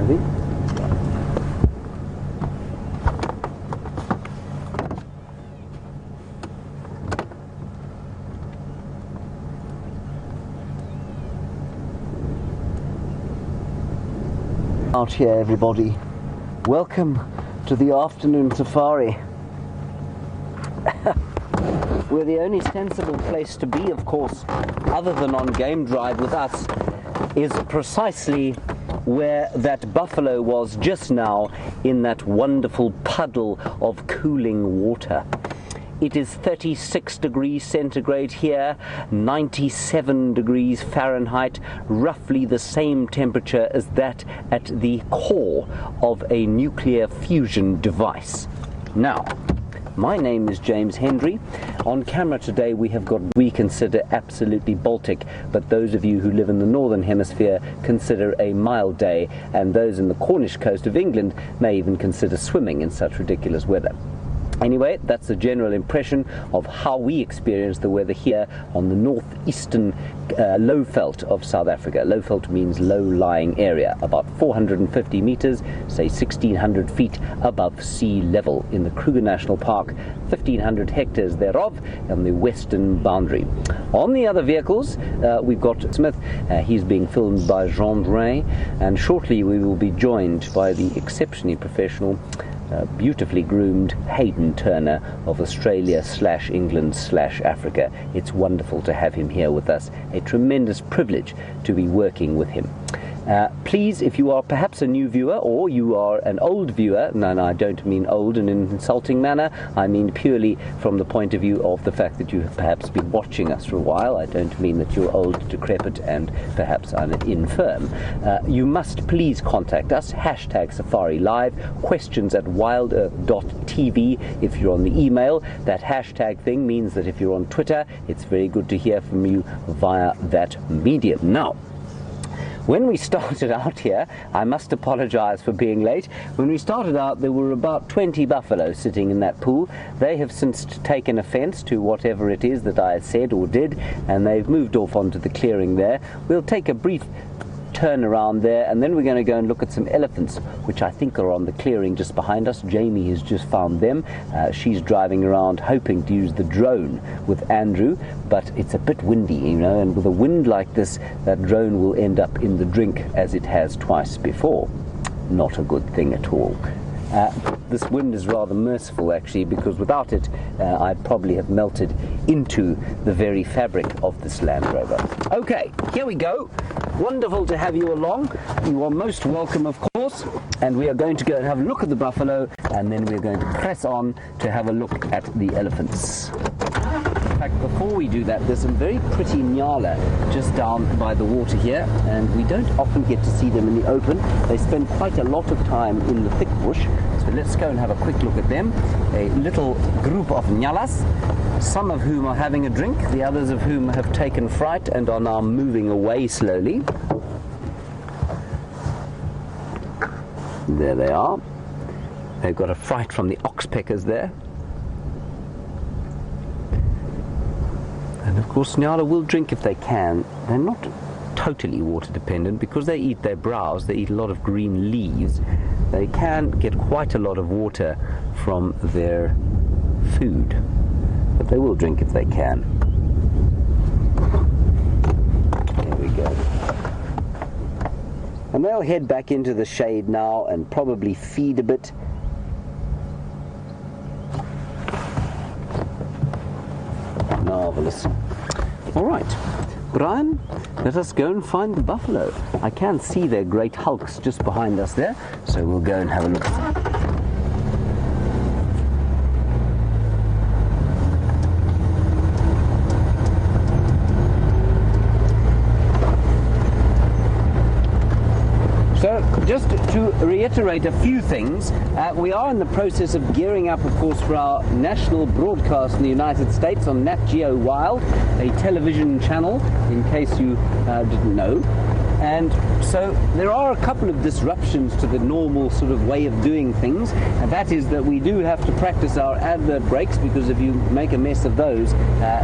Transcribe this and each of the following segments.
Ready? Out here, everybody. Welcome to the afternoon safari. We're the only sensible place to be, of course, other than on game drive with us, is precisely where that buffalo was just now, in that wonderful puddle of cooling water. It is 36 degrees centigrade here, 97 degrees Fahrenheit, roughly the same temperature as that at the core of a nuclear fusion device. Now, my name is James Hendry. On camera today we have got we consider absolutely Baltic, but those of you who live in the northern hemisphere consider a mild day, and those in the Cornish coast of England may even consider swimming in such ridiculous weather. Anyway, that's the general impression of how we experience the weather here on the northeastern lowveld of South Africa. Lowveld means low-lying area, about 450 meters, say 1,600 feet above sea level in the Kruger National Park, 1,500 hectares thereof on the western boundary. On the other vehicles, we've got Smith. He's being filmed by Jean Ray, and shortly we will be joined by the exceptionally professional, beautifully groomed Hayden Turner of Australia/England/Africa. It's wonderful to have him here with us. A tremendous privilege to be working with him. Please, if you are perhaps a new viewer or you are an old viewer, and I don't mean old in an insulting manner, I mean purely from the point of view of the fact that you have perhaps been watching us for a while. I don't mean that you're old, decrepit, and perhaps infirm. You must please contact us, #SafariLive, questions at WildEarth.tv if you're on the email. That hashtag thing means that if you're on Twitter, it's very good to hear from you via that medium. Now, when we started out here, I must apologize for being late. When we started out, there were about 20 buffalo sitting in that pool. They have since taken offense to whatever it is that I said or did, and they've moved off onto the clearing there. We'll take a brief turn around there, and then we're going to go and look at some elephants, which I think are on the clearing just behind us. Jamie has just found them. She's driving around hoping to use the drone with Andrew, but it's a bit windy, you know, and with a wind like this, that drone will end up in the drink as it has twice before. Not a good thing at all. This wind is rather merciful, actually, because without it, I'd probably have melted into the very fabric of this Land Rover. Okay, here we go. Wonderful to have you along. You are most welcome, of course, and we are going to go and have a look at the buffalo, and then we're going to press on to have a look at the elephants. In fact, before we do that, there's some very pretty nyala just down by the water here, and we don't often get to see them in the open. They spend quite a lot of time in the thick bush, so let's go and have a quick look at them. A little group of nyalas, some of whom are having a drink, the others of whom have taken fright and are now moving away slowly. There they are. They've got a fright from the oxpeckers there. And of course nyala will drink if they can. They're not totally water dependent because they eat their browse, they eat a lot of green leaves. They can get quite a lot of water from their food, but they will drink if they can. There we go. And they'll head back into the shade now and probably feed a bit. Marvelous. All right, Brian, let us go and find the buffalo. I can see their great hulks just behind us there, so we'll go and have a look at them. So, just to reiterate a few things, we are in the process of gearing up, of course, for our national broadcast in the United States on Nat Geo Wild, a television channel, in case you didn't know. And so there are a couple of disruptions to the normal sort of way of doing things, and that is that we do have to practice our advert breaks, because if you make a mess of those,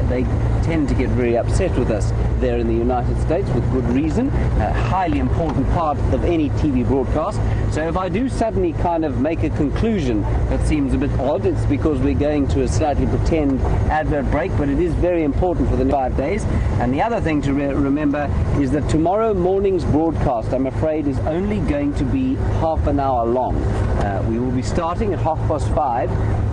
they tend to get very upset with us. there in the United States with good reason. A highly important part of any TV broadcast. So if I do suddenly kind of make a conclusion that seems a bit odd, it's because we're going to a slightly pretend advert break, but it is very important for the 5 days. And the other thing to remember is that tomorrow morning's broadcast, I'm afraid, is only going to be half an hour long. We will be starting at 5:30,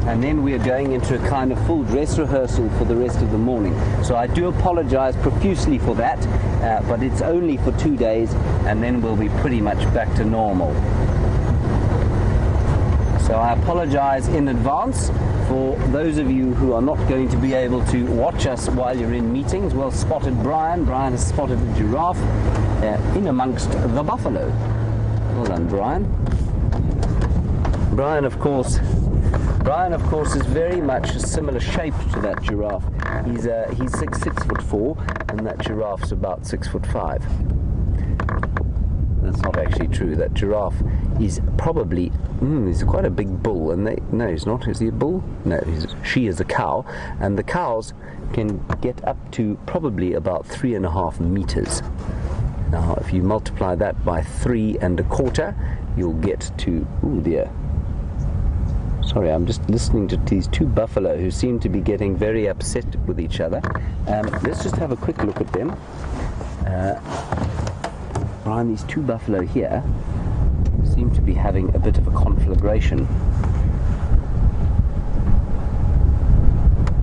and then we are going into a kind of full dress rehearsal for the rest of the morning. So I do apologize profusely for that, but it's only for 2 days, and then we'll be pretty much back to normal. So I apologize in advance for those of you who are not going to be able to watch us while you're in meetings. Well spotted, Brian. Brian has spotted a giraffe in amongst the buffalo. Well done, Brian. Brian, of course, is very much a similar shape to that giraffe. He's 6'4", and that giraffe's about 6'5". That's not actually true. That giraffe is probably he's quite a big bull, and no, he's not. Is he a bull? No, she is a cow, and the cows can get up to probably about 3.5 meters. Now, if you multiply that by 3 1/4, you'll get to, oh dear. Sorry, I'm just listening to these two buffalo who seem to be getting very upset with each other. Let's just have a quick look at them. Brian, these two buffalo here seem to be having a bit of a conflagration.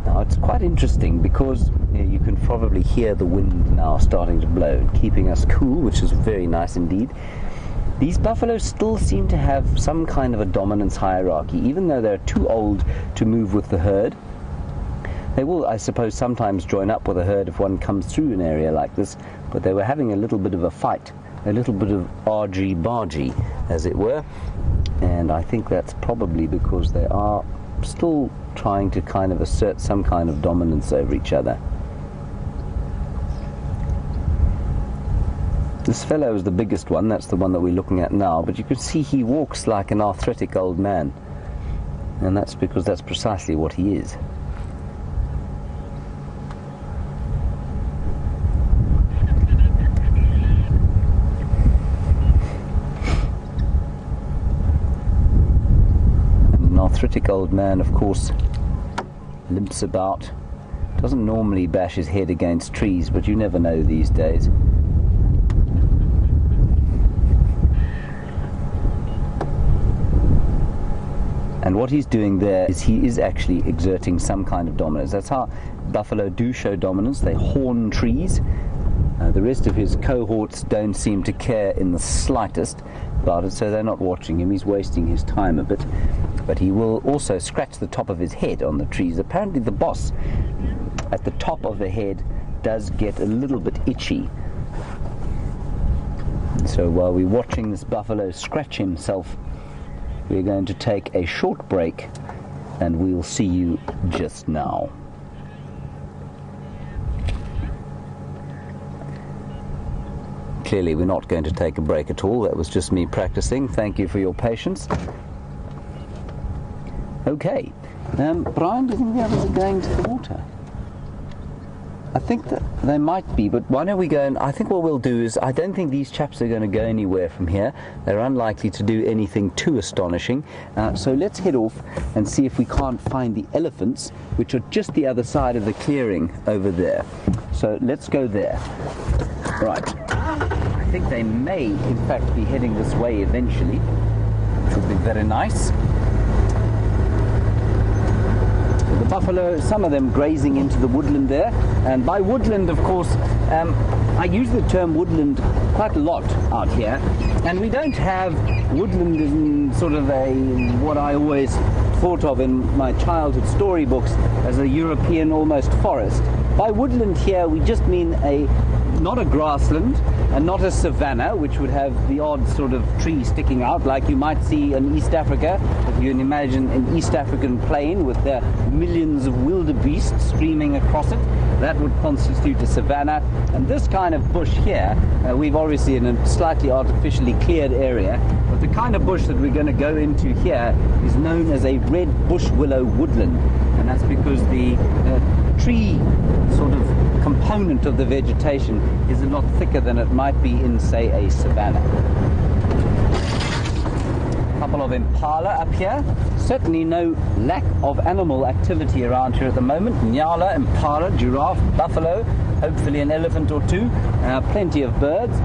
Now, it's quite interesting because you can probably hear the wind now starting to blow, keeping us cool, which is very nice indeed. These buffaloes still seem to have some kind of a dominance hierarchy, even though they're too old to move with the herd. They will, I suppose, sometimes join up with a herd if one comes through an area like this, but they were having a little bit of a fight, a little bit of argy-bargy, as it were, and I think that's probably because they are still trying to kind of assert some kind of dominance over each other. This fellow is the biggest one. That's the one that we're looking at now, but you can see he walks like an arthritic old man, and that's because that's precisely what he is. And an arthritic old man, of course, limps about, doesn't normally bash his head against trees, but you never know these days. And what he's doing there is he is actually exerting some kind of dominance. That's how buffalo do show dominance. They horn trees. The rest of his cohorts don't seem to care in the slightest about it, so they're not watching him. He's wasting his time a bit. But he will also scratch the top of his head on the trees. Apparently the boss at the top of the head does get a little bit itchy. So while we're watching this buffalo scratch himself, we're going to take a short break, and we'll see you just now. Clearly we're not going to take a break at all. That was just me practicing. Thank you for your patience. Okay. Brian, do you think the others are going to the water? I think that they might be, but why don't we go and I think what we'll do is, I don't think these chaps are going to go anywhere from here. They're unlikely to do anything too astonishing. So let's head off and see if we can't find the elephants, which are just the other side of the clearing over there. So let's go there. Right. I think they may, in fact, be heading this way eventually, which would be very nice. The buffalo, some of them grazing into the woodland there, and by woodland, of course, I use the term woodland quite a lot out here, and we don't have woodland in sort of a, what I always thought of in my childhood storybooks as a European almost forest. By woodland here we just mean not a grassland and not a savanna, which would have the odd sort of tree sticking out like you might see in East Africa. If you can imagine an East African plain with the millions of wildebeest streaming across it, that would constitute a savanna. And this kind of bush here, we've obviously in a slightly artificially cleared area, but the kind of bush that we're going to go into here is known as a red bush willow woodland, and that's because the tree sort of component of the vegetation is a lot thicker than it might be in, say, a savanna. Couple of impala up here. Certainly no lack of animal activity around here at the moment. Nyala, impala, giraffe, buffalo, hopefully an elephant or two. Plenty of birds.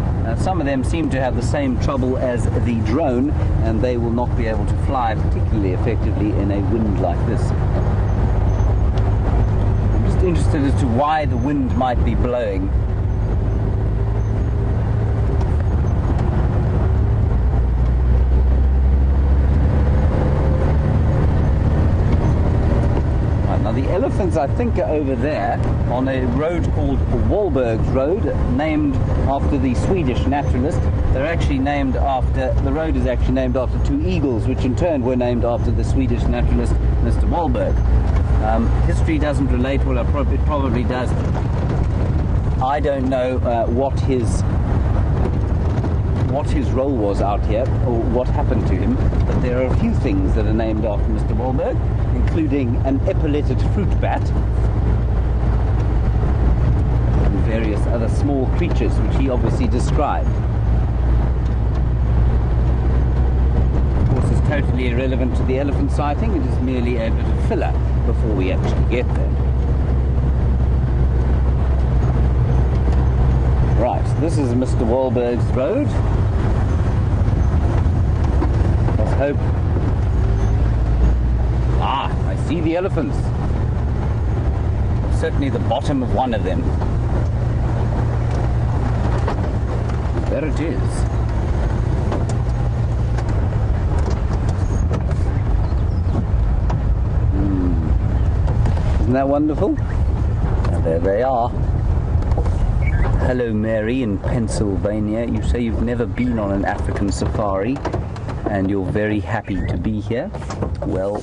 Some of them seem to have the same trouble as the drone, and they will not be able to fly particularly effectively in a wind like this. I'm just interested as to why the wind might be blowing. Now the elephants, I think, are over there on a road called WildEarth Road, named after the Swedish naturalist. They're actually named after, the road is actually named after two eagles, which in turn were named after the Swedish naturalist, Mr. WildEarth. History doesn't relate, well, it probably does. I don't know what his role was out here, or what happened to him, but there are a few things that are named after Mr. WildEarth, including an epauletted fruit bat and various other small creatures which he obviously described. Of course, it's totally irrelevant to the elephant sighting. It is merely a bit of filler before we actually get there. Right, this is Mr. WildEarth's road. Let's hope. Ah, I see the elephants. Certainly the bottom of one of them. There it is. Isn't that wonderful? And there they are. Hello, Mary in Pennsylvania. You say you've never been on an African safari and you're very happy to be here. Well,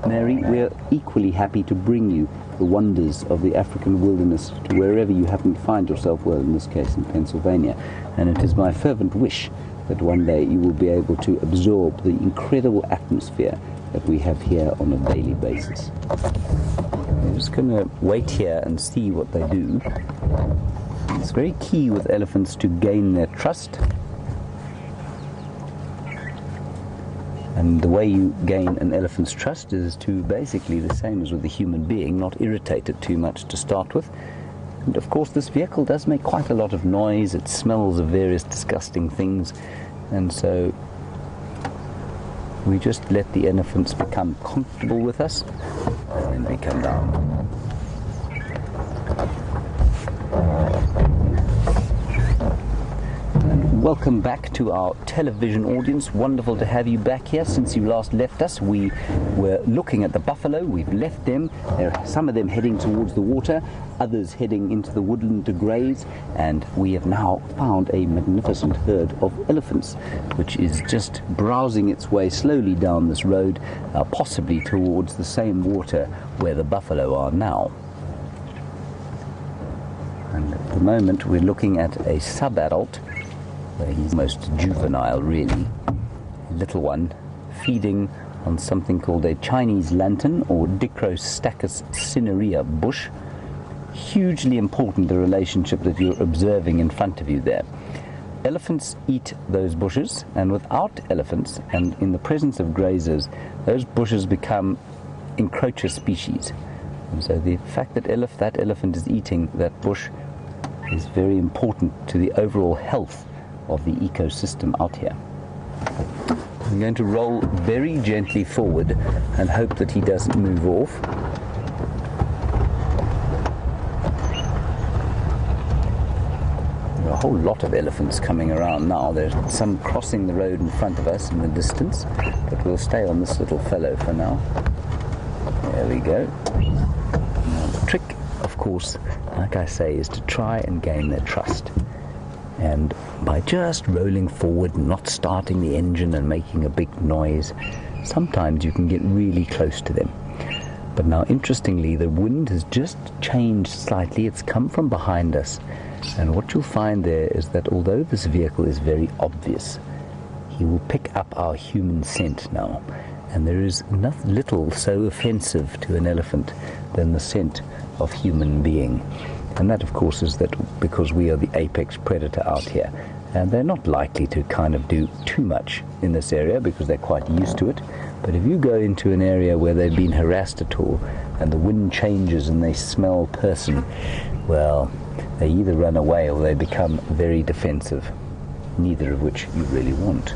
Mary, we're equally happy to bring you the wonders of the African wilderness to wherever you happen to find yourself, well, in this case in Pennsylvania. And it is my fervent wish that one day you will be able to absorb the incredible atmosphere that we have here on a daily basis. I'm just going to wait here and see what they do. It's very key with elephants to gain their trust. And the way you gain an elephant's trust is to basically the same as with a human being, not irritate it too much to start with. And of course this vehicle does make quite a lot of noise. It smells of various disgusting things, and so we just let the elephants become comfortable with us and then they come down. Welcome back to our television audience. Wonderful to have you back here. Since you last left us, we were looking at the buffalo. We've left them. There are some of them heading towards the water, others heading into the woodland to graze, and we have now found a magnificent herd of elephants, which is just browsing its way slowly down this road, possibly towards the same water where the buffalo are now. And at the moment we're looking at a sub-adult. He's most juvenile, really. A little one feeding on something called a Chinese lantern or Dicrostachys cinerea bush. Hugely important, the relationship that you're observing in front of you there. Elephants eat those bushes, and without elephants and in the presence of grazers, those bushes become encroacher species. And so the fact that that elephant is eating that bush is very important to the overall health of the ecosystem out here. I'm going to roll very gently forward and hope that he doesn't move off. There are a whole lot of elephants coming around now. There's some crossing the road in front of us in the distance, but we'll stay on this little fellow for now. There we go. Now the trick, of course, like I say, is to try and gain their trust. And by just rolling forward, not starting the engine and making a big noise, sometimes you can get really close to them. But now, interestingly, the wind has just changed slightly. It's come from behind us. And what you'll find there is that although this vehicle is very obvious, he will pick up our human scent now. And there is little so offensive to an elephant than the scent of human being. And that, of course, is that because we are the apex predator out here. And they're not likely to kind of do too much in this area because they're quite used to it. But if you go into an area where they've been harassed at all and the wind changes and they smell person, well, they either run away or they become very defensive, neither of which you really want.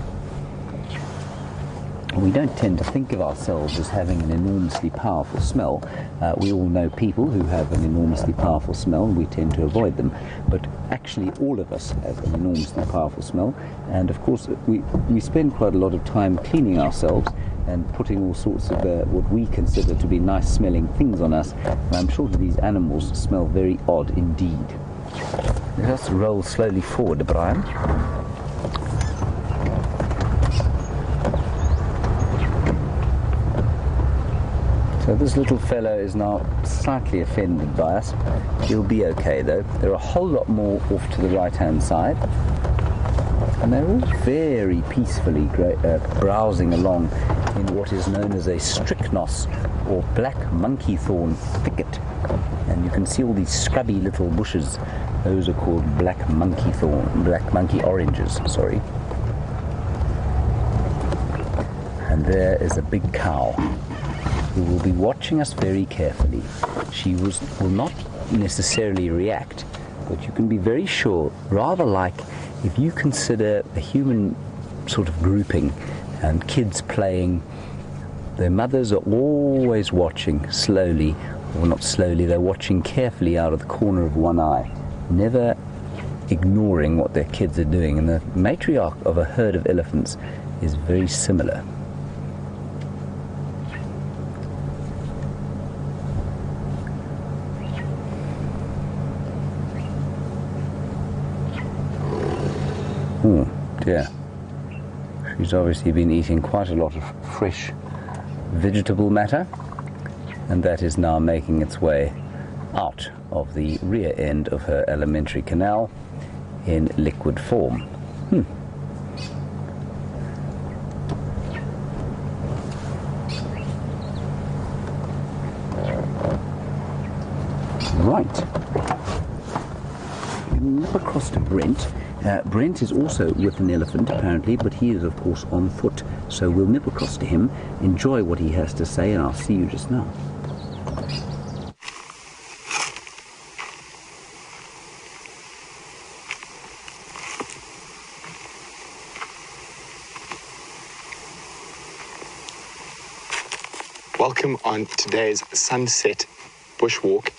We don't tend to think of ourselves as having an enormously powerful smell. We all know people who have an enormously powerful smell, and we tend to avoid them. But actually all of us have an enormously powerful smell, and of course we spend quite a lot of time cleaning ourselves and putting all sorts of what we consider to be nice smelling things on us. And I'm sure that these animals smell very odd indeed. Let us roll slowly forward, Brian. So this little fellow is now slightly offended by us. He'll be okay though. There are a whole lot more off to the right hand side. And they're all very peacefully browsing along in what is known as a strychnos or black monkey thorn thicket. And you can see all these scrubby little bushes. Those are called black monkey oranges, sorry. And there is a big cow who will be watching us very carefully. She will not necessarily react, but you can be very sure, rather like if you consider a human sort of grouping and kids playing, their mothers are always watching slowly, or not slowly, they're watching carefully out of the corner of one eye, never ignoring what their kids are doing. And the matriarch of a herd of elephants is very similar. Oh dear, she's obviously been eating quite a lot of fresh vegetable matter, and that is now making its way out of the rear end of her alimentary canal in liquid form. Right. We can nip across to Brent. Brent is also with an elephant apparently, but he is of course on foot, so we'll nip across to him, enjoy what he has to say, and I'll see you just now. Welcome on today's sunset bushwalk.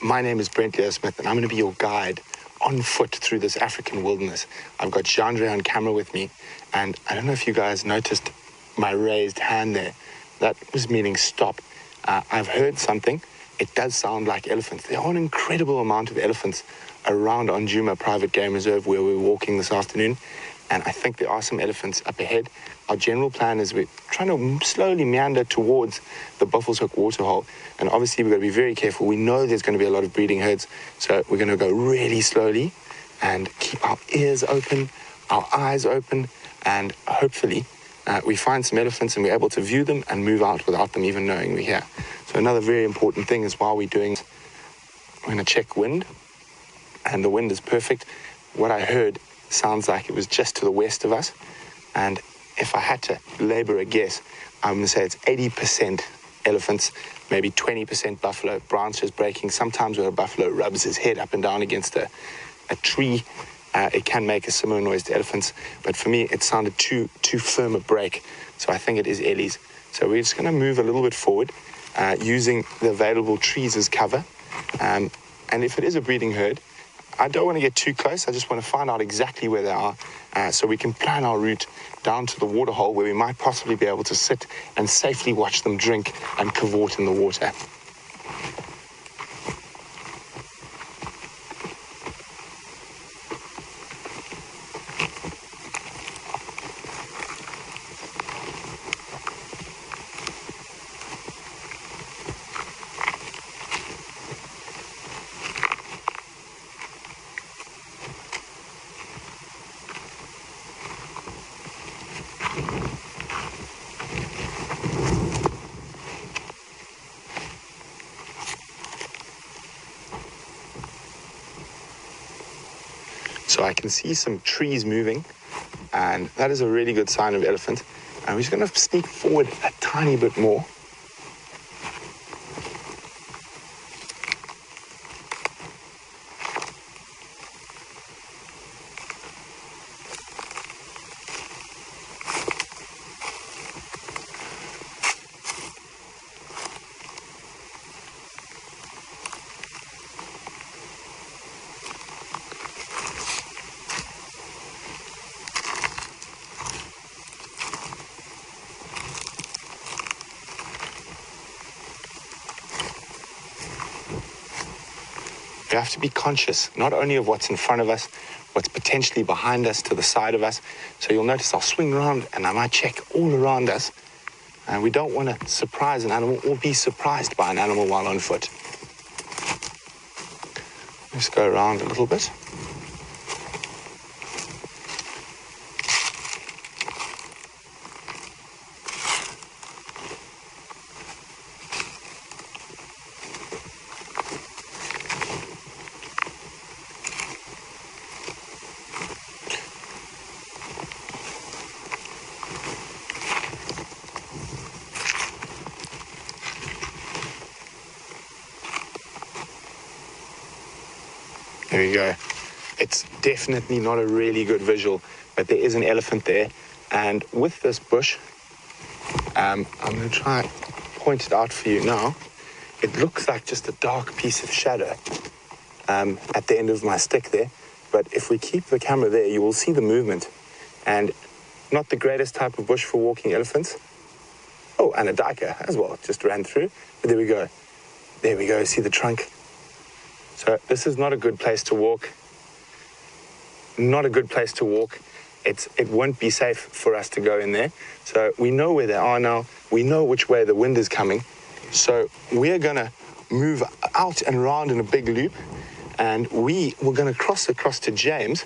My name is Brent Smith, and I'm going to be your guide on foot through this African wilderness. I've got Jandre on camera with me, and I don't know if you guys noticed my raised hand there. That was meaning stop. I've heard something. It does sound like elephants. There are an incredible amount of elephants around Onjuma Private Game Reserve where we're walking this afternoon, and I think there are some elephants up ahead. Our general plan is we're trying to slowly meander towards the Buffelshoek waterhole, and obviously we've got to be very careful. We know there's going to be a lot of breeding herds, so we're going to go really slowly and keep our ears open, our eyes open, and hopefully we find some elephants and we're able to view them and move out without them even knowing we're here. So another very important thing is while we're doing, we're going to check wind, and the wind is perfect. What I heard sounds like it was just to the west of us, and if I had to labor a guess, I'm going to say it's 80% elephants, maybe 20% buffalo, branches breaking. Sometimes when a buffalo rubs his head up and down against a tree, it can make a similar noise to elephants. But for me, it sounded too firm a break, so I think it is ellies. So we're just going to move a little bit forward, using the available trees as cover. And if it is a breeding herd, I don't want to get too close. I just want to find out exactly where they are, so we can plan our route down to the waterhole where we might possibly be able to sit and safely watch them drink and cavort in the water. So I can see some trees moving, and that is a really good sign of elephant. And we're just going to sneak forward a tiny bit more. We have to be conscious, not only of what's in front of us, what's potentially behind us, to the side of us. So you'll notice I'll swing around and I might check all around us. And we don't want to surprise an animal or be surprised by an animal while on foot. Let's go around a little bit. There we go. It's definitely not a really good visual, but there is an elephant there. And with this bush, I'm going to try and point it out for you now. It looks like just a dark piece of shadow at the end of my stick there. But if we keep the camera there, you will see the movement. And not the greatest type of bush for walking elephants. Oh, and a duiker as well, just ran through. But there we go. There we go, see the trunk? So this is not a good place to walk. Not a good place to walk. It won't be safe for us to go in there. So we know where they are now. We know which way the wind is coming. So we're gonna move out and around in a big loop. And we're gonna cross across to James,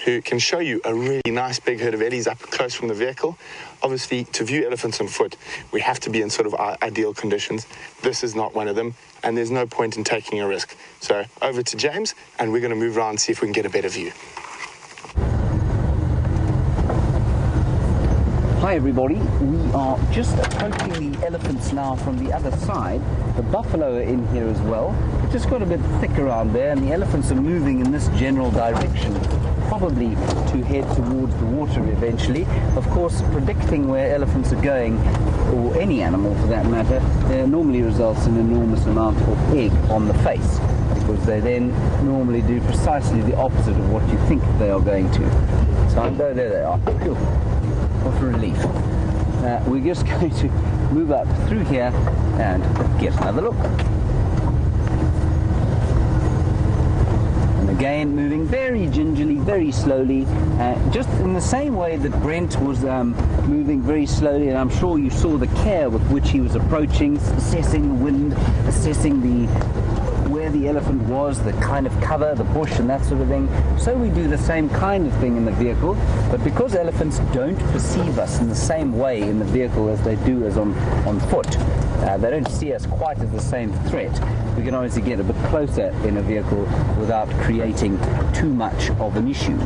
who can show you a really nice big herd of ellies up close from the vehicle. Obviously, to view elephants on foot, we have to be in sort of ideal conditions. This is not one of them, and there's no point in taking a risk. So over to James, and we're going to move around and see if we can get a better view. Hi everybody, we are just approaching the elephants now from the other side. The buffalo are in here as well. It just got a bit thick around there, and the elephants are moving in this general direction, probably to head towards the water eventually. Of course, predicting where elephants are going, or any animal for that matter, normally results in an enormous amount of egg on the face, because they then normally do precisely the opposite of what you think they are going to. So there they are. Phew. What a relief. We're just going to move up through here and get another look. And again, moving very gingerly, very slowly, just in the same way that Brent was moving very slowly, and I'm sure you saw the care with which he was approaching, assessing the wind, assessing where the elephant was, the kind of cover, the bush and that sort of thing. So we do the same kind of thing in the vehicle, but because elephants don't perceive us in the same way in the vehicle as they do as on foot, they don't see us quite as the same threat. We can obviously get a bit closer in a vehicle without creating too much of an issue.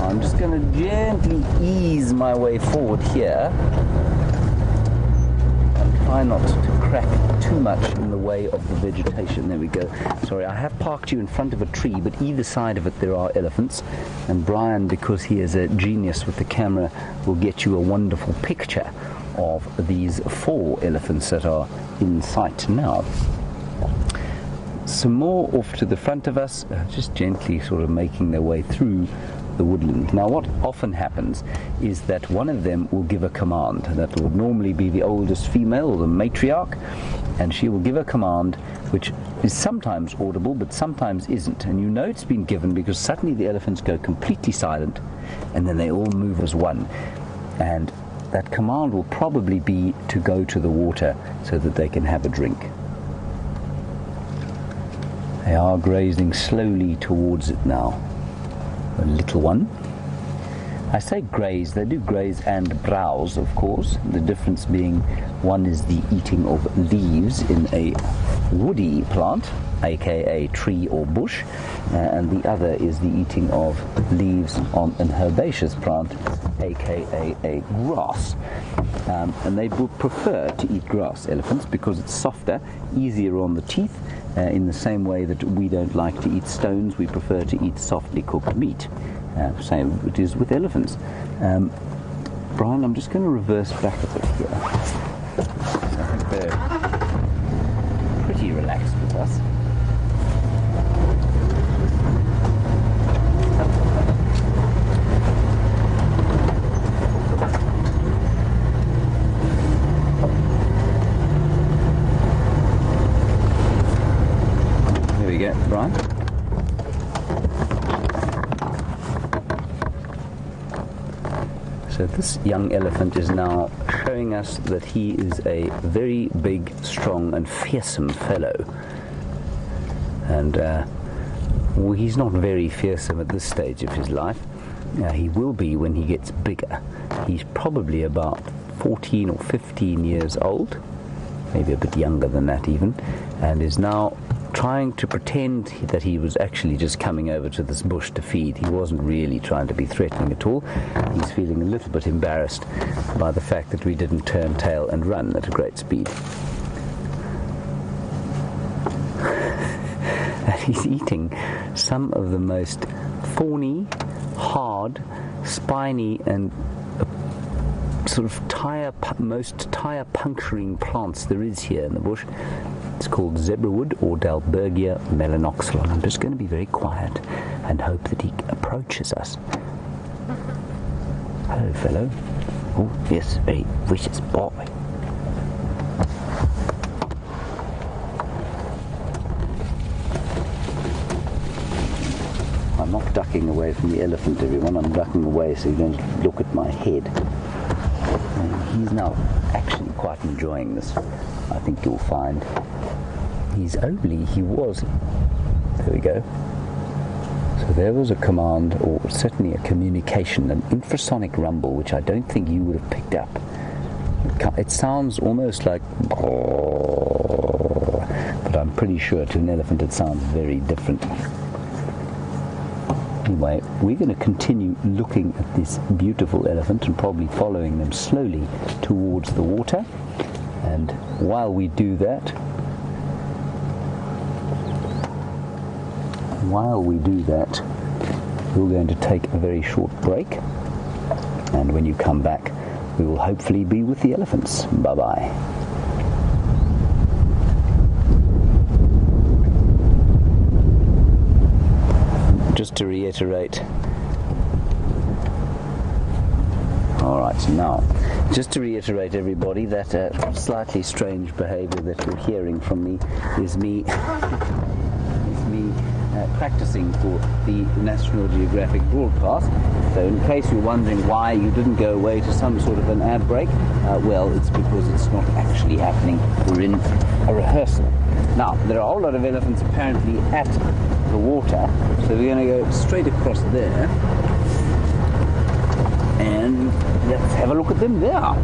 I'm just going to gently ease my way forward here. Try not to crack too much in the way of the vegetation. There we go. Sorry, I have parked you in front of a tree, but either side of it there are elephants, and Brian, because he is a genius with the camera, will get you a wonderful picture of these 4 elephants that are in sight now. Some more off to the front of us, just gently sort of making their way through the woodland. Now what often happens is that one of them will give a command. That would normally be the oldest female, or the matriarch, and she will give a command which is sometimes audible but sometimes isn't, and you know it's been given because suddenly the elephants go completely silent and then they all move as one, and that command will probably be to go to the water so that they can have a drink. They are grazing slowly towards it now. A little one. I say graze, they do graze and browse, of course. The difference being one is the eating of leaves in a woody plant, aka tree or bush, and the other is the eating of leaves on an herbaceous plant, aka a grass. And they would prefer to eat grass, elephants, because it's softer, easier on the teeth, in the same way that we don't like to eat stones. We prefer to eat softly cooked meat. Same it is with elephants. Brian, I'm just going to reverse back a bit here. I think they're pretty relaxed with us. There we go, Brian. So this young elephant is now showing us that he is a very big, strong and fearsome fellow. And well, he's not very fearsome at this stage of his life. He will be when he gets bigger. He's probably about 14 or 15 years old, maybe a bit younger than that even, and is now trying to pretend that he was actually just coming over to this bush to feed. He wasn't really trying to be threatening at all. He's feeling a little bit embarrassed by the fact that we didn't turn tail and run at a great speed. And he's eating some of the most thorny, hard, spiny and sort of most tire puncturing plants there is here in the bush. It's called zebrawood or Dalbergia melanoxylon. I'm just going to be very quiet and hope that he approaches us. Hello, fellow. Oh, yes, very vicious boy. I'm not ducking away from the elephant, everyone. I'm ducking away so you don't look at my head. And he's now actually quite enjoying this, I think you'll find. He was, there we go. So there was a command, or certainly a communication, an infrasonic rumble, which I don't think you would have picked up. It sounds almost like, but I'm pretty sure to an elephant it sounds very different. Anyway, we're going to continue looking at this beautiful elephant and probably following them slowly towards the water. And while we do that, we're going to take a very short break, and when you come back we will hopefully be with the elephants. Bye bye. Just to reiterate, just to reiterate everybody, that slightly strange behavior that you're hearing from me is me practicing for the National Geographic broadcast. So in case you're wondering why you didn't go away to some sort of an ad break, well, it's because it's not actually happening. We're in a rehearsal. Now, there are a whole lot of elephants apparently at the water, so we're going to go straight across there and let's have a look at them there.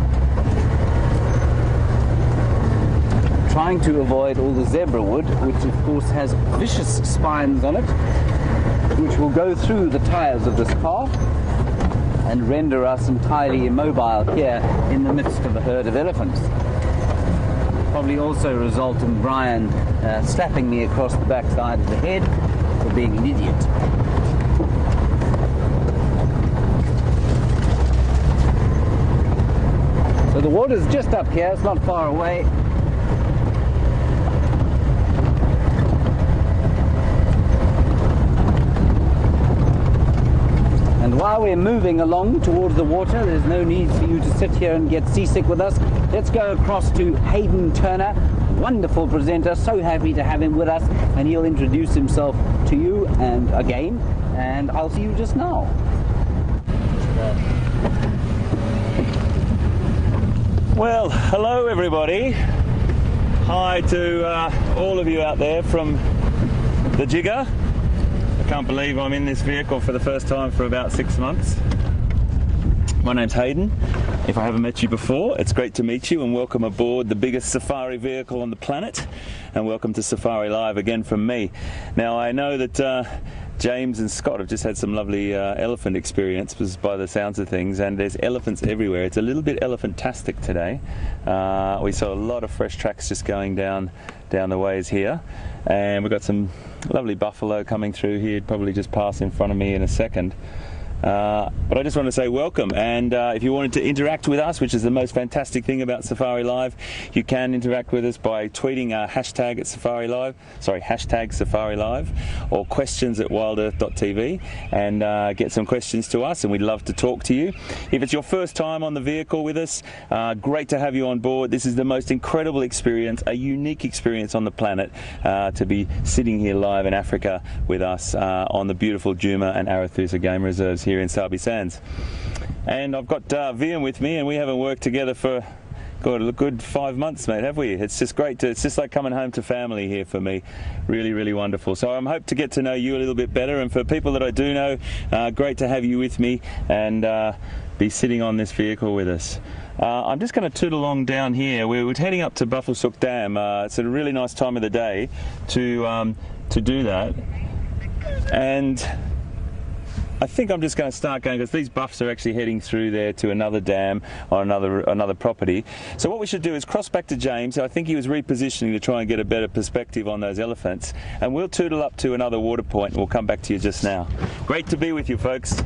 Trying to avoid all the zebra wood, which of course has vicious spines on it, which will go through the tires of this car and render us entirely immobile here in the midst of a herd of elephants. Probably also result in Brian slapping me across the backside of the head for being an idiot. So the water's just up here, it's not far away. And while we're moving along towards the water, there's no need for you to sit here and get seasick with us. Let's go across to Hayden Turner, wonderful presenter, so happy to have him with us, and he'll introduce himself to you and again, and I'll see you just now. Well, hello everybody. Hi to all of you out there from the Jigger. I can't believe I'm in this vehicle for the first time for about 6 months. My name's Hayden. If I haven't met you before, it's great to meet you and welcome aboard the biggest safari vehicle on the planet, and welcome to Safari Live again from me. Now, I know that James and Scott have just had some lovely elephant experiences by the sounds of things, and there's elephants everywhere. It's a little bit elephantastic today. We saw a lot of fresh tracks just going down the ways here, and we've got some lovely buffalo coming through here, probably just pass in front of me in a second. But I just want to say welcome, and if you wanted to interact with us, which is the most fantastic thing about Safari Live, you can interact with us by tweeting our hashtag at hashtag Safari Live, or questions at wildearth.tv, and get some questions to us, and we'd love to talk to you. If it's your first time on the vehicle with us, great to have you on board. This is the most incredible experience, a unique experience on the planet, to be sitting here live in Africa with us on the beautiful Djuma and Arathusa Game Reserves here in Sabi Sands. And I've got Vian with me, and we haven't worked together for a good 5 months, mate, have we? It's just great it's just like coming home to family here for me. Really, really wonderful. So I hope to get to know you a little bit better, and for people that I do know, great to have you with me and be sitting on this vehicle with us. I'm just going to toot along down here. We're heading up to Buffelshoek Dam. It's a really nice time of the day to do that, and I think I'm just going to start going, because these buffs are actually heading through there to another dam on another property. So what we should do is cross back to James. I think he was repositioning to try and get a better perspective on those elephants, and we'll tootle up to another water point, and we'll come back to you just now. Great to be with you, folks.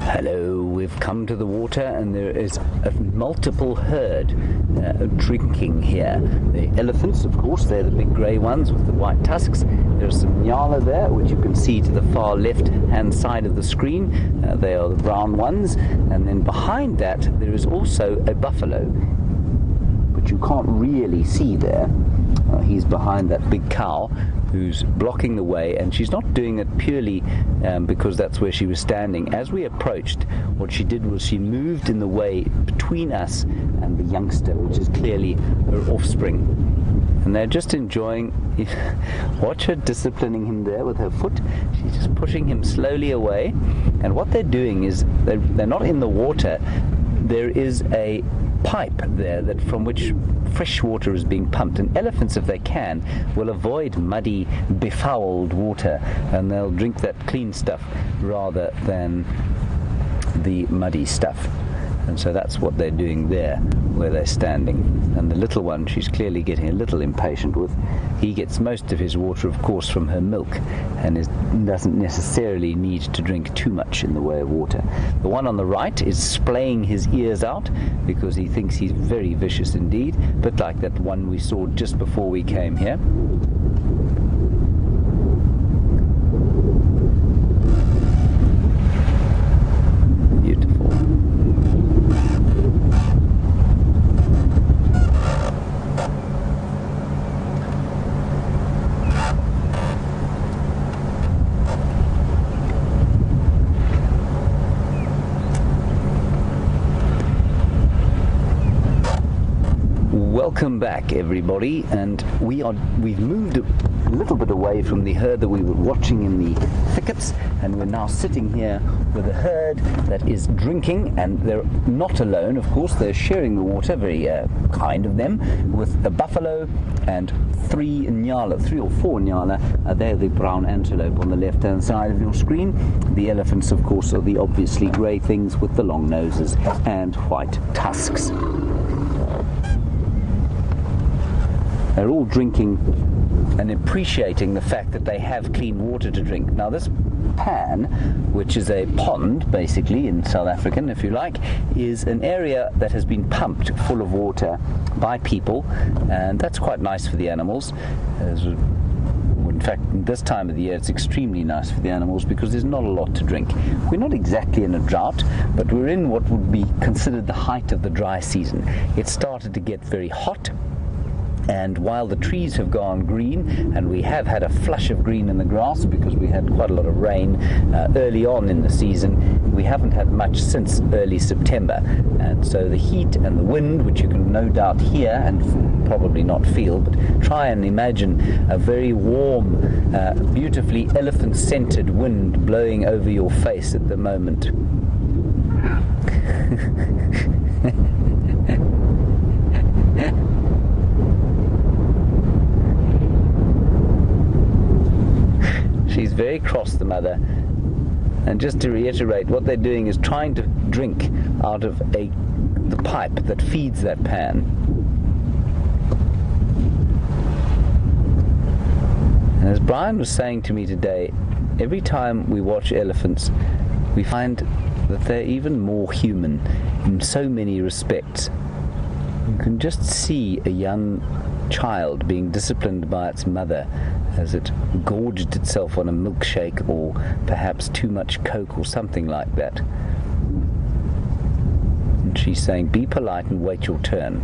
Hello, we've come to the water, and there is a multiple herd drinking here. The elephants, of course, they're the big grey ones with the white tusks. There's some nyala there, which you can see to the far left-hand side of the screen. They are the brown ones. And then behind that, there is also a buffalo, which you can't really see there. He's behind that big cow who's blocking the way, and she's not doing it purely because that's where she was standing. As we approached, what she did was she moved in the way between us and the youngster, which is clearly her offspring. And they're just enjoying. Watch her disciplining him there with her foot. She's just pushing him slowly away. And what they're doing is they're not in the water. There is a pipe there from which fresh water is being pumped, and elephants, if they can, will avoid muddy, befouled water, and they'll drink that clean stuff rather than the muddy stuff. And so that's what they're doing there, where they're standing. And the little one, she's clearly getting a little impatient with. He gets most of his water, of course, from her milk, and doesn't necessarily need to drink too much in the way of water. The one on the right is splaying his ears out because he thinks he's very vicious indeed, a bit like that one we saw just before we came here. Welcome back, everybody, and we've moved a little bit away from the herd that we were watching in the thickets, and we're now sitting here with a herd that is drinking, and they're not alone, of course. They're sharing the water, very kind of them, with a buffalo and three or four nyala. They're the brown antelope on the left-hand side of your screen. The elephants, of course, are the obviously grey things with the long noses and white tusks. They're all drinking and appreciating the fact that they have clean water to drink. Now, this pan, which is a pond, basically, in South African, if you like, is an area that has been pumped full of water by people, and that's quite nice for the animals. In fact, this time of the year, it's extremely nice for the animals because there's not a lot to drink. We're not exactly in a drought, but we're in what would be considered the height of the dry season. It started to get very hot, And while the trees have gone green, and we have had a flush of green in the grass because we had quite a lot of rain early on in the season, we haven't had much since early September. And so the heat and the wind, which you can no doubt hear and probably not feel, but try and imagine a very warm, beautifully elephant-scented wind blowing over your face at the moment. She's very cross, the mother. And just to reiterate, what they're doing is trying to drink out of the pipe that feeds that pan. And as Brian was saying to me today, every time we watch elephants, we find that they're even more human in so many respects. You can just see a young child being disciplined by its mother as it gorged itself on a milkshake or perhaps too much Coke or something like that. And she's saying, be polite and wait your turn.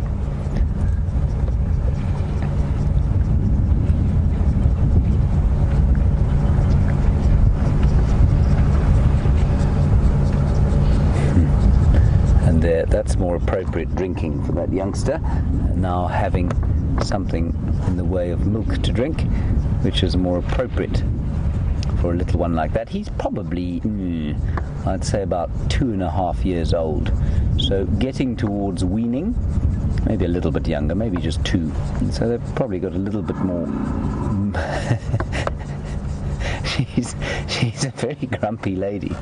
And that's more appropriate drinking for that youngster, now having something in the way of milk to drink, which is more appropriate for a little one like that. He's probably, I'd say about 2.5 years old, so getting towards weaning, maybe a little bit younger, maybe just 2, and so they've probably got a little bit more. she's a very grumpy lady.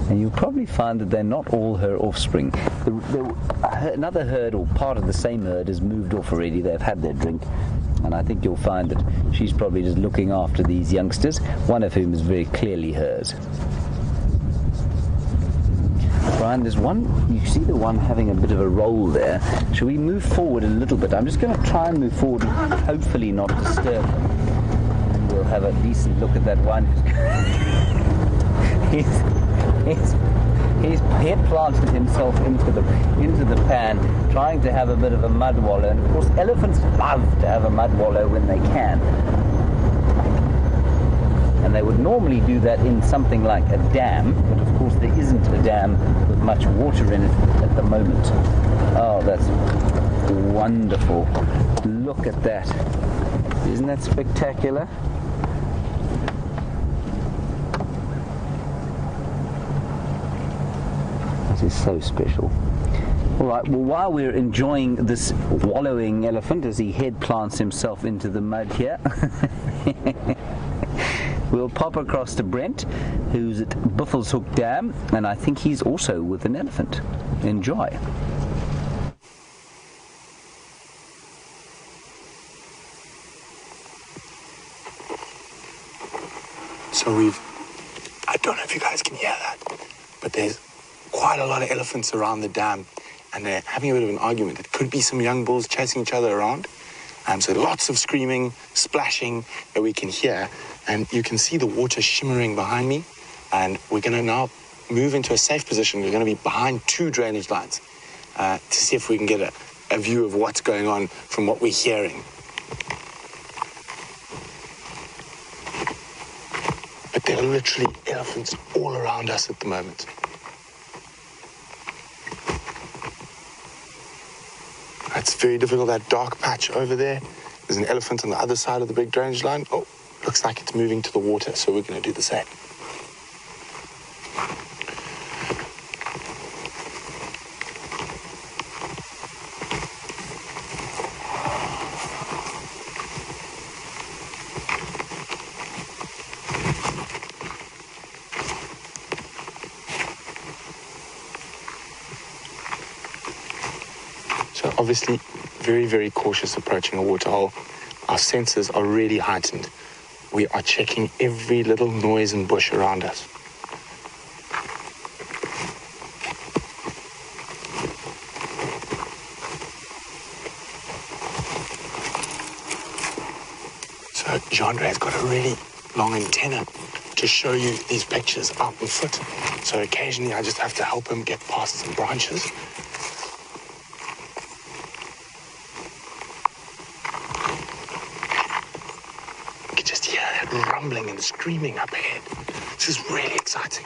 And you'll probably find that they're not all her offspring. Another herd, or part of the same herd, has moved off already. They've had their drink. And I think you'll find that she's probably just looking after these youngsters, one of whom is very clearly hers. Brian, there's one, you see the one having a bit of a roll there. Shall we move forward a little bit? I'm just going to try and move forward and hopefully not disturb them. And we'll have a decent look at that one. He's head planted himself into the pan, trying to have a bit of a mud wallow. And of course, elephants love to have a mud wallow when they can. And they would normally do that in something like a dam, but of course there isn't a dam with much water in it at the moment. Oh, that's wonderful. Look at that. Isn't that spectacular? Is so special. All right, well, while we're enjoying this wallowing elephant as he head plants himself into the mud here, we'll pop across to Brent, who's at Buffelshoek Dam, and I think he's also with an elephant. Enjoy. So I don't know if you guys can hear that, but there's quite a lot of elephants around the dam, and they're having a bit of an argument. It could be some young bulls chasing each other around. So lots of screaming, splashing that we can hear, and you can see the water shimmering behind me. And we're going to now move into a safe position. We're going to be behind 2 drainage lines to see if we can get a view of what's going on from what we're hearing. But there are literally elephants all around us at the moment. It's very difficult, that dark patch over there. There's an elephant on the other side of the big drainage line. Oh, looks like it's moving to the water, so we're going to do the same. So obviously, very, very cautious approaching a waterhole. Our senses are really heightened. We are checking every little noise and bush around us. So Jandre has got a really long antenna to show you these pictures out on foot. So occasionally I just have to help him get past some branches. rumbling and screaming up ahead. This is really exciting.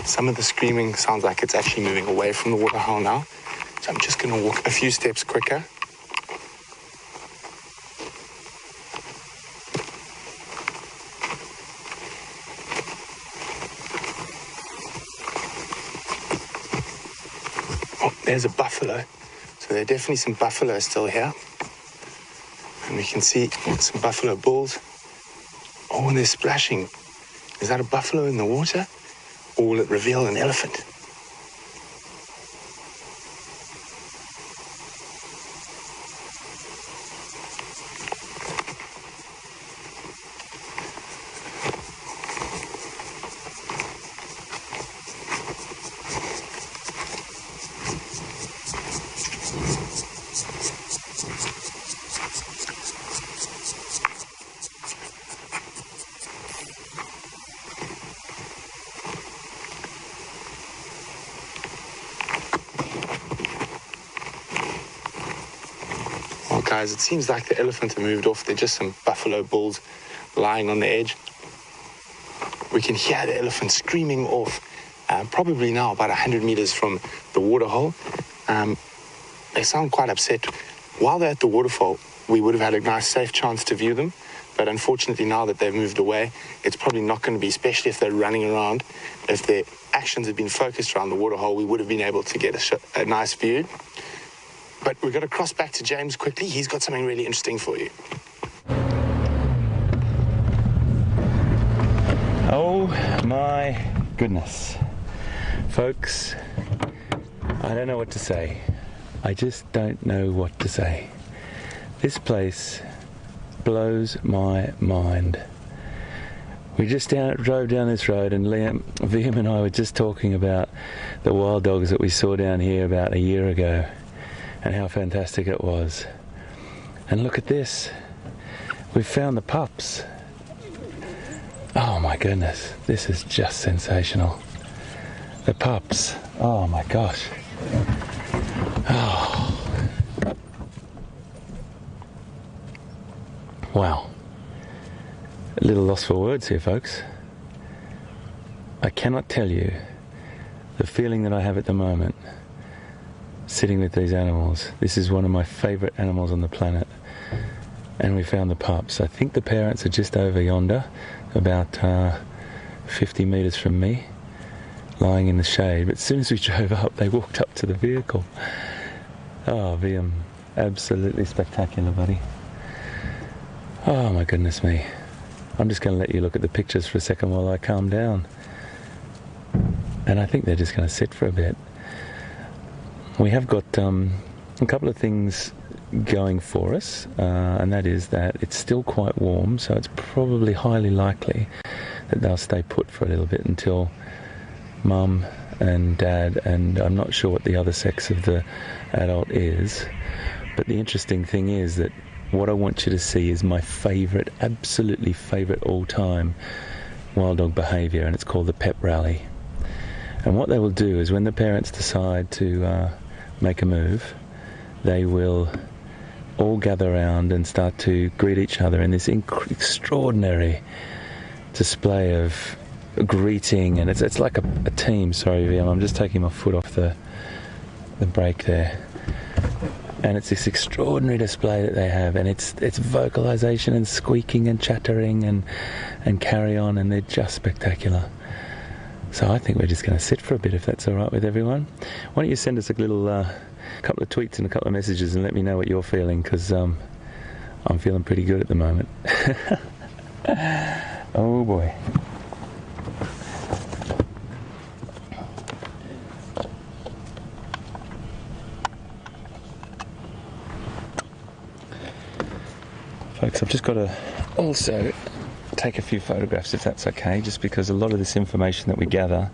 Some of the screaming sounds like it's actually moving away from the waterhole now. So I'm just going to walk a few steps quicker. Oh, there's a buffalo. So there are definitely some buffalo still here. And we can see some buffalo bulls. Oh, and they're splashing. Is that a buffalo in the water? Or will it reveal an elephant? Guys, it seems like the elephant have moved off. They're just some buffalo bulls lying on the edge. We can hear the elephant screaming off, probably now about 100 meters from the waterhole. They sound quite upset. While they're at the waterfall, we would have had a nice, safe chance to view them. But unfortunately, now that they've moved away, it's probably not going to be, especially if they're running around. If their actions had been focused around the waterhole, we would have been able to get a nice view. But we've got to cross back to James quickly. He's got something really interesting for you. Oh my goodness. Folks, I don't know what to say. I just don't know what to say. This place blows my mind. We just drove down this road, and Liam and I were just talking about the wild dogs that we saw down here about a year ago. And how fantastic it was. And look at this. We've found the pups. Oh my goodness. This is just sensational. The pups. Oh my gosh. Oh. Wow. A little lost for words here, folks. I cannot tell you the feeling that I have at the moment sitting with these animals. This is one of my favourite animals on the planet. And we found the pups. I think the parents are just over yonder, about 50 metres from me, lying in the shade. But as soon as we drove up, they walked up to the vehicle. Oh, Liam, absolutely spectacular, buddy. Oh my goodness me. I'm just going to let you look at the pictures for a second while I calm down. And I think they're just going to sit for a bit. We have got a couple of things going for us, and that is that it's still quite warm, so it's probably highly likely that they'll stay put for a little bit until Mum and Dad, and I'm not sure what the other sex of the adult is, but the interesting thing is that what I want you to see is my favourite, absolutely favourite all-time wild dog behaviour, and it's called the pep rally. And what they will do is when the parents decide to make a move, they will all gather around and start to greet each other in this extraordinary display of greeting, and it's like a team. Sorry, VM, I'm just taking my foot off the brake there. And it's this extraordinary display that they have, and it's vocalization and squeaking and chattering and carry on, and they're just spectacular. So I think we're just going to sit for a bit, if that's all right with everyone. Why don't you send us a little couple of tweets and a couple of messages and let me know what you're feeling, because I'm feeling pretty good at the moment. Oh boy. Folks, I've just got to also take a few photographs, if that's okay, just because a lot of this information that we gather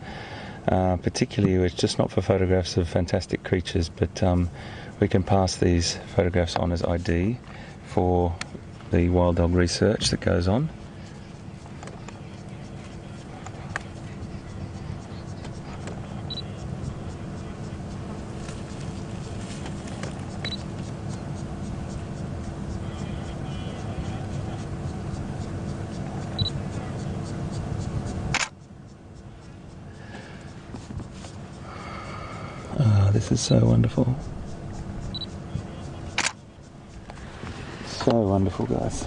particularly it's just not for photographs of fantastic creatures, but we can pass these photographs on as ID for the wild dog research that goes on. This is so wonderful. So wonderful, guys.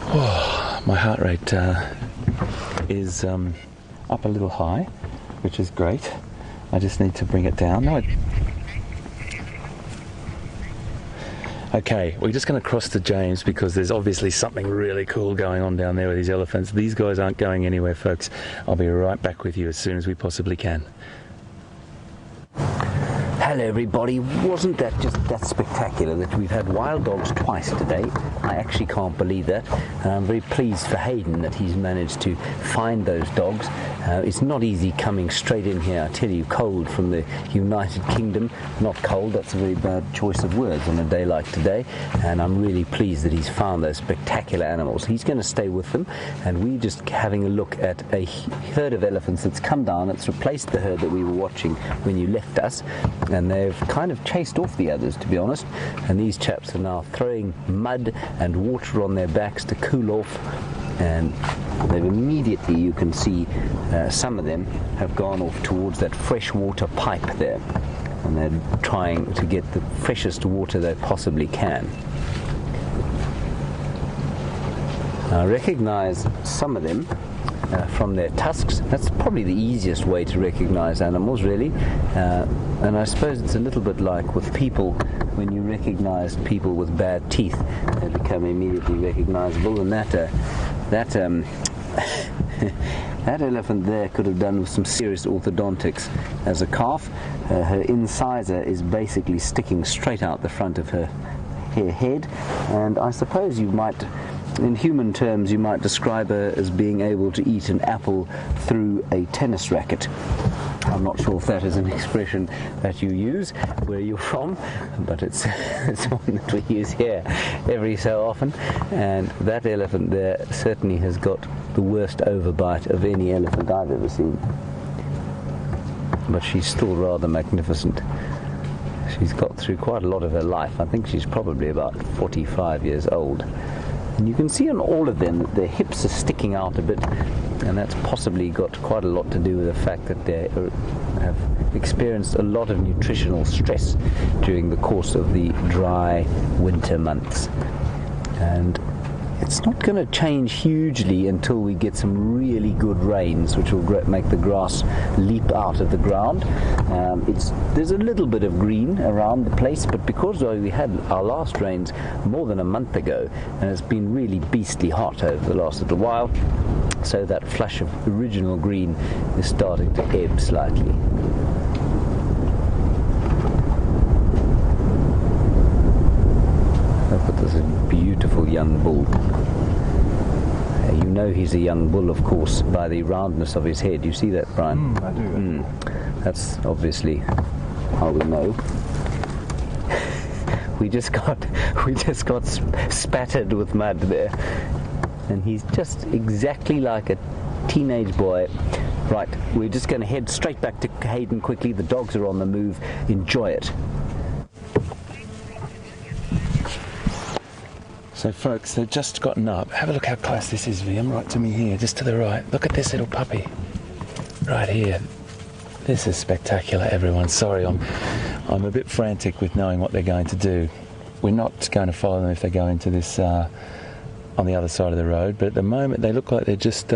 Oh, my heart rate is up a little high, which is great. I just need to bring it down. No, okay, we're just going to cross to James because there's obviously something really cool going on down there with these elephants. These guys aren't going anywhere, folks. I'll be right back with you as soon as we possibly can. Hello everybody, wasn't that just that spectacular that we've had wild dogs twice today? I actually can't believe that, and I'm very pleased for Hayden that he's managed to find those dogs. It's not easy coming straight in here, I tell you, cold from the United Kingdom. Not cold, that's a very bad choice of words on a day like today, and I'm really pleased that he's found those spectacular animals. He's going to stay with them, and we're just having a look at a herd of elephants that's come down. It's replaced the herd that we were watching when you left us, and they've kind of chased off the others, to be honest, and these chaps are now throwing mud and water on their backs to cool off, and they've immediately, you can see some of them have gone off towards that freshwater pipe there, and they're trying to get the freshest water they possibly can. I recognize some of them from their tusks. That's probably the easiest way to recognize animals, really, and I suppose it's a little bit like with people. When you recognize people with bad teeth, they become immediately recognizable, and that elephant there could have done with some serious orthodontics. As a calf, her incisor is basically sticking straight out the front of her head, and I suppose you might, in human terms, you might describe her as being able to eat an apple through a tennis racket. I'm not sure if that is an expression that you use where you're from, but it's one that we use here every so often. And that elephant there certainly has got the worst overbite of any elephant I've ever seen. But she's still rather magnificent. She's got through quite a lot of her life. I think she's probably about 45 years old. And you can see on all of them that their hips are sticking out a bit, and that's possibly got quite a lot to do with the fact that they have experienced a lot of nutritional stress during the course of the dry winter months. And it's not going to change hugely until we get some really good rains, which will make the grass leap out of the ground. There's a little bit of green around the place, but because we had our last rains more than a month ago, and it's been really beastly hot over the last little while, so that flush of original green is starting to ebb slightly. Look at this beautiful young bull. You know he's a young bull, of course, by the roundness of his head. You see that, Brian? I do. That's obviously how we know. we just got spattered with mud there, and he's just exactly like a teenage boy. Right, we're just going to head straight back to Hayden quickly. The dogs are on the move. Enjoy it. So folks, they've just gotten up. Have a look how close this is, Liam, right to me here, just to the right. Look at this little puppy, right here. This is spectacular, everyone. Sorry, I'm a bit frantic with knowing what they're going to do. We're not going to follow them if they go into this on the other side of the road, but at the moment they look like they're just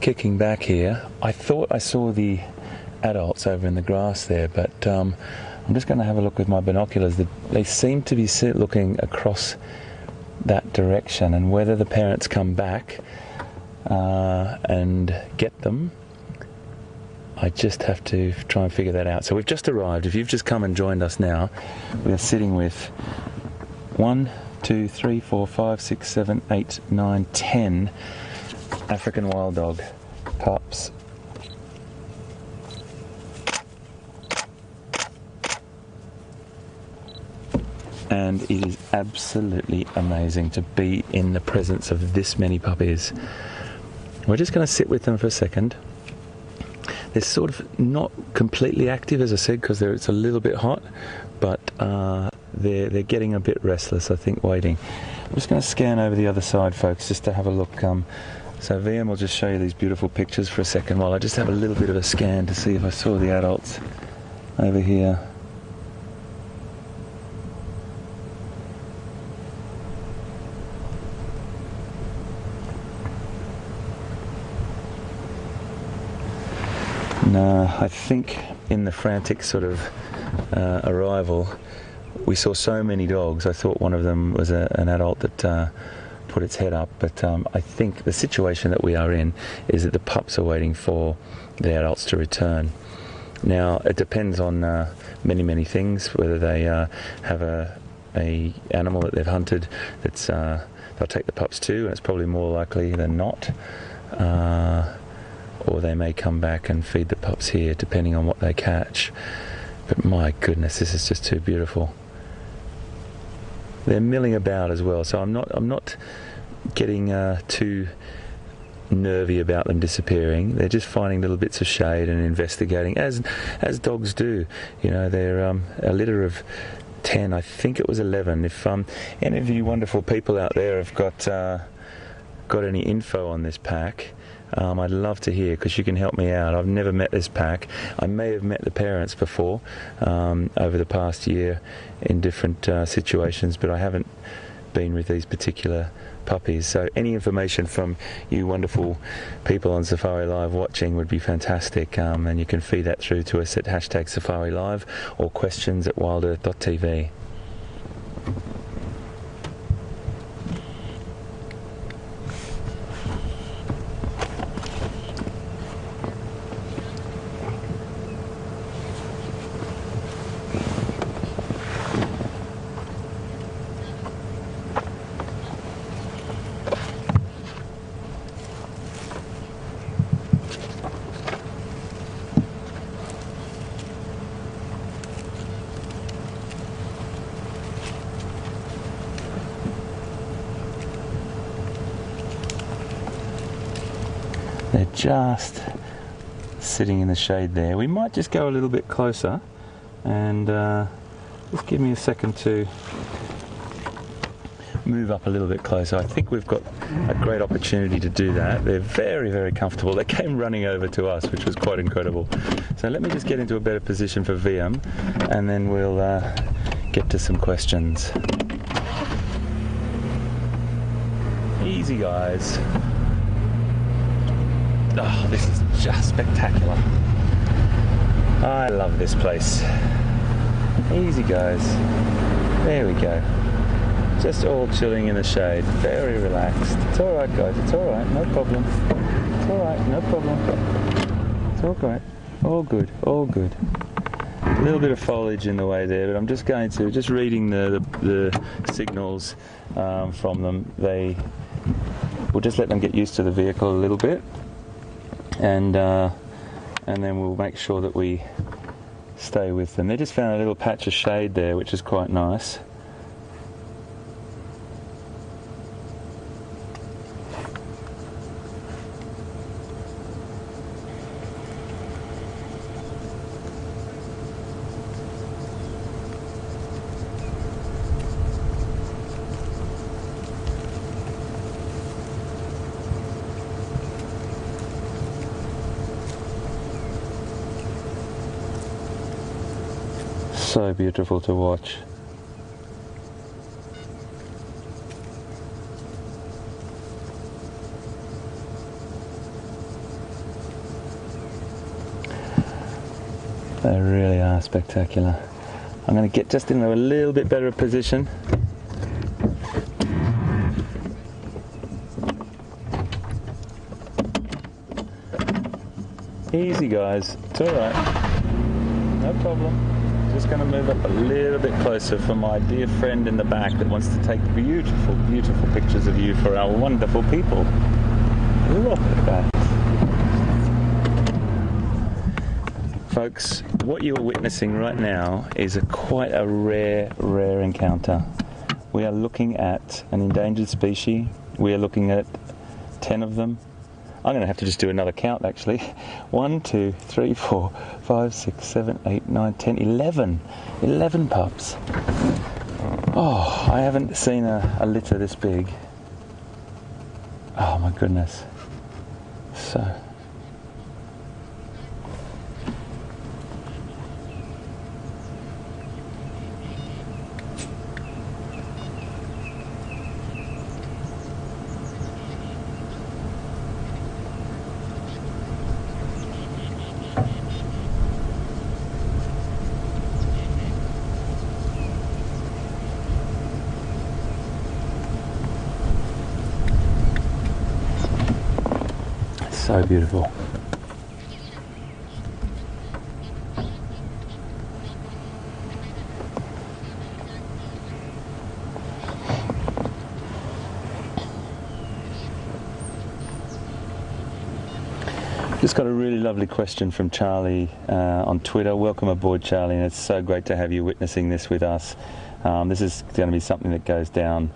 kicking back here. I thought I saw the adults over in the grass there, but I'm just going to have a look with my binoculars. They seem to be looking across that direction, and whether the parents come back and get them, I just have to try and figure that out. So we've just arrived. If you've just come and joined us now, we are sitting with 1, 2, 3, 4, 5, 6, 7, 8, 9, 10 African wild dog pups. And it is absolutely amazing to be in the presence of this many puppies. We're just going to sit with them for a second. They're sort of not completely active, as I said, because it's a little bit hot, but they're getting a bit restless, I think, waiting. I'm just going to scan over the other side, folks, just to have a look. So VM will just show you these beautiful pictures for a second while I just have a little bit of a scan to see if I saw the adults over here. No, I think in the frantic sort of arrival, we saw so many dogs. I thought one of them was an adult that put its head up, but I think the situation that we are in is that the pups are waiting for the adults to return. Now, it depends on many things, whether they have a animal that they've hunted that's they'll take the pups to, and it's probably more likely than not. Or they may come back and feed the pups here, depending on what they catch. But my goodness, this is just too beautiful. They're milling about as well, so I'm not getting too nervy about them disappearing. They're just finding little bits of shade and investigating, as dogs do. You know, they're a litter of 10. I think it was 11. If any of you wonderful people out there have got any info on this pack, I'd love to hear, because you can help me out. I've never met this pack. I may have met the parents before over the past year in different situations, but I haven't been with these particular puppies. So any information from you wonderful people on Safari Live watching would be fantastic, and you can feed that through to us at #SafariLive or questions@wildearth.tv. They're just sitting in the shade there. We might just go a little bit closer and just give me a second to move up a little bit closer. I think we've got a great opportunity to do that. They're very comfortable. They came running over to us, which was quite incredible. So let me just get into a better position for VM, and then we'll get to some questions. Easy, guys. Oh, this is just spectacular. I love this place. Easy, guys. There we go. Just all chilling in the shade. Very relaxed. It's alright, guys. It's alright. No problem. It's alright. No problem. It's alright. All good. All good. A little bit of foliage in the way there, but I'm just going to, just reading the signals from them. We'll just let them get used to the vehicle a little bit. And then we'll make sure that we stay with them. They just found a little patch of shade there, which is quite nice. So beautiful to watch. They really are spectacular. I'm going to get just into a little bit better position. Easy, guys. It's alright. No problem. Just going to move up a little bit closer for my dear friend in the back that wants to take beautiful pictures of you for our wonderful people. Look at that. Folks, what you are witnessing right now is quite a rare encounter. We are looking at an endangered species. We are looking at 10 of them. I'm going to have to just do another count actually. 1, 2, 3, 4, 5, 6, 7, 8, 9, 10, 11. 11 pups. Oh, I haven't seen a litter this big. Oh my goodness. So. So beautiful. Just got a really lovely question from Charlie on Twitter. Welcome aboard, Charlie, and it's so great to have you witnessing this with us. This is going to be something that goes down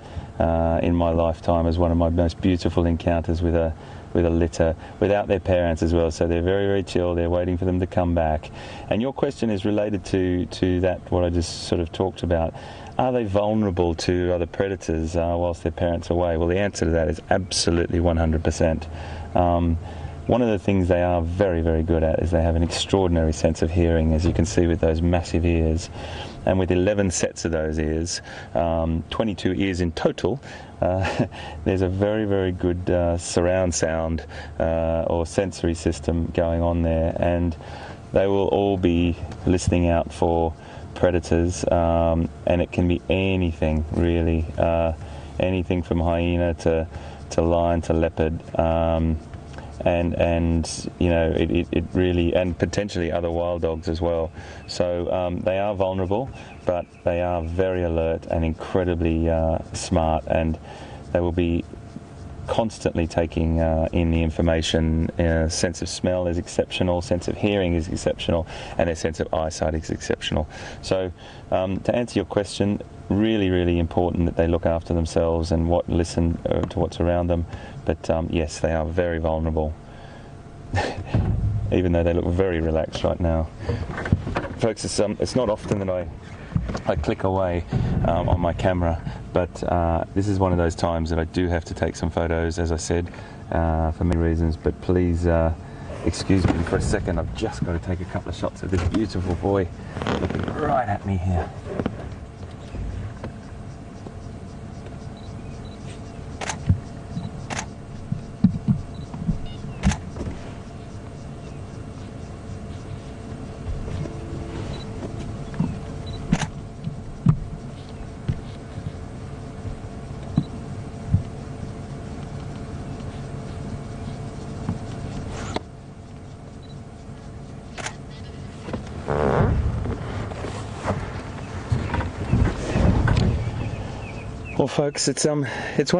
in my lifetime as one of my most beautiful encounters with a litter without their parents as well. So they're very, very chill. They're waiting for them to come back. And your question is related to that, what I just sort of talked about. Are they vulnerable to other predators whilst their parents are away? Well, the answer to that is absolutely 100%. One of the things they are very, very good at is they have an extraordinary sense of hearing, as you can see with those massive ears. And with 11 sets of those ears, 22 ears in total, there's a very, very good surround sound or sensory system going on there, and they will all be listening out for predators, and it can be anything really, anything from hyena to lion to leopard, and you know, it really, and potentially other wild dogs as well. So they are vulnerable, but they are very alert and incredibly smart, and they will be constantly taking in the information. Sense of smell is exceptional, sense of hearing is exceptional, and their sense of eyesight is exceptional. So to answer your question, really, really important that they look after themselves and listen to what's around them. But yes, they are very vulnerable, even though they look very relaxed right now. Folks, it's not often that I click away on my camera, but this is one of those times that I do have to take some photos, as I said, for many reasons. But please excuse me for a second. I've just got to take a couple of shots of this beautiful boy looking right at me here. Well, folks, it's one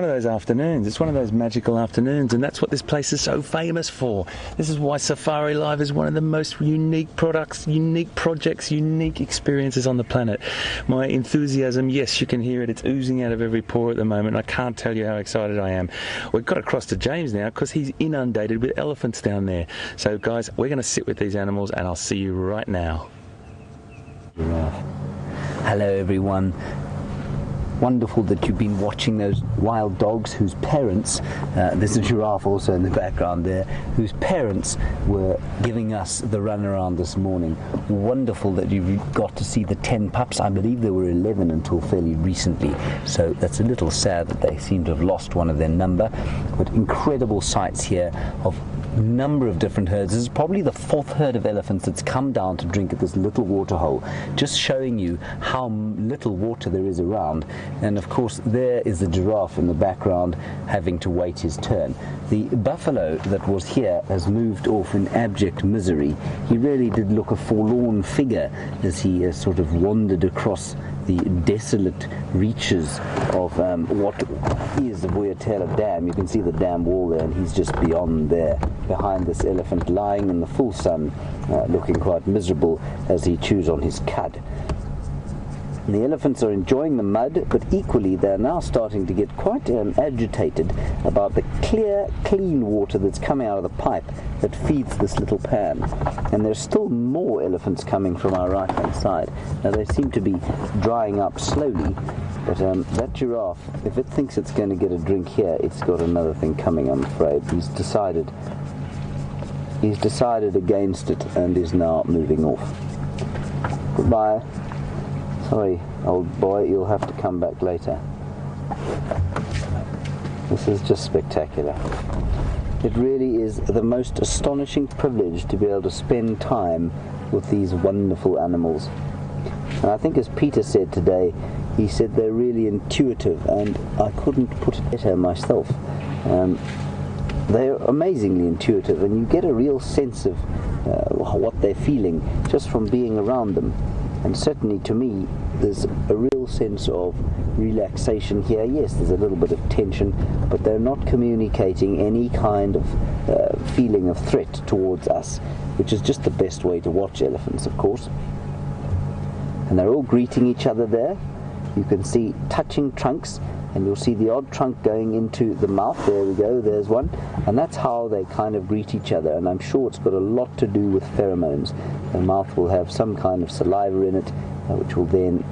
of those afternoons. It's one of those magical afternoons, and that's what this place is so famous for. This is why Safari Live is one of the most unique products, unique projects, unique experiences on the planet. My enthusiasm, yes, you can hear it. It's oozing out of every pore at the moment. I can't tell you how excited I am. We've got across to James now because he's inundated with elephants down there. So, guys, we're going to sit with these animals, and I'll see you right now. Hello, everyone. Wonderful that you've been watching those wild dogs whose parents, there's a giraffe also in the background there, whose parents were giving us the run around this morning. Wonderful that you've got to see the 10 pups. I believe there were 11 until fairly recently, so that's a little sad that they seem to have lost one of their number. But incredible sights here of number of different herds. This is probably the 4th herd of elephants that's come down to drink at this little water hole, just showing you how little water there is around. And of course there is the giraffe in the background having to wait his turn. The buffalo that was here has moved off in abject misery. He really did look a forlorn figure as he sort of wandered across the desolate reaches of what is the WildEarth Dam. You can see the dam wall there, and he's just beyond there, behind this elephant, lying in the full sun, looking quite miserable as he chews on his cud. And the elephants are enjoying the mud, but equally they're now starting to get quite agitated about the clear, clean water that's coming out of the pipe that feeds this little pan. And there's still more elephants coming from our right-hand side. Now they seem to be drying up slowly, but that giraffe, if it thinks it's going to get a drink here, it's got another thing coming, I'm afraid. He's decided against it and is now moving off. Goodbye. Sorry, old boy, you'll have to come back later. This is just spectacular. It really is the most astonishing privilege to be able to spend time with these wonderful animals. And I think, as Peter said today, he said they're really intuitive, and I couldn't put it better myself. They're amazingly intuitive, and you get a real sense of what they're feeling just from being around them. And certainly to me, there's a real sense of relaxation here. Yes, there's a little bit of tension, but they're not communicating any kind of feeling of threat towards us, which is just the best way to watch elephants, of course. And they're all greeting each other there. You can see touching trunks, and you'll see the odd trunk going into the mouth. There we go, there's one. And that's how they kind of greet each other, and I'm sure it's got a lot to do with pheromones. The mouth will have some kind of saliva in it, which will then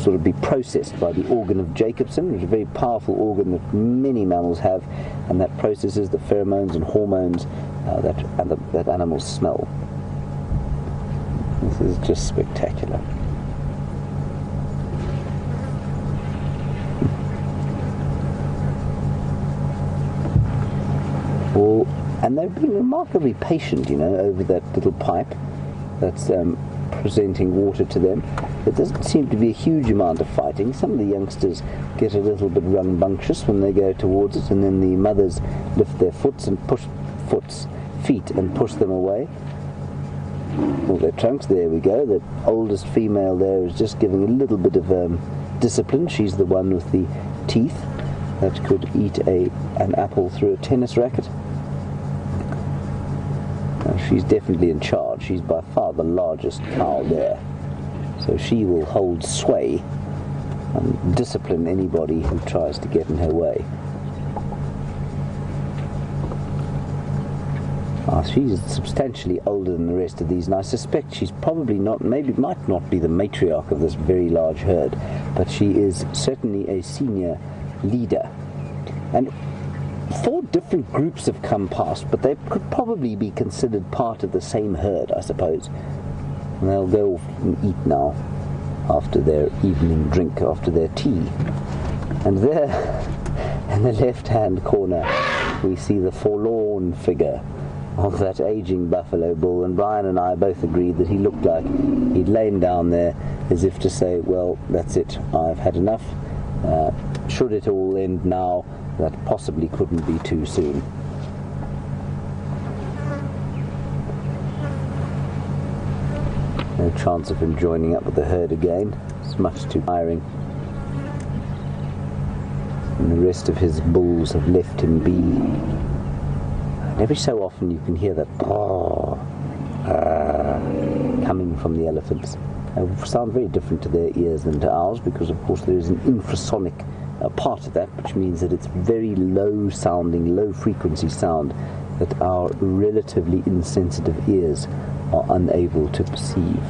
sort of be processed by the organ of Jacobson, which is a very powerful organ that many mammals have, and that processes the pheromones and hormones that animals smell. This is just spectacular. And they've been remarkably patient, you know, over that little pipe that's presenting water to them. There doesn't seem to be a huge amount of fighting. Some of the youngsters get a little bit rambunctious when they go towards it, and then the mothers lift their feet and push them away. All their trunks, there we go. The oldest female there is just giving a little bit of discipline. She's the one with the teeth that could eat an apple through a tennis racket. She's definitely in charge. She's by far the largest cow there. So she will hold sway and discipline anybody who tries to get in her way. She's substantially older than the rest of these, and I suspect she's probably not, maybe might not be the matriarch of this very large herd, but she is certainly a senior leader. And 4 different groups have come past, but they could probably be considered part of the same herd, I suppose. And they'll go off and eat now, after their evening drink, after their tea. And there, in the left-hand corner, we see the forlorn figure of that aging buffalo bull, and Brian and I both agreed that he looked like he'd lain down there as if to say, well, that's it, I've had enough. Should it all end now, that possibly couldn't be too soon. No chance of him joining up with the herd again. It's much too tiring. And the rest of his bulls have left him be. And every so often you can hear that coming from the elephants. They sound very different to their ears than to ours, because of course there is an infrasonic part of that, which means that it's very low sounding, low frequency sound that our relatively insensitive ears are unable to perceive.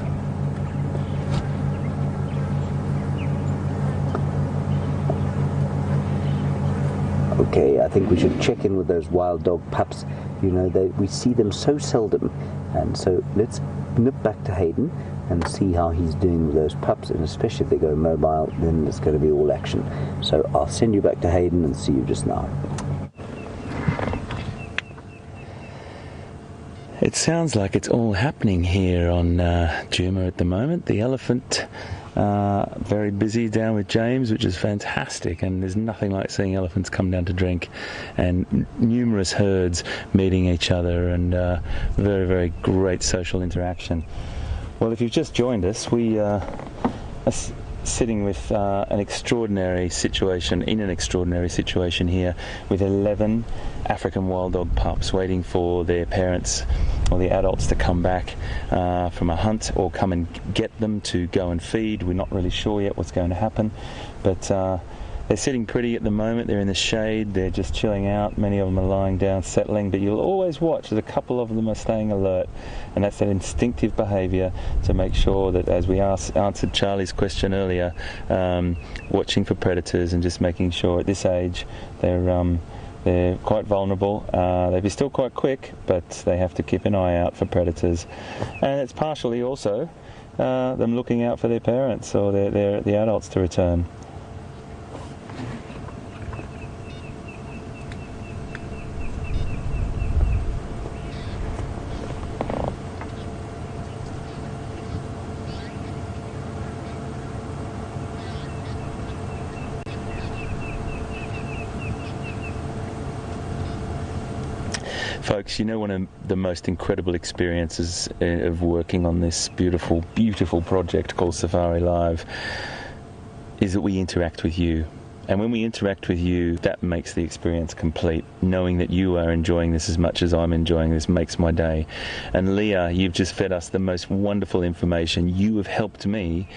Okay, I think we should check in with those wild dog pups. You know, we see them so seldom, and so let's nip back to Hayden and see how he's doing with those pups, and especially if they go mobile, then it's going to be all action. So I'll send you back to Hayden and see you just now. It sounds like it's all happening here on Djuma at the moment. The elephant very busy down with James, which is fantastic, and there's nothing like seeing elephants come down to drink, and numerous herds meeting each other, and very, very great social interaction. Well, if you've just joined us, we, as us sitting with an extraordinary situation here with 11 African wild dog pups waiting for their parents or the adults to come back from a hunt or come and get them to go and feed. We're not really sure yet what's going to happen, but they're sitting pretty at the moment. They're in the shade, they're just chilling out. Many of them are lying down, settling, but you'll always watch as a couple of them are staying alert, and that's that instinctive behaviour to make sure that, as we answered Charlie's question earlier, watching for predators and just making sure at this age they're quite vulnerable. They'll be still quite quick, but they have to keep an eye out for predators. And it's partially also them looking out for their parents or the adults to return. Folks, you know, one of the most incredible experiences of working on this beautiful, beautiful project called Safari Live is that we interact with you. And when we interact with you, that makes the experience complete. Knowing that you are enjoying this as much as I'm enjoying this makes my day. And Leah, you've just fed us the most wonderful information. You have helped me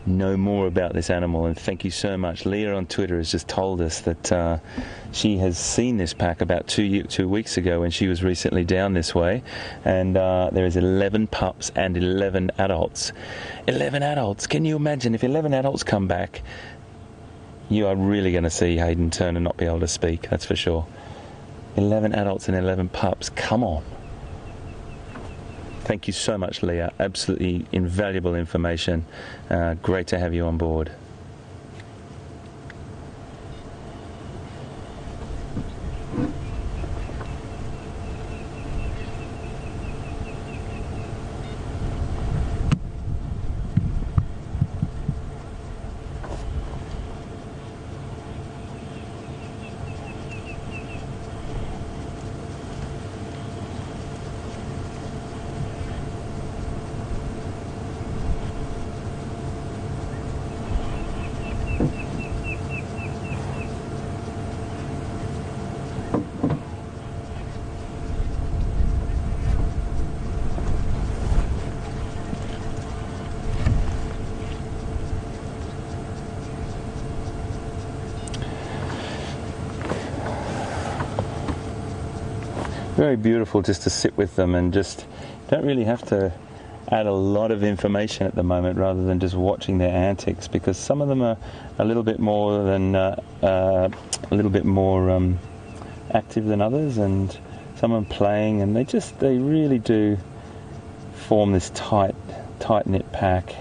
know more about this animal, and thank you so much. Leah on Twitter has just told us that she has seen this pack about 2 weeks ago when she was recently down this way, and there is 11 pups and 11 adults. 11 adults! Can you imagine if 11 adults come back? You are really going to see Hayden turn and not be able to speak, that's for sure. 11 adults and 11 pups, come on. Thank you so much, Leah. Absolutely invaluable information. Great to have you on board. Very beautiful just to sit with them and just don't really have to add a lot of information at the moment rather than just watching their antics, because some of them are a little bit more active than others, and some of them playing, and they really do form this tight-knit pack,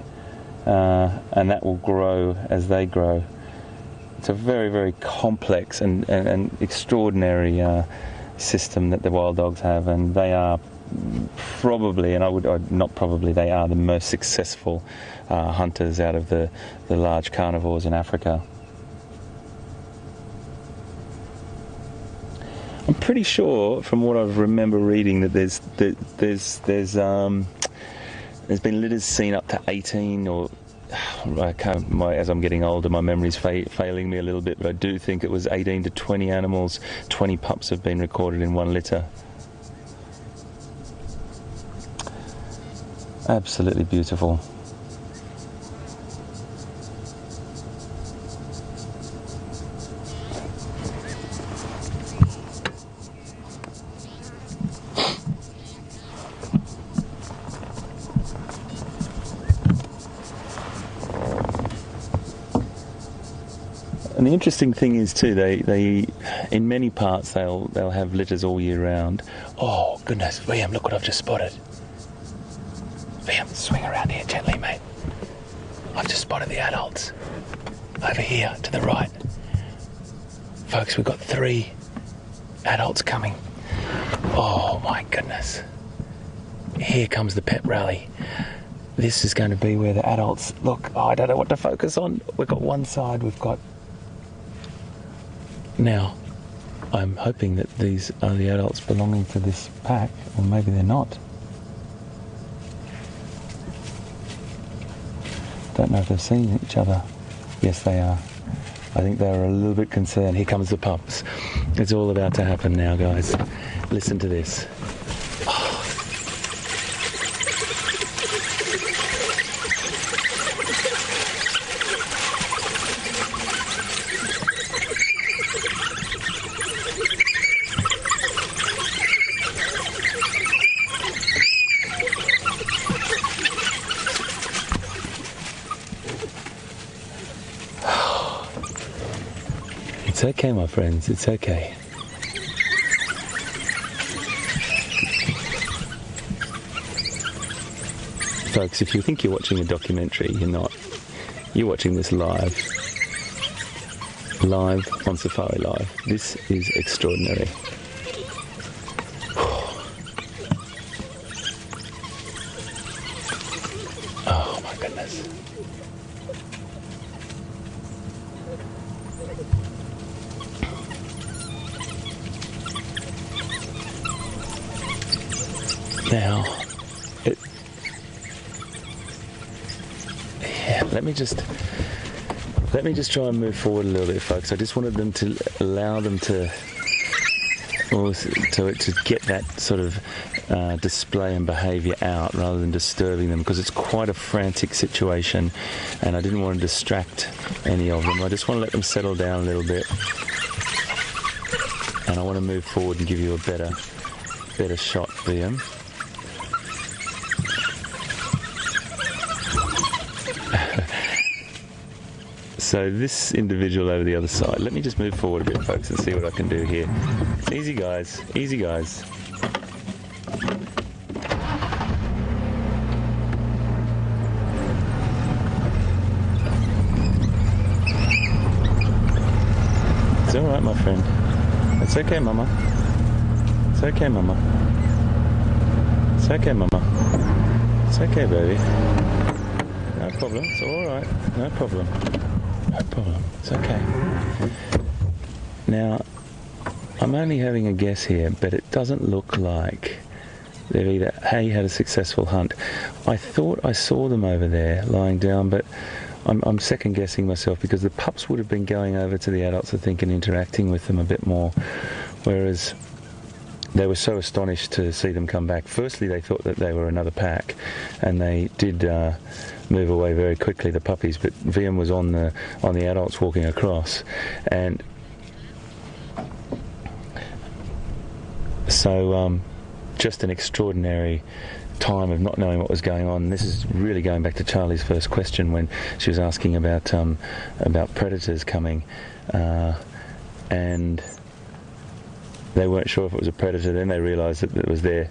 and that will grow as they grow. It's a very, very complex and extraordinary system that the wild dogs have, and they are probably, and they are the most successful hunters out of the large carnivores in Africa. I'm pretty sure, from what I remember reading, that there's been litters seen up to 18, or as I'm getting older, my memory's failing me a little bit, but I do think it was 18 to 20 animals, 20 pups have been recorded in one litter. Absolutely beautiful. And the interesting thing is too, they in many parts they'll have litters all year round. Oh goodness, Liam, look what I've just spotted. Liam, swing around here gently, mate. I've just spotted the adults over here to the right. Folks, we've got 3 adults coming. Oh my goodness. Here comes the pep rally. This is going to be where the adults look. Oh, I don't know what to focus on. We've got one side, we've got... Now, I'm hoping that these are the adults belonging to this pack, or maybe they're not. Don't know if they've seen each other. Yes, they are. I think they're a little bit concerned. Here comes the pups. It's all about to happen now, guys. Listen to this. It's okay, my friends, it's okay. Folks, if you think you're watching a documentary, you're not. You're watching this live on Safari Live. This is extraordinary. Oh my goodness. Now, let me just try and move forward a little bit, folks. I just wanted them to allow them to get that sort of display and behaviour out rather than disturbing them, because it's quite a frantic situation, and I didn't want to distract any of them. I just want to let them settle down a little bit, and I want to move forward and give you a better shot for them. So this individual over the other side, let me just move forward a bit, folks, and see what I can do here. Easy, guys. Easy, guys. It's all right, my friend. It's okay, Mama. It's okay, Mama. It's okay, Mama. It's okay, baby. No problem. It's all right. No problem. No problem. It's okay. Now, I'm only having a guess here, but it doesn't look like they've either had a successful hunt. I thought I saw them over there lying down, but I'm second guessing myself, because the pups would have been going over to the adults, I think, and interacting with them a bit more, whereas they were so astonished to see them come back. Firstly, they thought that they were another pack, and they did move away very quickly, the puppies, but VM was on the adults walking across, and so just an extraordinary time of not knowing what was going on. This is really going back to Charlie's first question when she was asking about predators coming, and they weren't sure if it was a predator. Then they realised that it was their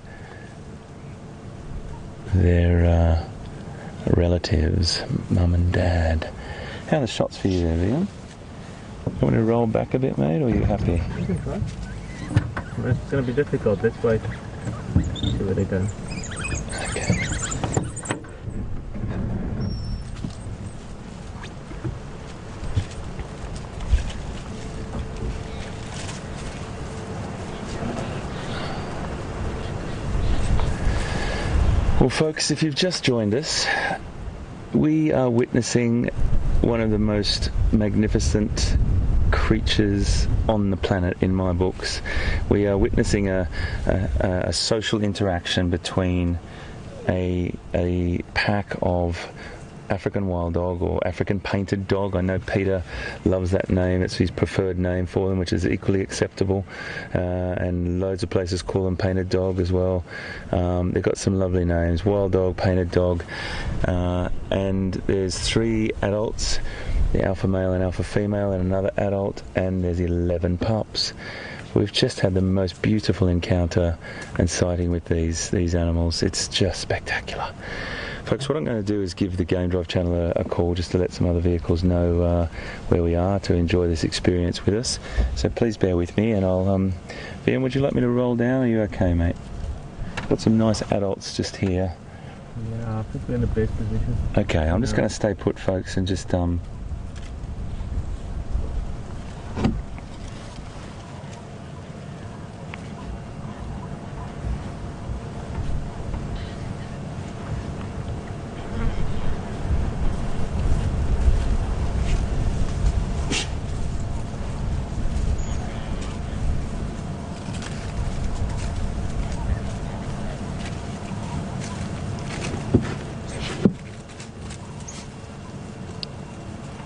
relatives, mum and dad. How are the shots for you there, Liam? You want to roll back a bit, mate, or are you happy? You can try. It's going to be difficult. Let's wait. See where they go. Okay. Well, folks, if you've just joined us, we are witnessing one of the most magnificent creatures on the planet in my books. We are witnessing a social interaction between a pack of African wild dog, or African painted dog. I know Peter loves that name. It's his preferred name for them, which is equally acceptable, and loads of places call them painted dog as well. They've got some lovely names: wild dog, painted dog, and there's 3 adults, the alpha male and alpha female, and another adult, and there's 11 pups. We've just had the most beautiful encounter and sighting with these animals. It's just spectacular. Folks, what I'm going to do is give the Game Drive channel a call just to let some other vehicles know where we are, to enjoy this experience with us. So please bear with me, and I'll... Ian, would you like me to roll down? Are you okay, mate? Got some nice adults just here. Yeah, I think we're in the best position. Okay, I'm just going to stay put, folks, and just...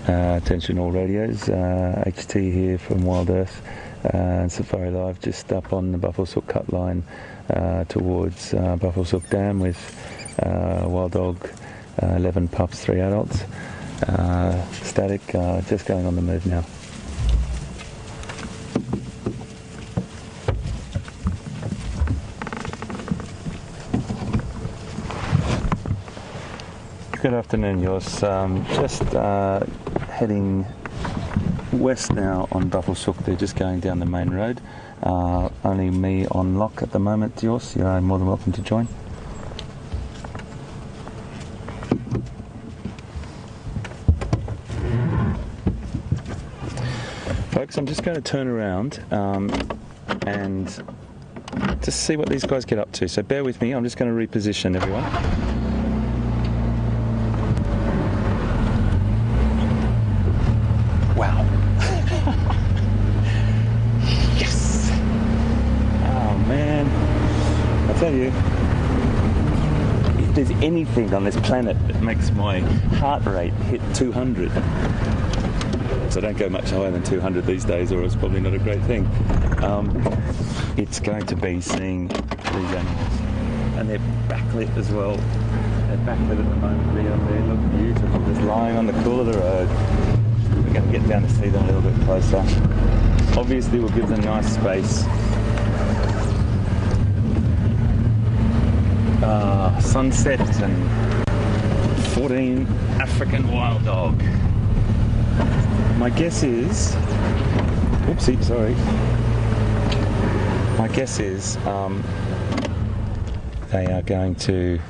Attention all radios, HT here from WildEarth and Safari Live, just up on the Buffelshoek cut line towards Buffelshoek Dam with wild dog, 11 pups, 3 adults, static, just going on the move now. Good afternoon, Jos. Just heading west now on Buffelshoek. They're just going down the main road. Only me on lock at the moment, Jos. You're more than welcome to join. Folks, I'm just going to turn around and just see what these guys get up to. So bear with me. I'm just going to reposition everyone. Wow. Yes! Oh man. I tell you, if there's anything on this planet that makes my heart rate hit 200, so I don't go much higher than 200 these days, or it's probably not a great thing, it's going to be seeing these animals. And they're backlit as well. They're backlit at the moment. They look beautiful, just lying on the cool of the road. We're going to get down to see them a little bit closer. Obviously we'll give them nice space. Sunset and 14 African wild dog. My guess is, oopsie, sorry. My guess is they are going to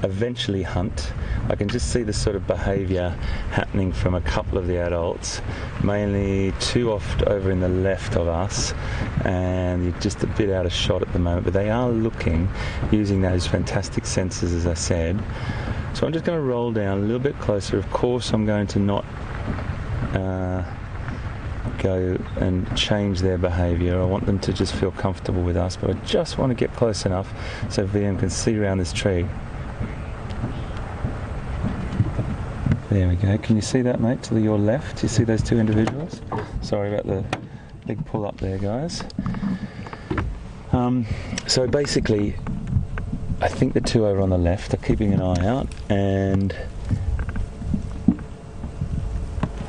eventually hunt. I can just see the sort of behaviour happening from a couple of the adults, mainly 2 off over in the left of us, and you're just a bit out of shot at the moment, but they are looking, using those fantastic sensors, as I said. So I'm just going to roll down a little bit closer. Of course, I'm going to not go and change their behaviour. I want them to just feel comfortable with us, but I just want to get close enough so VM can see around this tree. There we go. Can you see that, mate, to your left? You see those 2 individuals? Sorry about the big pull up there, guys. So basically, I think the 2 over on the left are keeping an eye out, and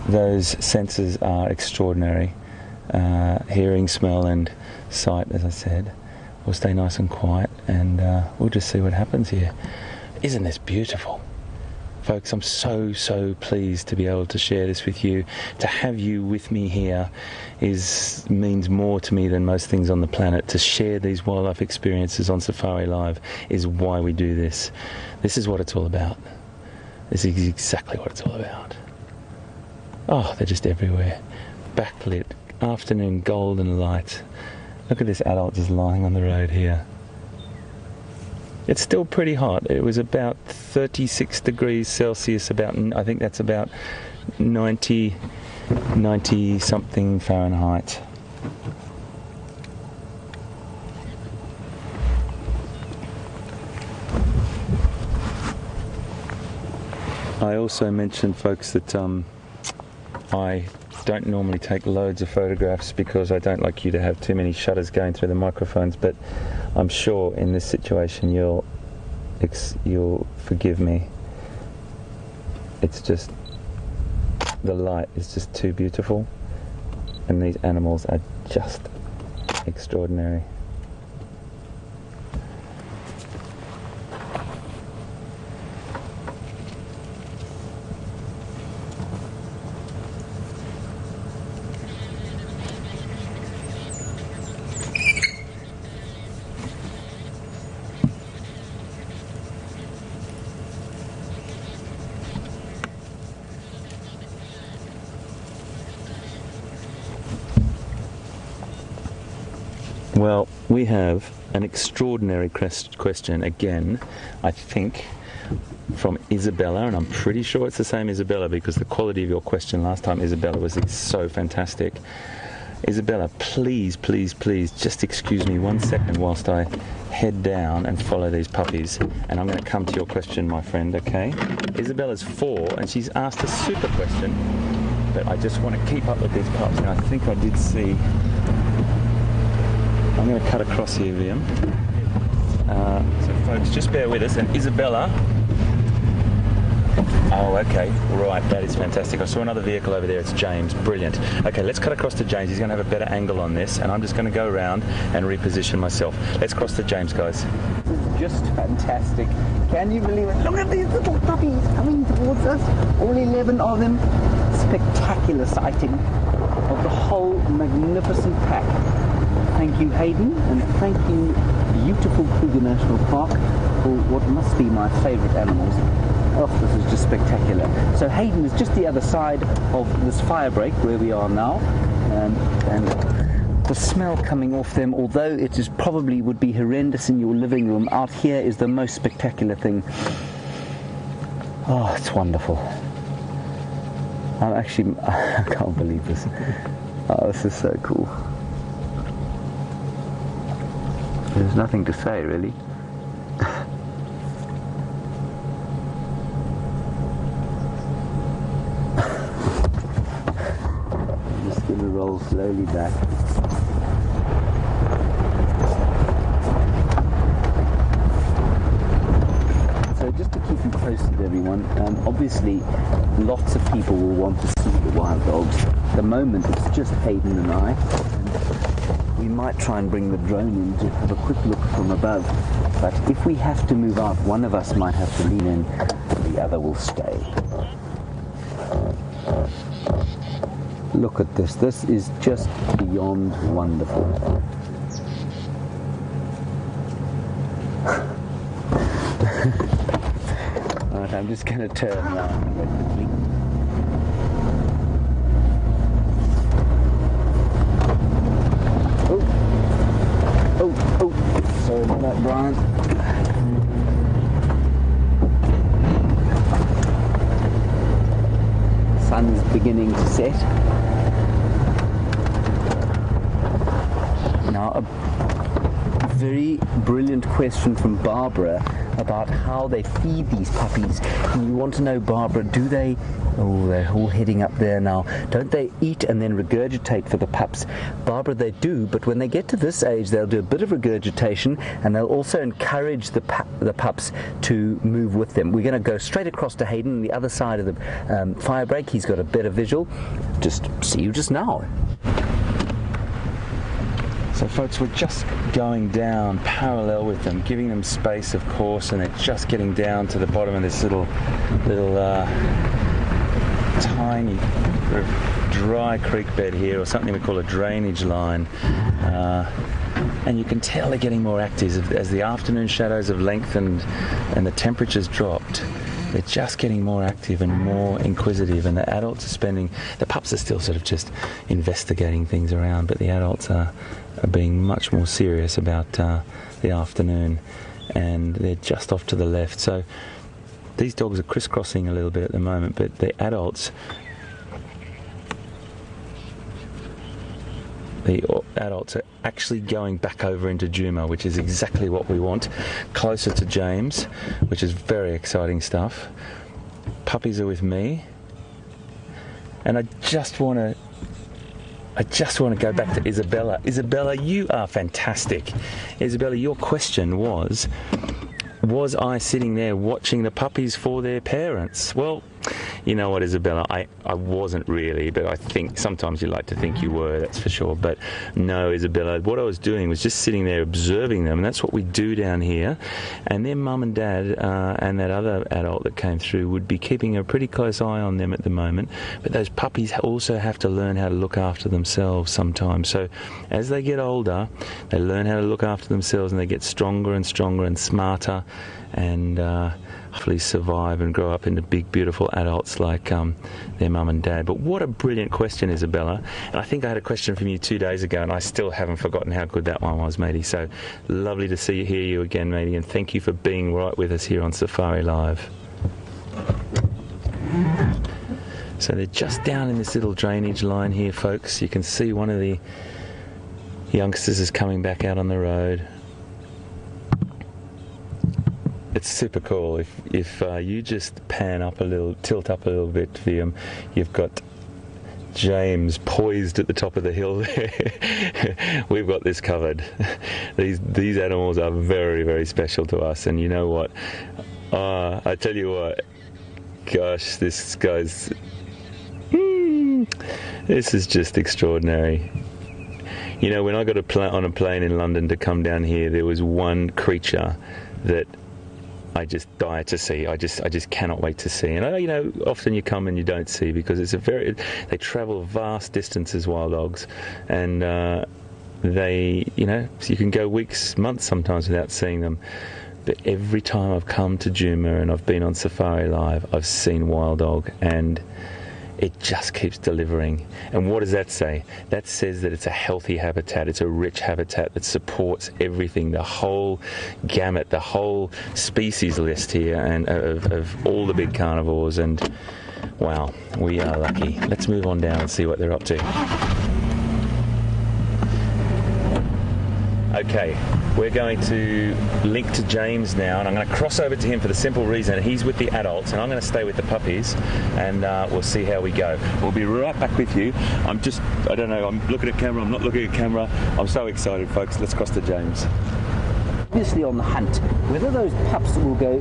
those sensors are extraordinary. Hearing, smell and sight, as I said. We'll stay nice and quiet, and we'll just see what happens here. Isn't this beautiful? Folks, I'm so pleased to be able to share this with you. To have you with me here means more to me than most things on the planet. To share these wildlife experiences on Safari Live is why we do this. This is what it's all about. This is exactly what it's all about. Oh, they're just everywhere. Backlit, afternoon golden light. Look at this adult just lying on the road here. It's still pretty hot. It was about 36 degrees Celsius, I think that's about 90 something Fahrenheit. I also mentioned, folks, that I don't normally take loads of photographs because I don't like you to have too many shutters going through the microphones, but I'm sure in this situation you'll forgive me. It's just, the light is just too beautiful, and these animals are just extraordinary. Well, we have an extraordinary question again, I think, from Isabella, and I'm pretty sure it's the same Isabella because the quality of your question last time, Isabella, was so fantastic. Isabella, please, just excuse me 1 second whilst I head down and follow these puppies, and I'm going to come to your question, my friend, okay? Isabella's 4 and she's asked a super question, but I just want to keep up with these pups, and I think I did see. I'm going to cut across here, Liam. So folks, just bear with us. And Isabella, oh okay, right, that is fantastic. I saw another vehicle over there, it's James, brilliant. Okay, let's cut across to James, he's going to have a better angle on this, and I'm just going to go around and reposition myself. Let's cross to James, guys. This is just fantastic. Can you believe it? Look at these little puppies coming towards us, all 11 of them. Spectacular sighting of the whole magnificent pack. Thank you, Hayden, and thank you, beautiful Kruger National Park, for what must be my favourite animals. Oh, this is just spectacular. So Hayden is just the other side of this fire break where we are now, and the smell coming off them, although it is probably would be horrendous in your living room, out here is the most spectacular thing. Oh, it's wonderful. I can't believe this. Oh, this is so cool. There's nothing to say, really. I'm just going to roll slowly back. So just to keep you posted, everyone, obviously lots of people will want to see the wild dogs. At the moment it's just Hayden and I. We might try and bring the drone in to have a quick look from above, but if we have to move out, one of us might have to lean in, the other will stay. Look at this. This is just beyond wonderful. Alright, I'm just going to turn around very quickly. Sorry about that, Brian. The sun is beginning to set. Now, a very brilliant question from Barbara about how they feed these puppies. And you want to know, Barbara, do they... Oh, they're all heading up there now. Don't they eat and then regurgitate for the pups? Barbara, they do, but when they get to this age, they'll do a bit of regurgitation, and they'll also encourage the pups to move with them. We're going to go straight across to Hayden on the other side of the fire break. He's got a better visual. Just see you just now. So folks, we're just going down parallel with them, giving them space, of course, and they're just getting down to the bottom of this little tiny dry creek bed here, or something we call a drainage line, and you can tell they're getting more active as the afternoon shadows have lengthened and the temperatures dropped. They're just getting more active and more inquisitive, and the adults are spending, the pups are still sort of just investigating things around, but the adults are being much more serious about the afternoon, and they're just off to the left. So these dogs are crisscrossing a little bit at the moment, but the adults are actually going back over into Juma, which is exactly what we want, closer to James, which is very exciting stuff. Puppies are with me, and I just want to go back to Isabella. Isabella, you are fantastic. Isabella, your question was I sitting there watching the puppies for their parents? Well, you know what, Isabella, I wasn't really, but I think sometimes you like to think you were, that's for sure. But no, Isabella, what I was doing was just sitting there observing them, and that's what we do down here. And their mum and dad and that other adult that came through would be keeping a pretty close eye on them at the moment. But those puppies also have to learn how to look after themselves sometimes. So as they get older, they learn how to look after themselves, and they get stronger and stronger and smarter, and hopefully survive and grow up into big, beautiful adults like their mum and dad. But what a brilliant question, Isabella. And I think I had a question from you 2 days ago, and I still haven't forgotten how good that one was, matey. So lovely to hear you again, matey, and thank you for being right with us here on Safari Live. So they're just down in this little drainage line here, folks. You can see one of the youngsters is coming back out on the road. it's super cool. If you just pan up a little, tilt up a little bit, Liam, you've got James poised at the top of the hill there. We've got this covered. These animals are very, very special to us, and you know what? I tell you what, gosh, this guy's... this is just extraordinary. You know, when I got on a plane in London to come down here, there was one creature that I just die to see. I just cannot wait to see. And you know, often you come and you don't see, because they travel vast distances, wild dogs, and they, you know, you can go weeks, months sometimes without seeing them. But every time I've come to Juma and I've been on Safari Live, I've seen wild dog, and it just keeps delivering. And what does that say? That says that it's a healthy habitat, it's a rich habitat that supports everything, the whole gamut, the whole species list here, and of all the big carnivores. And wow, we are lucky. Let's move on down and see what they're up to. Okay, we're going to link to James now, and I'm going to cross over to him for the simple reason that he's with the adults and I'm going to stay with the puppies, and we'll see how we go. We'll be right back with you. I don't know, I'm looking at camera, I'm not looking at camera. I'm so excited, folks. Let's cross to James. Obviously on the hunt. Whether those pups will go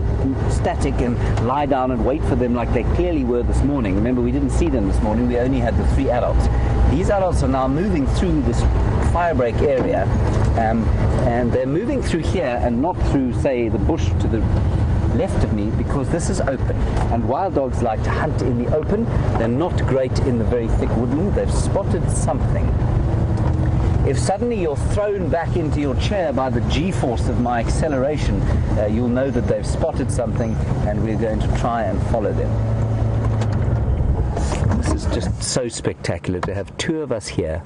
static and lie down and wait for them like they clearly were this morning. Remember, we didn't see them this morning, we only had the 3 adults. These adults are now moving through this firebreak area, and they're moving through here and not through, say, the bush to the left of me, because this is open, and wild dogs like to hunt in the open. They're not great in the very thick woodland. They've spotted something. If suddenly you're thrown back into your chair by the g-force of my acceleration, you'll know that they've spotted something, and we're going to try and follow them. This is just so spectacular to have 2 of us here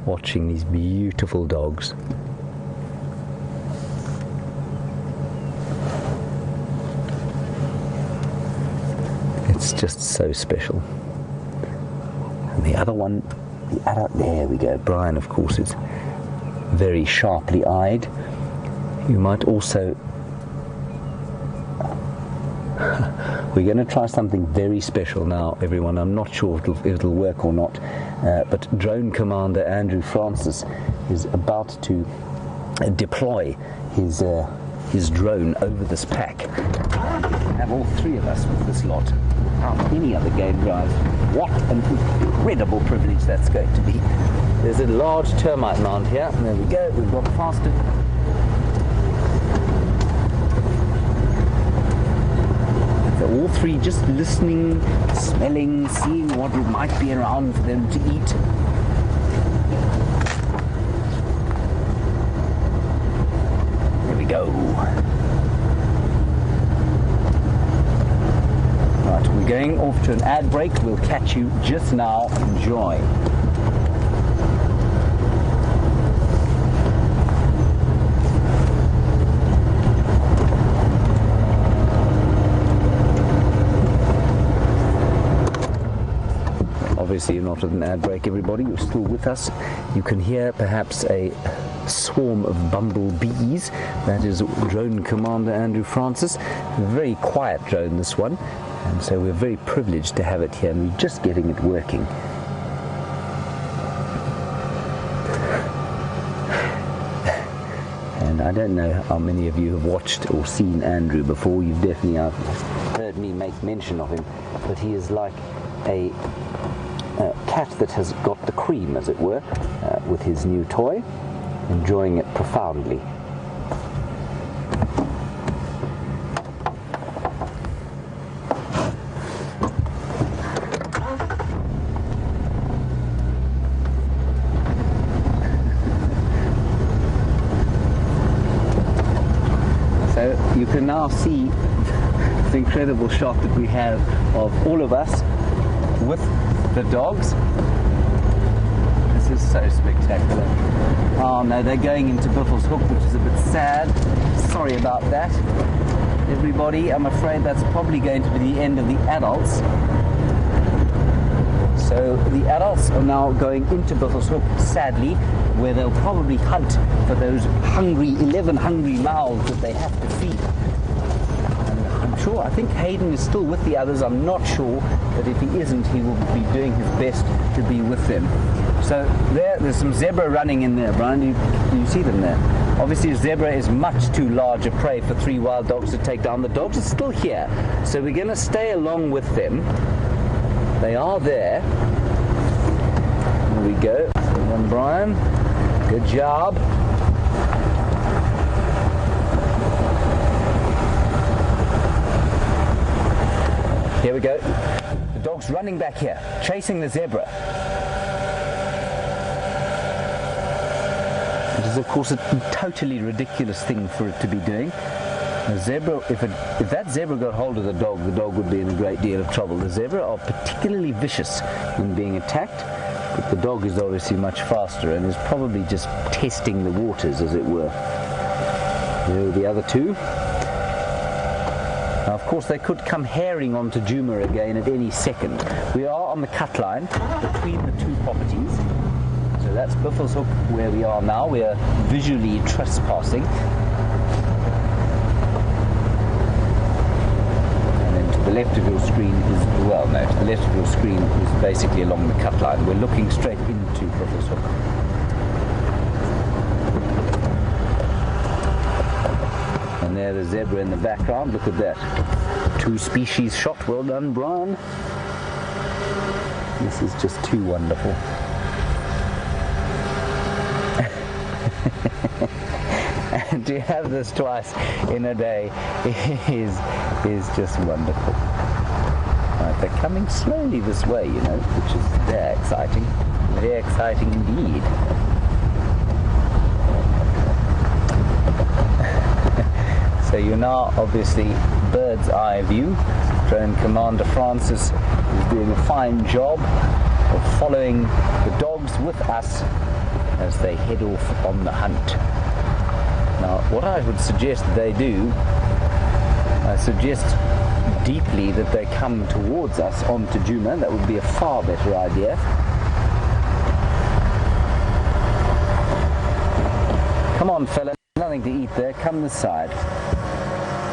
watching these beautiful dogs. It's just so special. And the other one, the adult, there we go. Brian, of course, is very sharply eyed. You might also... We're going to try something very special now, everyone. I'm not sure if it'll work or not, but Drone Commander Andrew Francis is about to deploy his drone over this pack. Have all 3 of us with this lot. How many other game drives? What an incredible privilege that's going to be. There's a large termite mound here. There we go. We've got past it. All 3 just listening, smelling, seeing what might be around for them to eat. There we go. Right, we're going off to an ad break. We'll catch you just now. Enjoy. Obviously you're not at an ad break, everybody. You're still with us. You can hear perhaps a swarm of bumblebees. That is Drone Commander Andrew Francis. A very quiet drone, this one. And so we're very privileged to have it here, and we're just getting it working. And I don't know how many of you have watched or seen Andrew before. You've definitely heard me make mention of him, but he is like a cat that has got the cream, as it were, with his new toy, enjoying it profoundly. So you can now see this incredible shot that we have of all of us with the dogs. This is so spectacular. Oh no, they're going into Biffle's Hook, which is a bit sad. Sorry about that, everybody. I'm afraid that's probably going to be the end of the adults. So the adults are now going into Biffle's Hook, sadly, where they'll probably hunt for those 11 hungry mouths that they have to feed. I think Hayden is still with the others. I'm not sure, but if he isn't, he will be doing his best to be with them. So there's some zebra running in there, Brian. You see them there? Obviously, a zebra is much too large a prey for 3 wild dogs to take down. The dogs are still here, so we're going to stay along with them. They are there. There we go. Well done, Brian. Good job. Here we go. The dog's running back here, chasing the zebra. It is, of course, a totally ridiculous thing for it to be doing. A zebra, if that zebra got hold of the dog would be in a great deal of trouble. The zebra are particularly vicious in being attacked, but the dog is obviously much faster and is probably just testing the waters, as it were. There are the other two. Now, of course, they could come herring onto Juma again at any second. We are on the cut line between the two properties. So that's Buffalo's Hook where we are now. We are visually trespassing. And then to the left of your screen is, well, no, to the left of your screen is basically along the cut line. We're looking straight into Buffalo's Hook. And there the zebra in the background. Look at that. 2 species shot. Well done, Brian. This is just too wonderful. And to have this twice in a day is just wonderful. Right, they're coming slowly this way, you know, which is very exciting. Very exciting indeed. So you're now obviously bird's eye view. Drone Commander Francis is doing a fine job of following the dogs with us as they head off on the hunt. Now, what I would suggest they do, I suggest deeply that they come towards us onto Juma. That would be a far better idea. Come on, fella, nothing to eat there. Come this side.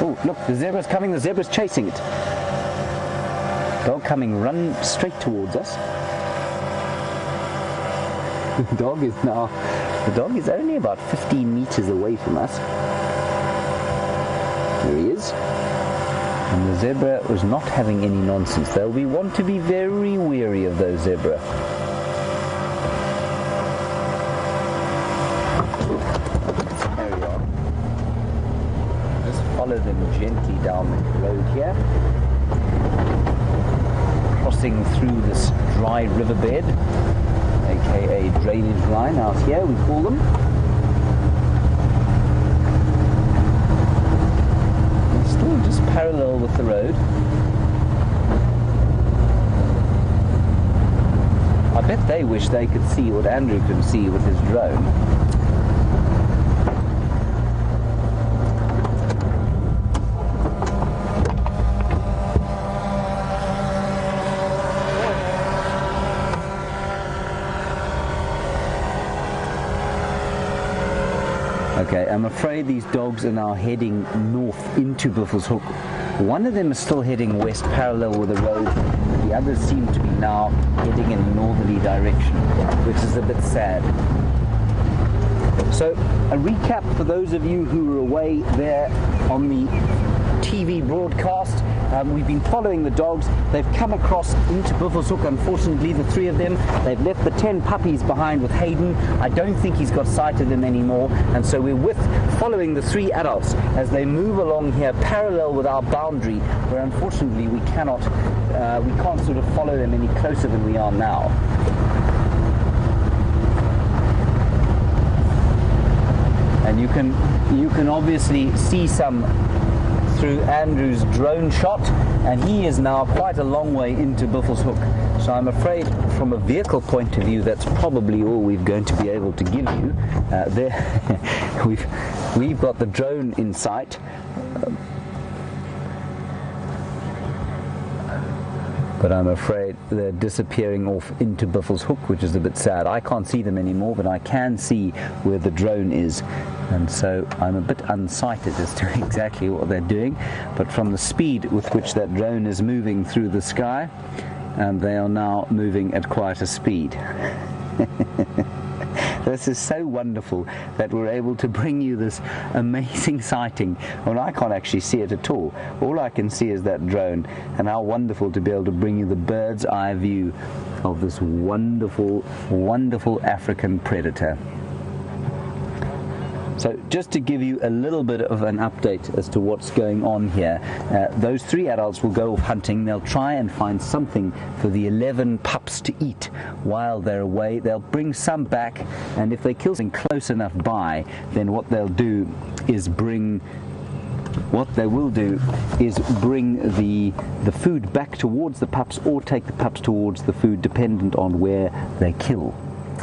Oh, look, the zebra's coming. The zebra's chasing it. Dog coming, run straight towards us. The dog is only about 15 meters away from us. There he is. And the zebra was not having any nonsense. We want to be very wary of those zebra. Let's carry on. Just follow them gently down the road here. Crossing through this dry riverbed, aka drainage line out here, we call them. It's still just parallel with the road. I bet they wish they could see what Andrew can see with his drone. Okay, I'm afraid these dogs are now heading north into Buffalo's Hook. One of them is still heading west parallel with the road. The others seem to be now heading in a northerly direction, which is a bit sad. So, a recap for those of you who were away there on the TV broadcast. We've been following the dogs. They've come across into Buffalo's Hook, unfortunately, the 3 of them. They've left the 10 puppies behind with Hayden. I don't think he's got sight of them anymore, and so we're following the 3 adults as they move along here parallel with our boundary, where unfortunately we can't sort of follow them any closer than we are now. And you can obviously see some through Andrew's drone shot, and he is now quite a long way into Buffalo's Hook. So I'm afraid from a vehicle point of view that's probably all we're going to be able to give you. We've got the drone in sight. but I'm afraid they're disappearing off into Buffelshoek, Hook, which is a bit sad. I can't see them anymore, but I can see where the drone is, and so I'm a bit unsighted as to exactly what they're doing, but from the speed with which that drone is moving through the sky, they are now moving at quite a speed. This is so wonderful that we're able to bring you this amazing sighting. Well, I can't actually see it at all. All I can see is that drone, and how wonderful to be able to bring you the bird's eye view of this wonderful, wonderful African predator. So just to give you a little bit of an update as to what's going on here, those 3 adults will go off hunting. They'll try and find something for the 11 pups to eat while they're away. They'll bring some back, and if they kill something close enough by, then what they'll do is bring the food back towards the pups, or take the pups towards the food, dependent on where they kill.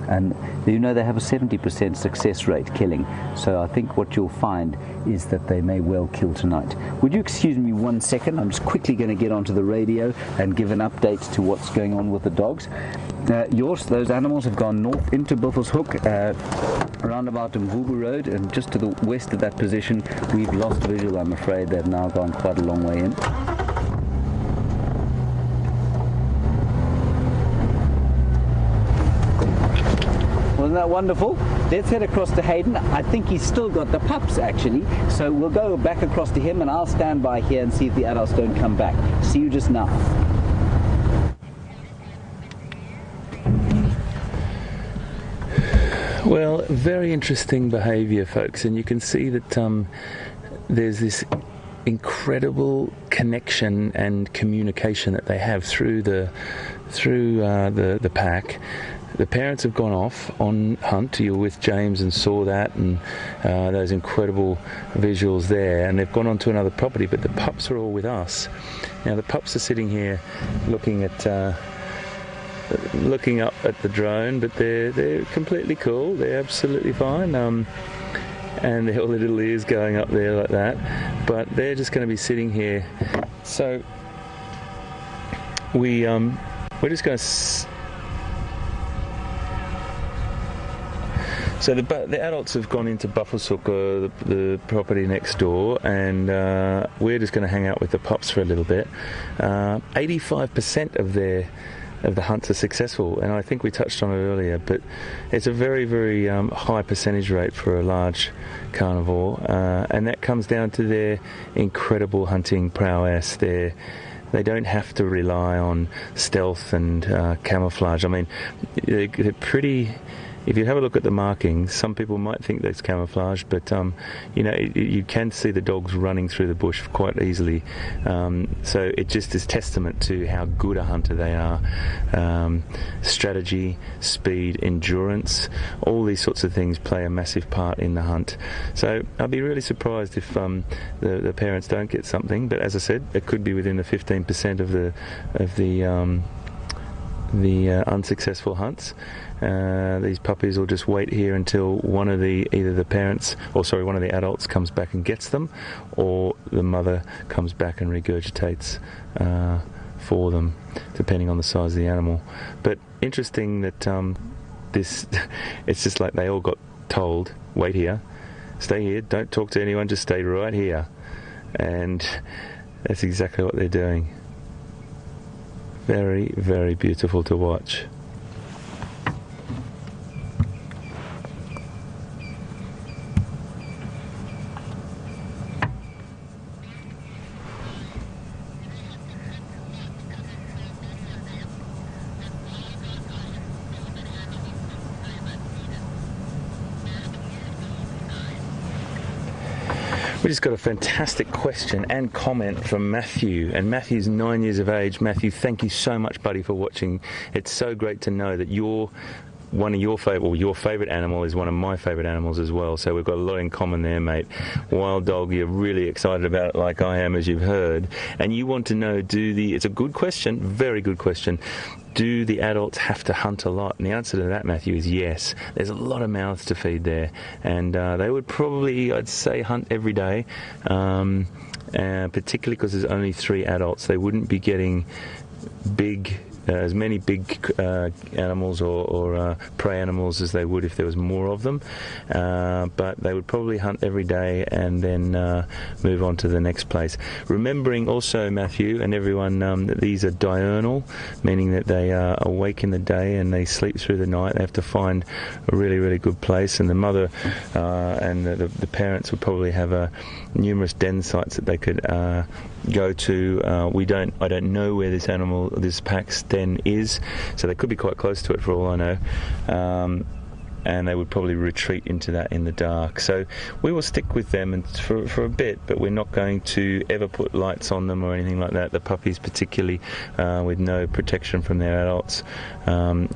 And you know, they have a 70% success rate killing, so I think what you'll find is that they may well kill tonight. Would you excuse me 1 second? I'm just quickly going to get onto the radio and give an update to what's going on with the dogs. Those animals have gone north into Buffelshoek, around about Mvubu Road, and just to the west of that position we've lost visual, I'm afraid. They've now gone quite a long way in. Wasn't that wonderful? Let's head across to Hayden. I think he's still got the pups, actually, so we'll go back across to him, and I'll stand by here and see if the adults don't come back. See you just now. Well, very interesting behaviour, folks, and you can see that there's this incredible connection and communication that they have through the pack. The parents have gone off on hunt. You were with James and saw that, and those incredible visuals there, and they've gone on to another property, but the pups are all with us. Now the pups are sitting here looking up at the drone, but they're completely cool. They're absolutely fine, and their little ears going up there like that, but they're just going to be sitting here. So we're just going to So the adults have gone into Buffelshoek, the property next door, and we're just going to hang out with the pups for a little bit. 85% of the hunts are successful, and I think we touched on it earlier, but it's a very, very high percentage rate for a large carnivore, and that comes down to their incredible hunting prowess. They don't have to rely on stealth and camouflage. I mean, they're pretty. If you have a look at the markings, some people might think that's camouflage, but you know, you can see the dogs running through the bush quite easily. So it just is testament to how good a hunter they are. Strategy, speed, endurance, all these sorts of things play a massive part in the hunt. So I'd be really surprised if the parents don't get something. But as I said, it could be within the 15% of the unsuccessful hunts. These puppies will just wait here until one of the adults comes back and gets them, or the mother comes back and regurgitates for them, depending on the size of the animal. But interesting that it's just like they all got told, wait here, stay here, don't talk to anyone, just stay right here. And that's exactly what they're doing. Very, very beautiful to watch. We just got a fantastic question and comment from Matthew, and Matthew's 9 years of age. Matthew, thank you so much, buddy, for watching. It's so great to know that your favourite animal is one of my favourite animals as well, so we've got a lot in common there, mate. Wild dog, you're really excited about it like I am, as you've heard, and you want to know, it's a good question, very good question, do the adults have to hunt a lot? And the answer to that, Matthew, is yes. There's a lot of mouths to feed there, and they would probably, I'd say, hunt every day, particularly because there's only 3 adults. They wouldn't be getting as many big animals or prey animals as they would if there was more of them, but they would probably hunt every day and then move on to the next place. Remembering also, Matthew and everyone, that these are diurnal, meaning that they are awake in the day and they sleep through the night. They have to find a really, really good place, and the mother and the parents would probably have numerous den sites that they could go to. I don't know where this pack's den is, so they could be quite close to it for all I know. And they would probably retreat into that in the dark. So we will stick with them for a bit, but we're not going to ever put lights on them or anything like that. The puppies particularly, with no protection from their adults,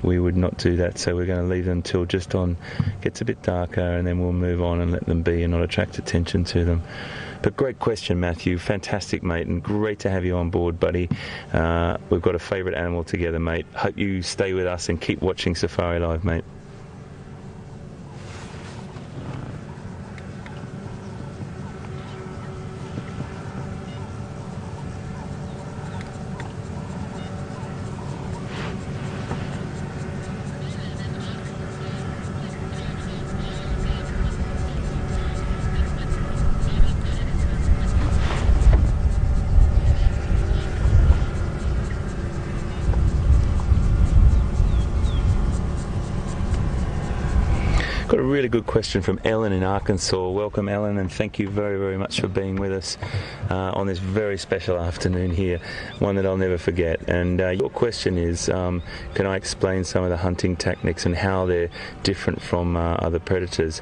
we would not do that. So we're going to leave them till just gets a bit darker, and then we'll move on and let them be and not attract attention to them. But great question, Matthew. Fantastic, mate, and great to have you on board, buddy. We've got a favourite animal together, mate. Hope you stay with us and keep watching Safari Live, mate. Got a really good question from Ellen in Arkansas. Welcome, Ellen, and thank you very, very much for being with us on this very special afternoon here, one that I'll never forget. And your question is, can I explain some of the hunting techniques and how they're different from other predators?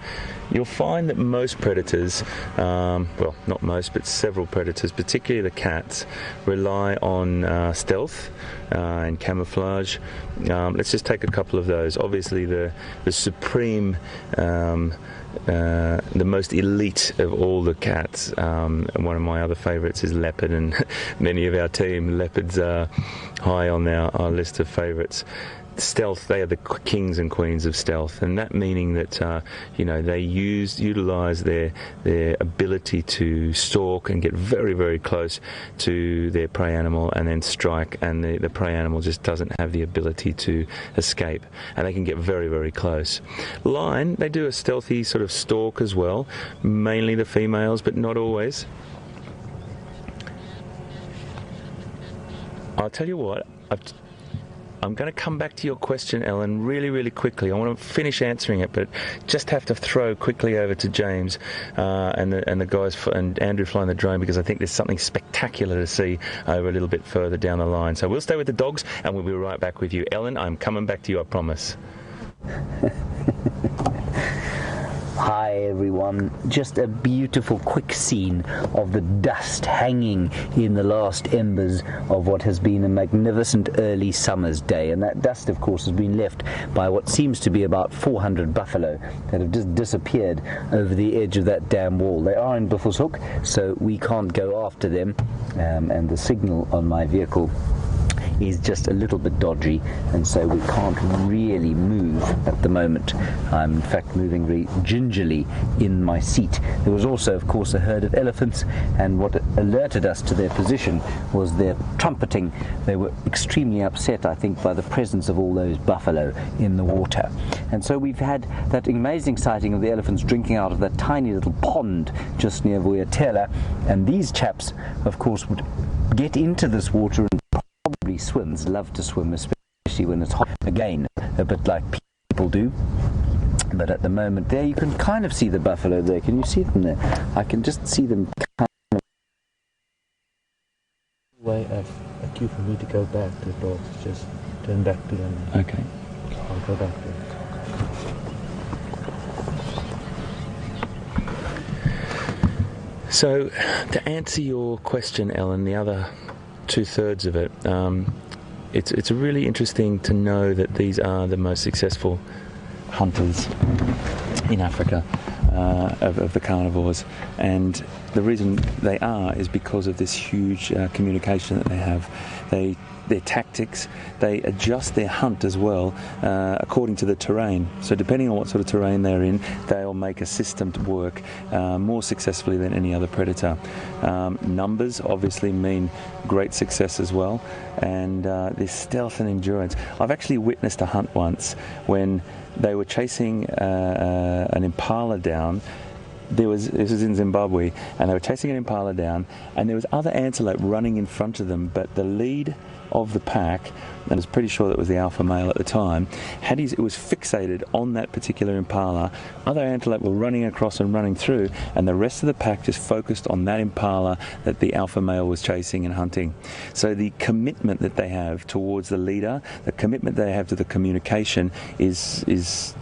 You'll find that most predators, well, not most, but several predators, particularly the cats, rely on stealth and camouflage. Let's just take a couple of those. Obviously, the supreme, the most elite of all the cats, and one of my other favourites is leopard, and many of our team, leopards are high on our list of favourites. Stealth, they are the kings and queens of stealth, and that meaning that they utilise their ability to stalk and get very, very close to their prey animal and then strike, and the prey animal just doesn't have the ability to escape, and they can get very, very close. Lion, they do a stealthy sort of stalk as well, mainly the females, but not always. I'll tell you what, I'm going to come back to your question, Ellen, really, really quickly. I want to finish answering it, but just have to throw quickly over to James and the guys and Andrew flying the drone, because I think there's something spectacular to see over a little bit further down the line. So we'll stay with the dogs, and we'll be right back with you. Ellen, I'm coming back to you, I promise. Hi everyone, just a beautiful quick scene of the dust hanging in the last embers of what has been a magnificent early summer's day, and that dust of course has been left by what seems to be about 400 buffalo that have just disappeared over the edge of that dam wall. They are in Buffelshoek, so we can't go after them, and the signal on my vehicle is just a little bit dodgy, and so we can't really move at the moment. I'm in fact moving very gingerly in my seat. There was also of course a herd of elephants, and what alerted us to their position was their trumpeting. They were extremely upset, I think, by the presence of all those buffalo in the water, and so we've had that amazing sighting of the elephants drinking out of that tiny little pond just near Vuyatela, and these chaps of course would get into this water and probably swims, love to swim, especially when it's hot, again, a bit like people do. But at the moment there, you can kind of see the buffalo there. Can you see them there? I can just see them kind of... Way of a cue for me to go back to the dogs, just turn back to them. Okay. I'll go back to them. So, to answer your question, Ellen, the other 2/3 of it, it's really interesting to know that these are the most successful hunters in Africa. of the carnivores, and the reason they are is because of this huge communication that they have. Their tactics, they adjust their hunt as well according to the terrain. So depending on what sort of terrain they're in, they'll make a system to work more successfully than any other predator. Numbers obviously mean great success as well, and this stealth and endurance. I've actually witnessed a hunt once when they were chasing an impala down. This was in Zimbabwe, and they were chasing an impala down, and there was other antelope running in front of them, but the lead of the pack, and I was pretty sure that was the alpha male at the time, it was fixated on that particular impala. Other antelope were running across and running through, and the rest of the pack just focused on that impala that the alpha male was chasing and hunting. So the commitment that they have towards the leader, the commitment they have to the communication is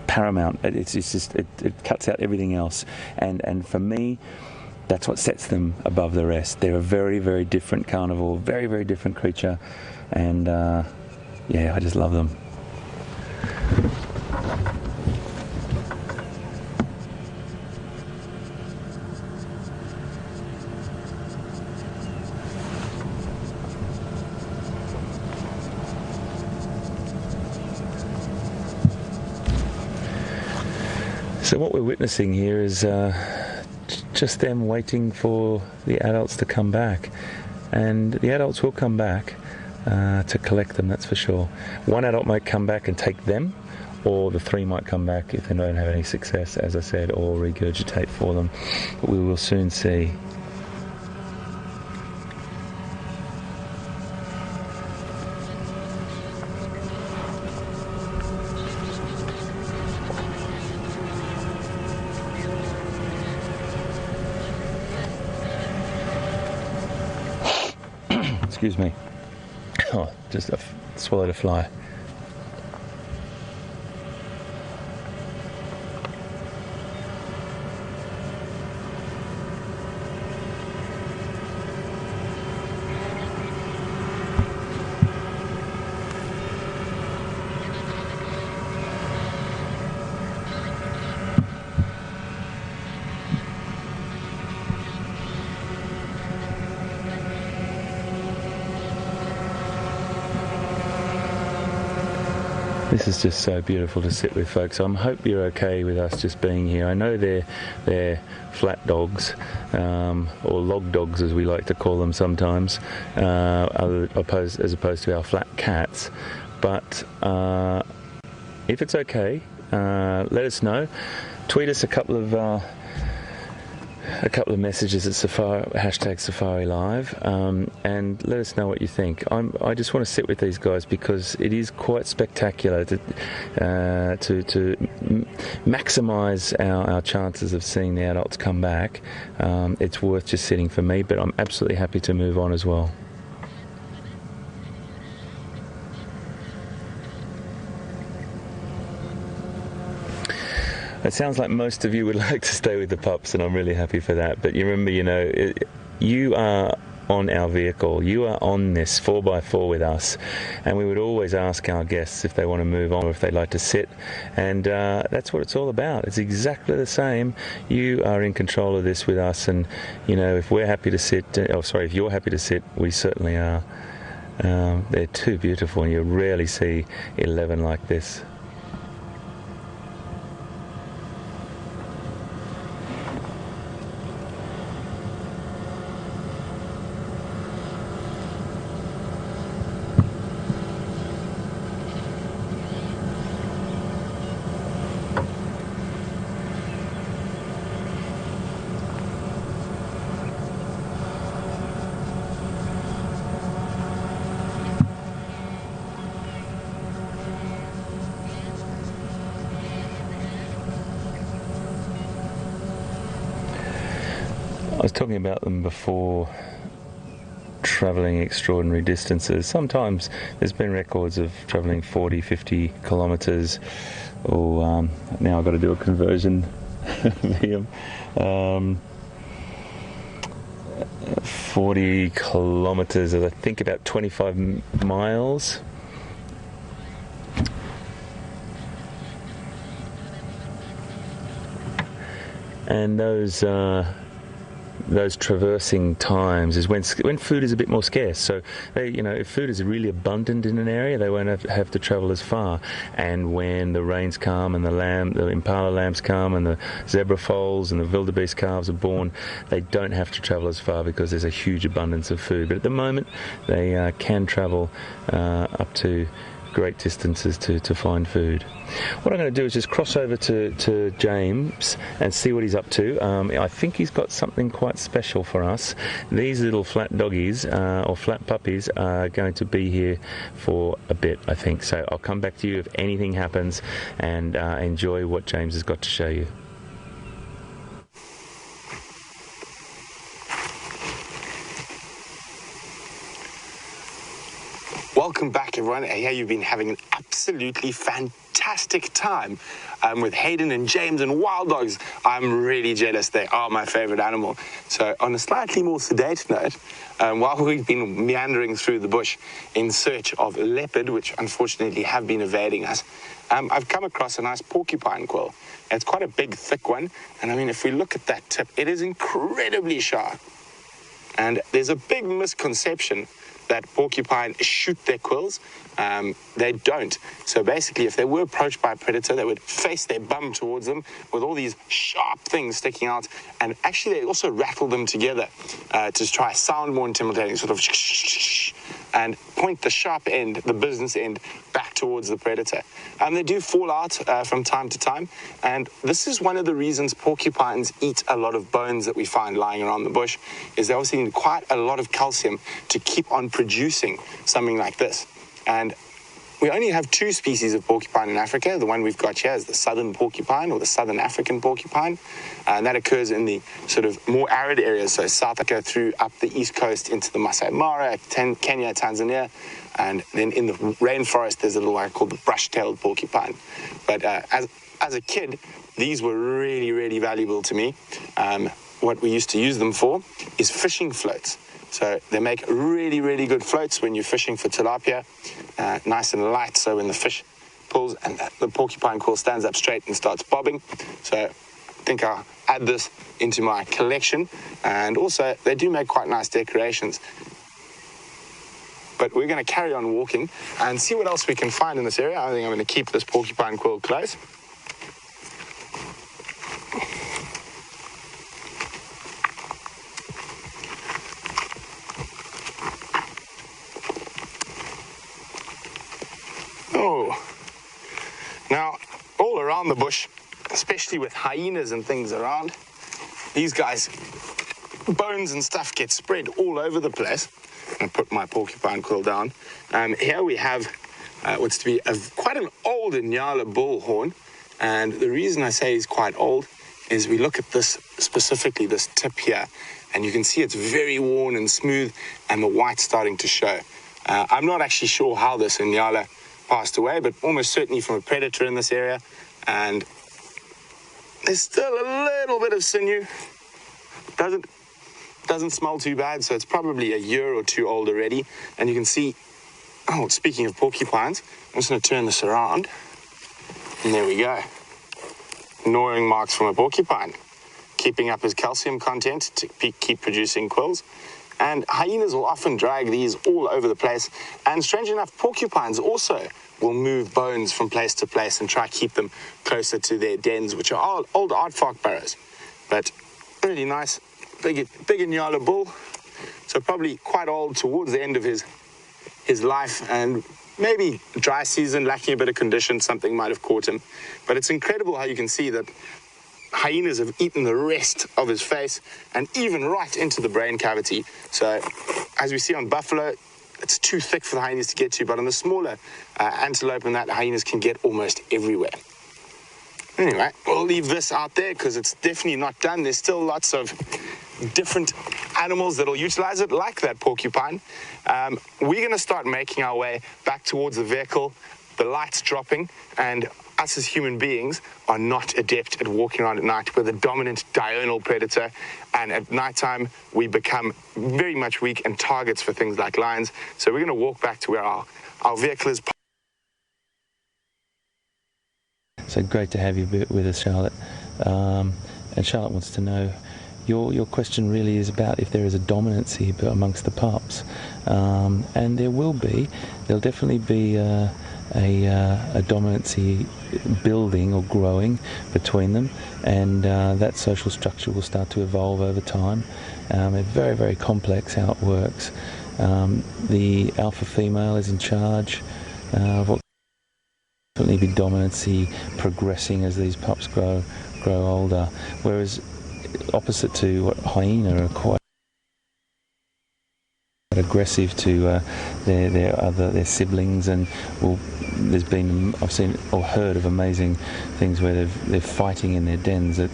paramount. It cuts out everything else, and for me, that's what sets them above the rest. They're a very, very different carnivore, very, very different creature, and yeah, I just love them. So what we're witnessing here is just them waiting for the adults to come back, and the adults will come back to collect them, that's for sure. One adult might come back and take them, or the three might come back if they don't have any success, as I said, or regurgitate for them, but we will soon see. Excuse me. Oh, just swallowed a fly. This is just so beautiful to sit with, folks. I hope you're okay with us just being here. I know they're flat dogs, or log dogs as we like to call them sometimes, as opposed to our flat cats. But if it's okay, let us know. Tweet us a couple of messages at #Safari Live, and let us know what you think. I just want to sit with these guys because it is quite spectacular to maximise our chances of seeing the adults come back. It's worth just sitting for me, but I'm absolutely happy to move on as well. It sounds like most of you would like to stay with the pups, and I'm really happy for that. But you remember, you are on our vehicle. You are on this 4x4 with us, and we would always ask our guests if they want to move on or if they'd like to sit, and that's what it's all about. It's exactly the same. You are in control of this with us, and if we're happy to sit, if you're happy to sit, we certainly are. They're too beautiful, and you rarely see 11 like this. I was talking about them before, travelling extraordinary distances. Sometimes there's been records of travelling 40, 50 kilometres, or now I've got to do a conversion, Liam. 40 kilometres, I think about 25 miles. and those traversing times is when food is a bit more scarce. So if food is really abundant in an area, they won't have to travel as far. And when the rains come and the impala lambs come and the zebra foals and the wildebeest calves are born, they don't have to travel as far because there's a huge abundance of food. But at the moment, they can travel up to great distances to find food. What I'm going to do is just cross over to James and see what he's up to. I think he's got something quite special for us. These little flat doggies or flat puppies are going to be here for a bit, I think. So I'll come back to you if anything happens, and enjoy what James has got to show you. Welcome back, everyone. I hear you've been having an absolutely fantastic time with Hayden and James and wild dogs. I'm really jealous. They are my favorite animal. So on a slightly more sedate note, while we've been meandering through the bush in search of leopard, which unfortunately have been evading us, I've come across a nice porcupine quill. It's quite a big, thick one. And I mean, if we look at that tip, it is incredibly sharp. And there's a big misconception that porcupine shoot their quills. They don't. So basically, if they were approached by a predator, they would face their bum towards them with all these sharp things sticking out. And actually, they also rattle them together to try sound more intimidating, sort of and point the sharp end, the business end, back towards the predator. They do fall out from time to time, and this is one of the reasons porcupines eat a lot of bones that we find lying around the bush, is they obviously need quite a lot of calcium to keep on producing something like this. And we only have 2 species of porcupine in Africa. The one we've got here is the southern porcupine, or the southern African porcupine, and that occurs in the sort of more arid areas, so South Africa through up the east coast into the Masai Mara, Kenya, Tanzania, and then in the rainforest there's a little one called the brush-tailed porcupine. But as a kid, these were really, really valuable to me. What we used to use them for is fishing floats. So they make really, really good floats when you're fishing for tilapia, nice and light, so when the fish pulls and the porcupine quill stands up straight and starts bobbing. So I think I'll add this into my collection, and also they do make quite nice decorations. But we're going to carry on walking and see what else we can find in this area. I think I'm going to keep this porcupine quill close. Now, all around the bush, especially with hyenas and things around, these guys, bones and stuff get spread all over the place. I'm going to put my porcupine quill down. Here we have what's to be quite an old Inyala bull horn. And the reason I say he's quite old is we look at this, specifically this tip here, and you can see it's very worn and smooth, and the white's starting to show. I'm not actually sure how this Inyala passed away, but almost certainly from a predator in this area. And there's still a little bit of sinew. Doesn't smell too bad, so it's probably a year or 2 old already. And you can see, oh, speaking of porcupines, I'm just going to turn this around, and there we go. Gnawing marks from a porcupine, keeping up his calcium content to keep producing quills. And hyenas will often drag these all over the place. And strangely enough, porcupines also will move bones from place to place and try to keep them closer to their dens, which are old aardvark burrows. But really nice, big Inyala bull. So probably quite old towards the end of his life, and maybe dry season, lacking a bit of condition, something might have caught him. But it's incredible how you can see that hyenas have eaten the rest of his face and even right into the brain cavity. So as we see on buffalo, it's too thick for the hyenas to get to, but on the smaller antelope and that, hyenas can get almost everywhere. Anyway, we'll leave this out there because it's definitely not done. There's still lots of different animals that'll utilize it, like that porcupine. We're going to start making our way back towards the vehicle, the lights dropping, and us as human beings are not adept at walking around at night. We're the dominant diurnal predator, and at nighttime we become very much weak and targets for things like lions. So we're going to walk back to where our vehicle is. So great to have you with us, Charlotte. And Charlotte wants to know, your question really is about if there is a dominancy amongst the pups, and there'll definitely be a dominancy building or growing between them, and that social structure will start to evolve over time. It's very, very complex how it works. The alpha female is in charge of what will definitely be dominancy progressing as these pups grow older, whereas opposite to what hyena are quite aggressive to their siblings, and I've seen or heard of amazing things where they're fighting in their dens at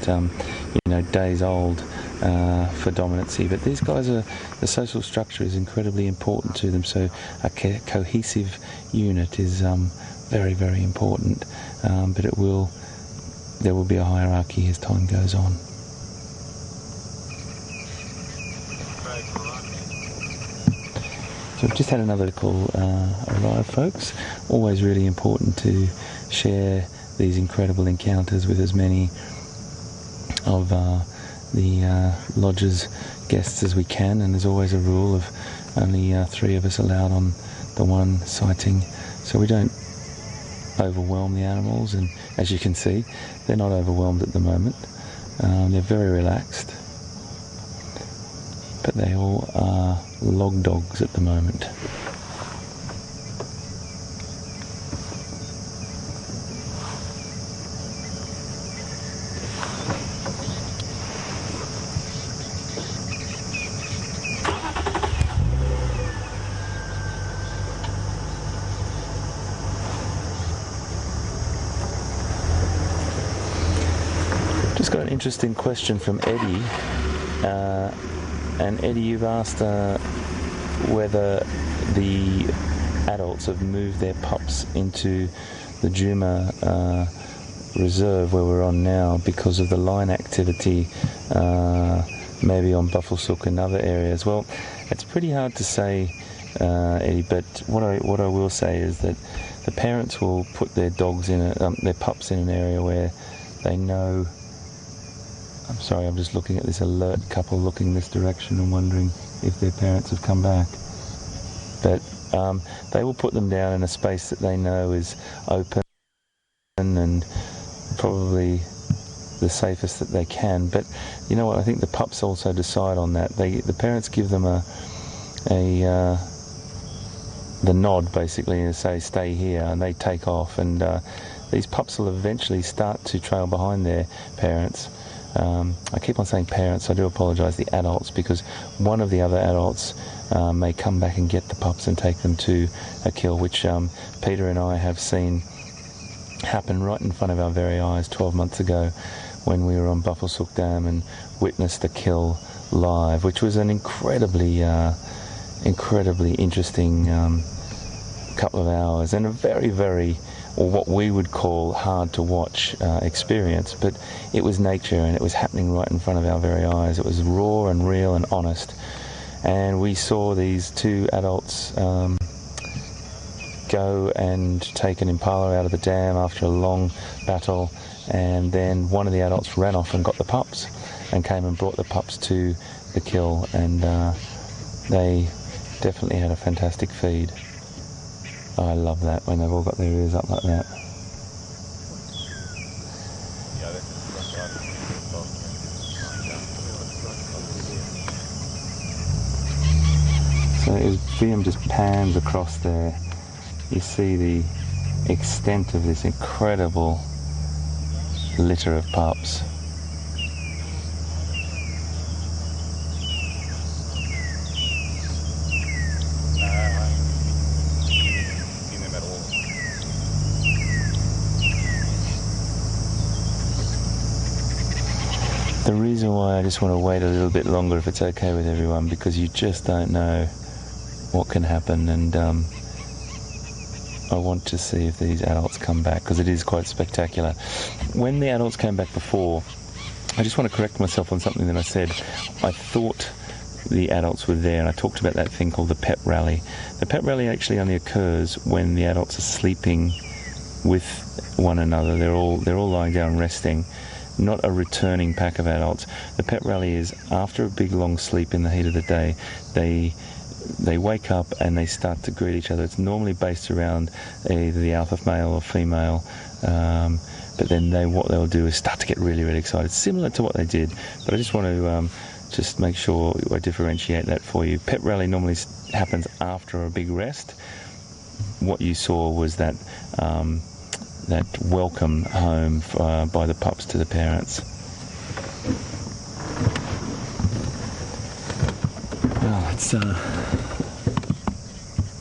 days old for dominancy. But these guys the social structure is incredibly important to them, so a cohesive unit is very, very important, but there will be a hierarchy as time goes on. So we've just had another call arrive, folks. Always really important to share these incredible encounters with as many of the lodge's guests as we can, and there's always a rule of only 3 of us allowed on the one sighting, so we don't overwhelm the animals. And as you can see, they're not overwhelmed at the moment. They're very relaxed, but they all are log dogs at the moment. Just got an interesting question from Eddie. And Eddie, you've asked whether the adults have moved their pups into the Juma reserve where we're on now because of the line activity, maybe on Buffelshoek and other areas. Well, it's pretty hard to say, Eddie, but what I will say is that the parents will put their dogs in their pups in an area where they know. I'm sorry, I'm just looking at this alert couple looking this direction and wondering if their parents have come back. But they will put them down in a space that they know is open and probably the safest that they can. But you know what, I think the pups also decide on that. The parents give them the nod basically and say stay here, and they take off, and these pups will eventually start to trail behind their parents. I keep on saying parents, I do apologise, the adults, because one of the other adults may come back and get the pups and take them to a kill, which Peter and I have seen happen right in front of our very eyes 12 months ago when we were on Buffelshoek Dam and witnessed the kill live, which was an incredibly interesting couple of hours and a very, very, or what we would call hard to watch experience, but it was nature and it was happening right in front of our very eyes. It was raw and real and honest, and we saw these 2 adults go and take an impala out of the dam after a long battle, and then one of the adults ran off and got the pups and came and brought the pups to the kill, and they definitely had a fantastic feed. I love that when they've all got their ears up like that. So as VM just pans across there, you see the extent of this incredible litter of pups. The reason why I just want to wait a little bit longer, if it's okay with everyone, because you just don't know what can happen, and I want to see if these adults come back, because it is quite spectacular. When the adults came back before, I just want to correct myself on something that I said. I thought the adults were there, and I talked about that thing called the pep rally. The pep rally actually only occurs when the adults are sleeping with one another. They're all lying down resting, not a returning pack of adults. The pet rally is after a big long sleep in the heat of the day, they wake up and they start to greet each other. It's normally based around either the alpha male or female, but then what they'll do is start to get really, really excited, similar to what they did. But I just want to just make sure I differentiate that for you. Pet rally normally happens after a big rest. What you saw was that welcome home by the pups to the parents. Oh, it's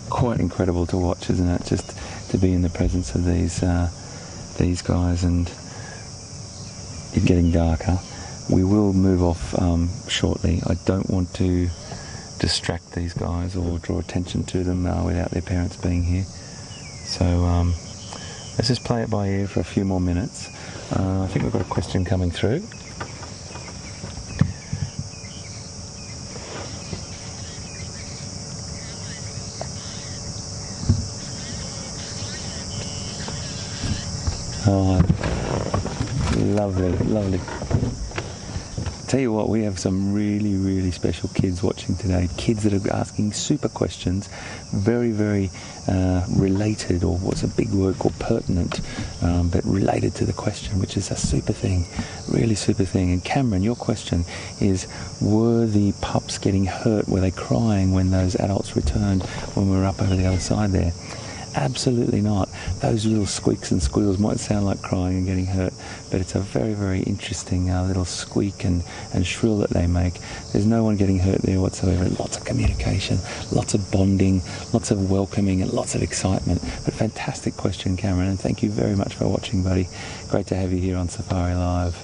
quite incredible to watch, isn't it? Just to be in the presence of these guys, and it's getting darker. We will move off shortly. I don't want to distract these guys or draw attention to them without their parents being here. So let's just play it by ear for a few more minutes. I think we've got a question coming through. Oh, lovely, lovely. Tell you what, we have some really, really special kids watching today. Kids that are asking super questions, very, very related, or what's a big word called pertinent, but related to the question, which is a super thing, really super thing. And Cameron, your question is, were the pups getting hurt? Were they crying when those adults returned when we were up over the other side there? Absolutely not. Those little squeaks and squeals might sound like crying and getting hurt, but it's a very, very interesting little squeak and shrill that they make. There's no one getting hurt there whatsoever. Lots of communication, lots of bonding, lots of welcoming, and lots of excitement. But fantastic question, Cameron, and thank you very much for watching, buddy. Great to have you here on Safari Live.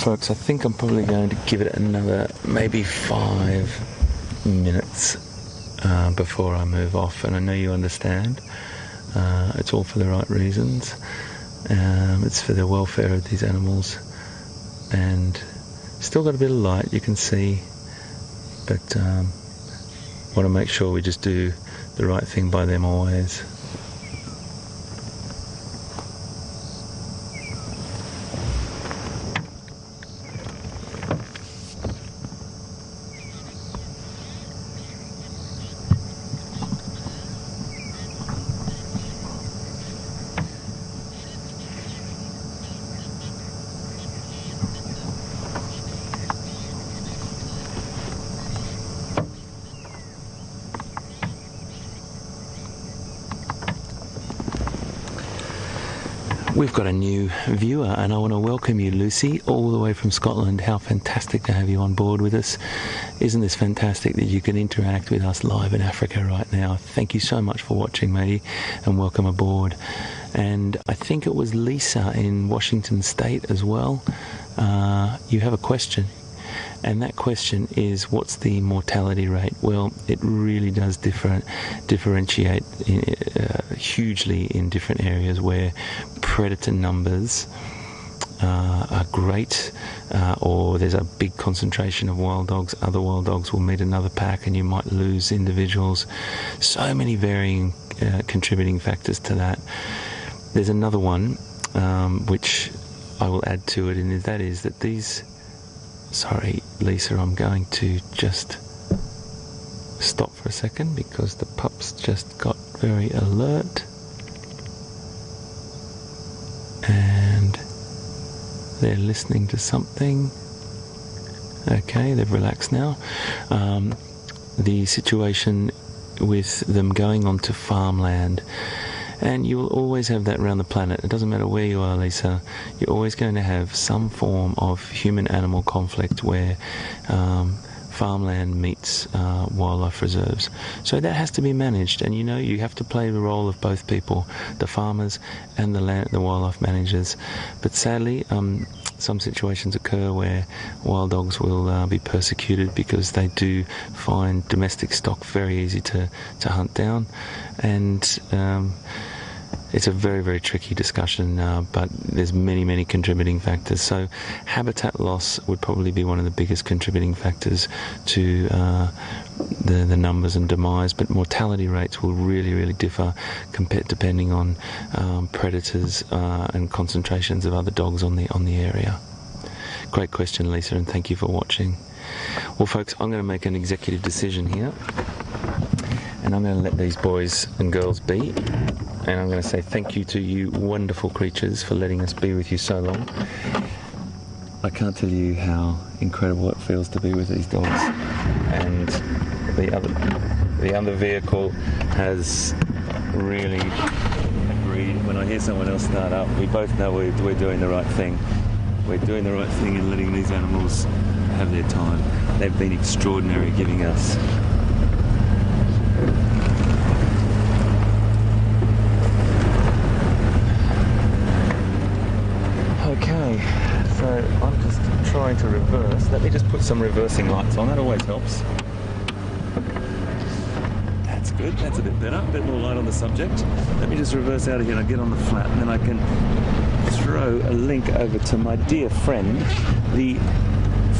Folks, I think I'm probably going to give it another maybe 5 minutes before I move off, and I know you understand. It's all for the right reasons. It's for the welfare of these animals, and still got a bit of light, you can see, but want to make sure we just do the right thing by them always. We've got a new viewer, and I want to welcome you, Lucy, all the way from Scotland. How fantastic to have you on board with us. Isn't this fantastic that you can interact with us live in Africa right now? Thank you so much for watching, matey, and welcome aboard. And I think it was Lisa in Washington State as well. You have a question. And that question is, what's the mortality rate? Well, it really does differentiate hugely in different areas where predator numbers are great, or there's a big concentration of wild dogs. Other wild dogs will meet another pack and you might lose individuals. So many varying contributing factors to that. There's another one which I will add to it, and that is that these... Sorry, Lisa, I'm going to just stop for a second because the pups just got very alert. And they're listening to something. Okay, they've relaxed now. The situation with them going onto farmland, and you will always have that around the planet. It doesn't matter where you are, Lisa. You're always going to have some form of human-animal conflict where farmland meets wildlife reserves. So that has to be managed, and you know, you have to play the role of both people, the farmers and the wildlife managers. But sadly, some situations occur where wild dogs will be persecuted because they do find domestic stock very easy to hunt down, and it's a very, very tricky discussion, but there's many contributing factors. So habitat loss would probably be one of the biggest contributing factors to the numbers and demise, but mortality rates will really differ depending on predators and concentrations of other dogs on the area. Great question, Lisa, and thank you for watching. Well, folks, I'm going to make an executive decision here, and I'm going to let these boys and girls be. And I'm going to say thank you to you wonderful creatures for letting us be with you so long. I can't tell you how incredible it feels to be with these dogs. And the other vehicle has really agreed. When I hear someone else start up, we both know we're doing the right thing. We're doing the right thing in letting these animals have their time. They've been extraordinary giving us. Okay, so I'm just trying to reverse. Let me just put some reversing lights on, that always helps. That's good, that's a bit better, a bit more light on the subject. Let me just reverse out of here and I'll get on the flat, and then I can throw a link over to my dear friend, the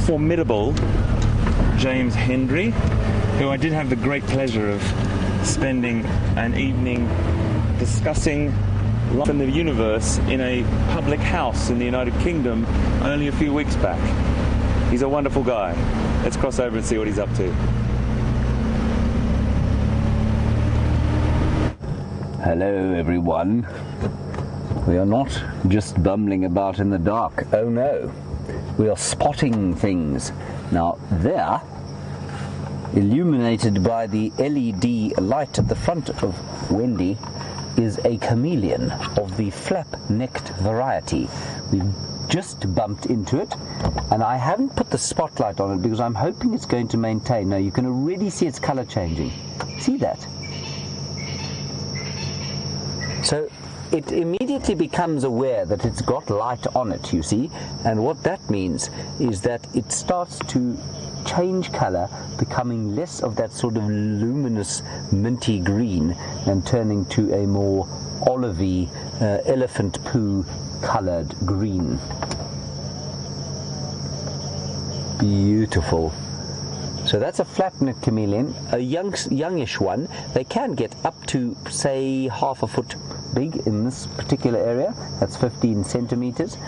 formidable James Hendry, who I did have the great pleasure of spending an evening discussing life in the universe in a public house in the United Kingdom only a few weeks back. He's a wonderful guy. Let's cross over and see what he's up to. Hello everyone. We are not just bumbling about in the dark. Oh no. We are spotting things. Now there, illuminated by the LED light at the front of Wendy, is a chameleon of the flap-necked variety. We've just bumped into it, and I haven't put the spotlight on it because I'm hoping it's going to maintain. Now you can already see its color changing. See that? So it immediately becomes aware that it's got light on it, you see, and what that means is that it starts to change color, becoming less of that sort of luminous minty green and turning to a more olivey elephant poo colored green. Beautiful. So that's a flat-necked chameleon, a youngish one. They can get up to, say, half a foot big in this particular area. That's 15 centimeters.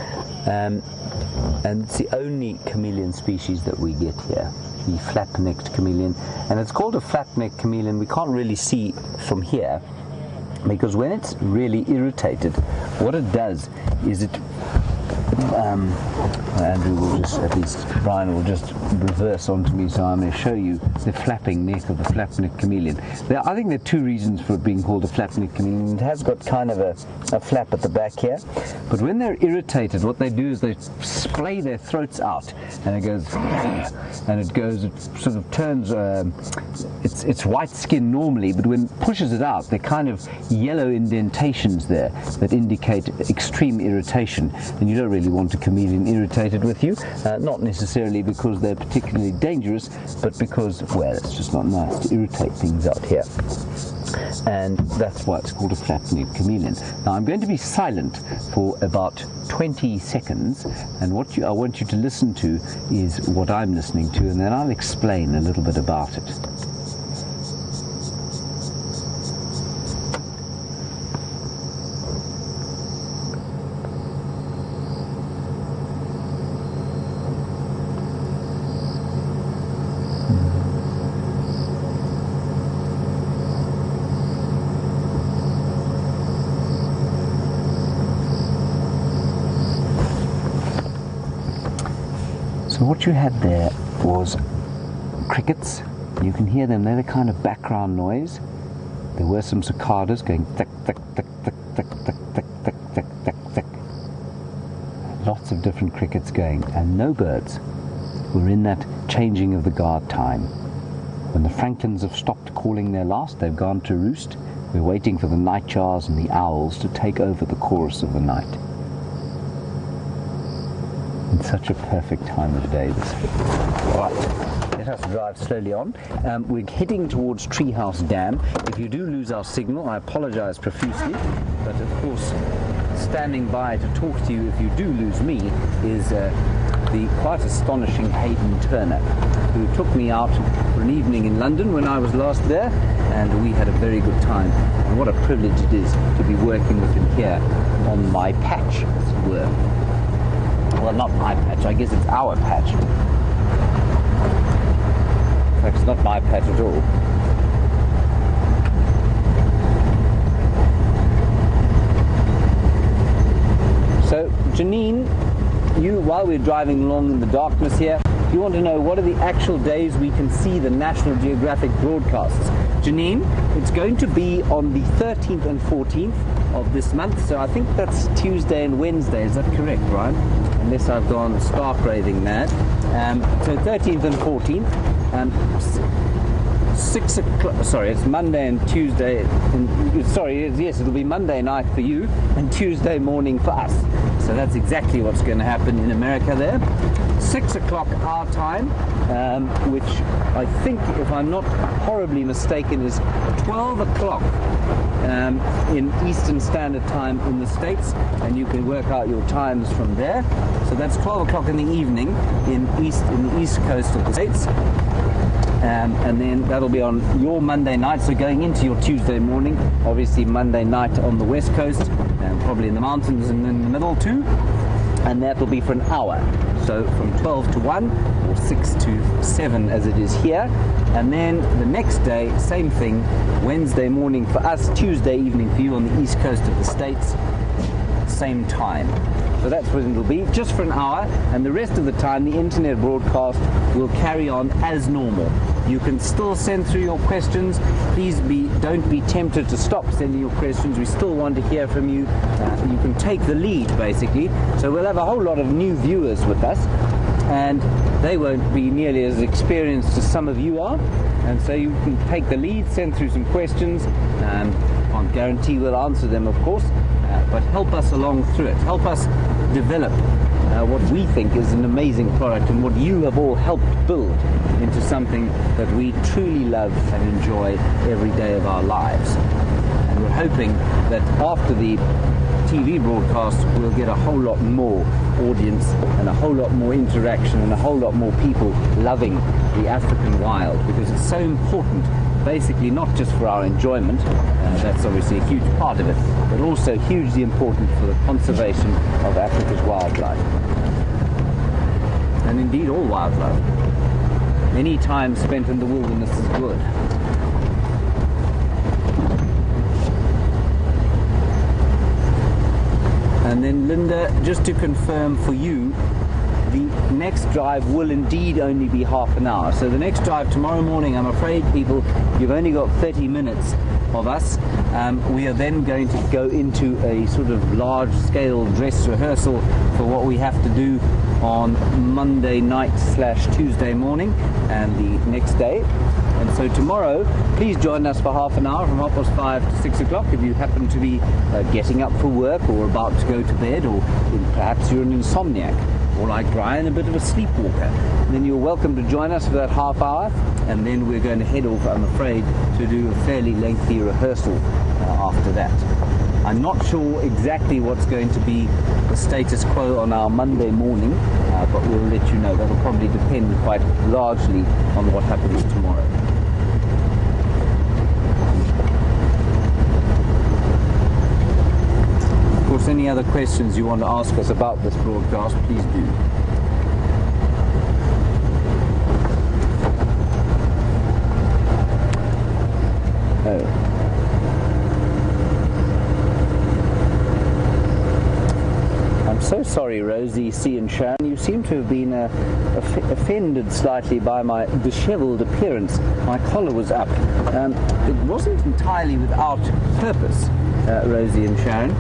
And it's the only chameleon species that we get here, the flap-necked chameleon. And it's called a flap-necked chameleon. We can't really see from here because when it's really irritated, what it does is it Andrew will just, at least Brian will just reverse onto me, so I'm going to show you the flapping neck of the flap-necked chameleon. I think there are two reasons for it being called a flap-necked chameleon. It has got kind of a flap at the back here, but when they're irritated, what they do is they splay their throats out, and it goes, it sort of turns, it's white skin normally, but when it pushes it out, they're kind of yellow indentations there that indicate extreme irritation, and you don't really want a chameleon irritated with you, not necessarily because they're particularly dangerous, but because, well, it's just not nice to irritate things out here. And that's why it's called a flat-necked chameleon. Now I'm going to be silent for about 20 seconds, and what I want you to listen to is what I'm listening to, and then I'll explain a little bit about it. So what you had there was crickets. You can hear them, they're the kind of background noise. There were some cicadas going tick, tick, tick, tick, tick, tick, tick, tick, tick, tick, tick. Lots of different crickets going, and no birds. We're in that changing of the guard time. When the francolins have stopped calling their last, they've gone to roost. We're waiting for the nightjars and the owls to take over the chorus of the night. It's such a perfect time of day this. Right, let us drive slowly on. We're heading towards Treehouse Dam. If you do lose our signal, I apologize profusely, but of course standing by to talk to you if you do lose me is the quite astonishing Hayden Turner, who took me out for an evening in London when I was last there, and we had a very good time. And what a privilege it is to be working with him here on my patch, as it were. Well, not my patch, I guess it's our patch. In fact, it's not my patch at all. So, Janine, while we're driving along in the darkness here, you want to know what are the actual days we can see the National Geographic broadcasts. Janine, it's going to be on the 13th and 14th of this month, so I think that's Tuesday and Wednesday. Is that correct, Ryan? Unless I've gone stark raving mad. So 13th and 14th. 6 o'clock, sorry, it's Monday and Tuesday, yes, it'll be Monday night for you and Tuesday morning for us. So that's exactly what's going to happen in America there. 6 o'clock our time, which I think, if I'm not horribly mistaken, is 12 o'clock in Eastern Standard Time in the States, and you can work out your times from there. So that's 12 o'clock in the evening in the east coast of the States. And then that'll be on your Monday night, so going into your Tuesday morning, obviously Monday night on the west coast, and probably in the mountains and in the middle too, and that will be for an hour, so from 12 to 1 or 6 to 7 as it is here. And then the next day, same thing, Wednesday morning for us, Tuesday evening for you on the east coast of the States, same time. So that's what it'll be, just for an hour, and the rest of the time the internet broadcast will carry on as normal. You can still send through your questions. Please don't be tempted to stop sending your questions. We still want to hear from you. You can take the lead, basically. So we'll have a whole lot of new viewers with us, and they won't be nearly as experienced as some of you are. And so you can take the lead, send through some questions. Can't guarantee we'll answer them, of course, but help us along through it. Help us develop what we think is an amazing product, and what you have all helped build into something that we truly love and enjoy every day of our lives. And we're hoping that after the TV broadcast we'll get a whole lot more audience and a whole lot more interaction and a whole lot more people loving the African wild, because it's so important, basically not just for our enjoyment, that's obviously a huge part of it, but also hugely important for the conservation of Africa's wildlife, and indeed all wildlife. Any time spent in the wilderness is good. And then Linda, just to confirm for you, the next drive will indeed only be half an hour. So the next drive tomorrow morning, I'm afraid, people, you've only got 30 minutes of us. We are then going to go into a sort of large-scale dress rehearsal for what we have to do on Monday night / Tuesday morning and the next day. And so tomorrow, please join us for half an hour from 5:30 to 6 o'clock if you happen to be getting up for work or about to go to bed, or perhaps you're an insomniac, or like Brian, a bit of a sleepwalker. Then you're welcome to join us for that half hour, and then we're going to head off, I'm afraid, to do a fairly lengthy rehearsal after that. I'm not sure exactly what's going to be the status quo on our Monday morning, but we'll let you know. That'll probably depend quite largely on what happens tomorrow. Of course, any other questions you want to ask us about this broadcast, please do. Oh. I'm so sorry, Rosie, C and Sharon. You seem to have been offended slightly by my dishevelled appearance. My collar was up. It wasn't entirely without purpose, Rosie and Sharon.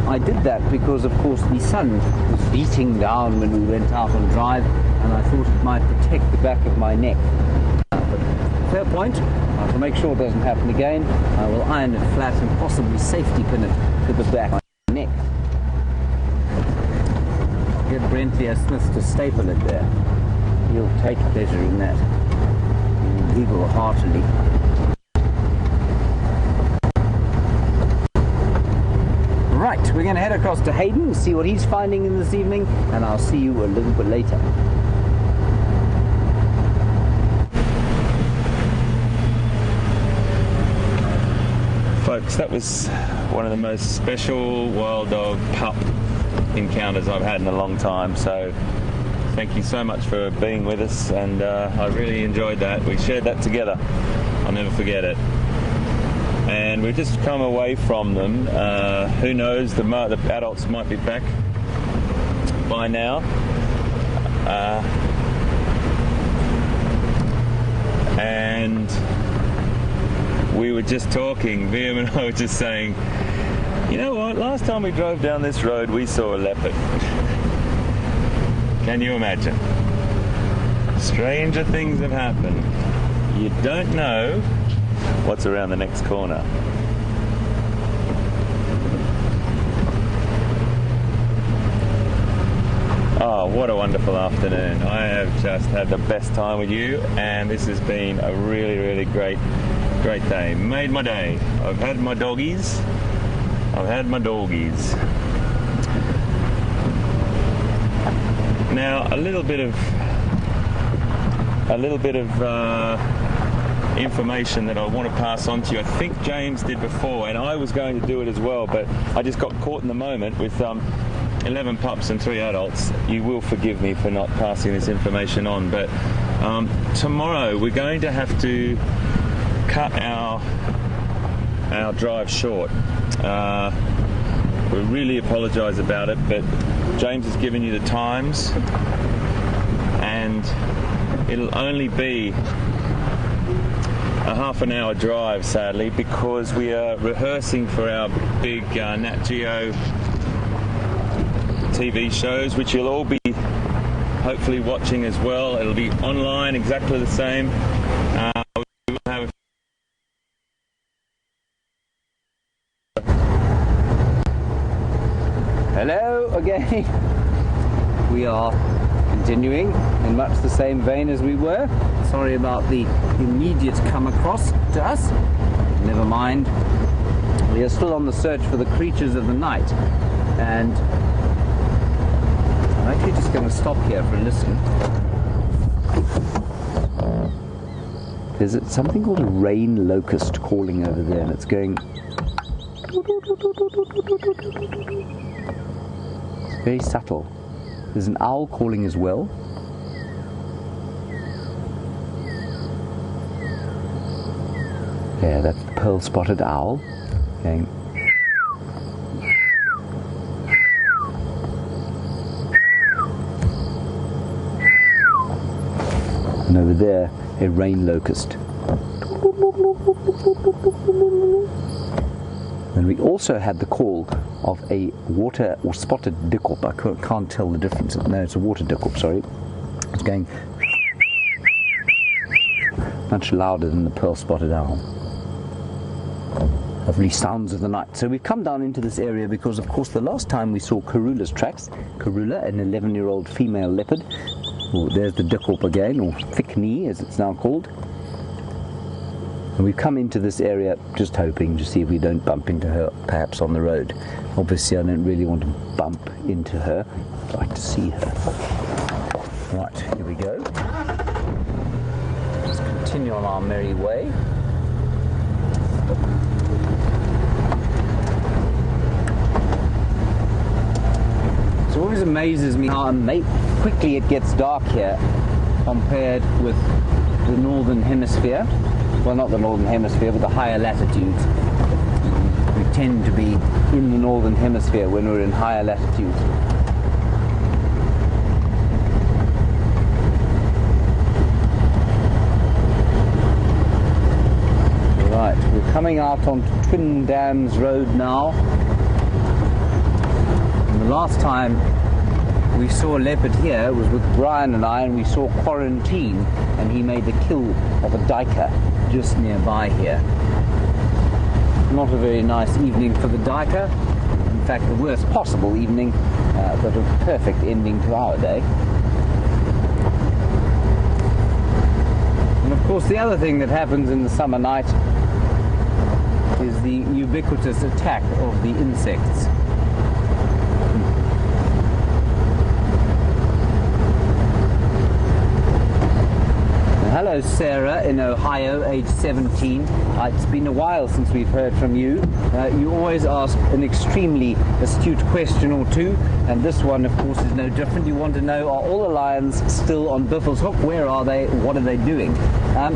I did that because, of course, the sun was beating down when we went out on drive, and I thought it might protect the back of my neck. But fair point. To make sure it doesn't happen again, I will iron it flat and possibly safety pin it to the back of my neck. get Brentley Smith to staple it there. He'll take pleasure in that. He'll giggle heartily. Right, we're going to head across to Hayden and see what he's finding in this evening, and I'll see you a little bit later. Folks, that was one of the most special wild dog pup encounters I've had in a long time, so thank you so much for being with us, and I really enjoyed that. We shared that together. I'll never forget it. And we've just come away from them. Who knows, the adults might be back by now. And we were just talking, Liam and I were just saying, you know what, last time we drove down this road we saw a leopard. Can you imagine? Stranger things have happened. You don't know what's around the next corner. Oh, what a wonderful afternoon. I have just had the best time with you, and this has been a really, really great day. Made my day. I've had my doggies. Now, a little bit of information that I want to pass on to you. I think James did before, and I was going to do it as well, but I just got caught in the moment with 11 pups and 3 adults. You will forgive me for not passing this information on, but tomorrow we're going to have to cut our drive short. We really apologise about it, but James has given you the times, and it'll only be a half an hour drive, sadly, because we are rehearsing for our big Nat Geo TV shows, which you'll all be hopefully watching as well. It'll be online, exactly the same. We will have Hello again. We are continuing in much the same vein as we were. Sorry about the immediate come across to us. Never mind. We are still on the search for the creatures of the night, and I'm actually just going to stop here for a listen. There's something called a rain locust calling over there, and it's going. It's very subtle. There's an owl calling as well. Yeah, that's the pearl-spotted owl going. And over there, a rain locust. And we also had the call of a water or spotted dickhawk. I can't tell the difference. No, it's a water dickhawk, sorry. It's going much louder than the pearl-spotted owl. Lovely sounds of the night. So we've come down into this area because, of course, the last time we saw Karula's tracks, Karula, an 11-year-old female leopard. Oh, there's the dickhawk again, or thick knee as it's now called. And we've come into this area just hoping to see if we don't bump into her, perhaps on the road. Obviously, I don't really want to bump into her. I'd like to see her. Right, here we go. Let's continue on our merry way. So it always amazes me how quickly it gets dark here compared with the northern hemisphere. Well, not the northern hemisphere, but the higher latitudes. We tend to be in the northern hemisphere when we're in higher latitudes. Right, we're coming out onto Twin Dams Road now. And the last time we saw a leopard here was with Brian and I, and we saw Quarantine, and he made the kill of a duiker just nearby here. Not a very nice evening for the duiker. In fact, the worst possible evening Sort of perfect ending to our day. And of course the other thing that happens in the summer night is the ubiquitous attack of the insects. Hello Sarah in Ohio, age 17. It's been a while since we've heard from you. You always ask an extremely astute question or two, and this one of course is no different. You want to know, are all the lions still on Biffle's Hook? Where are they? What are they doing?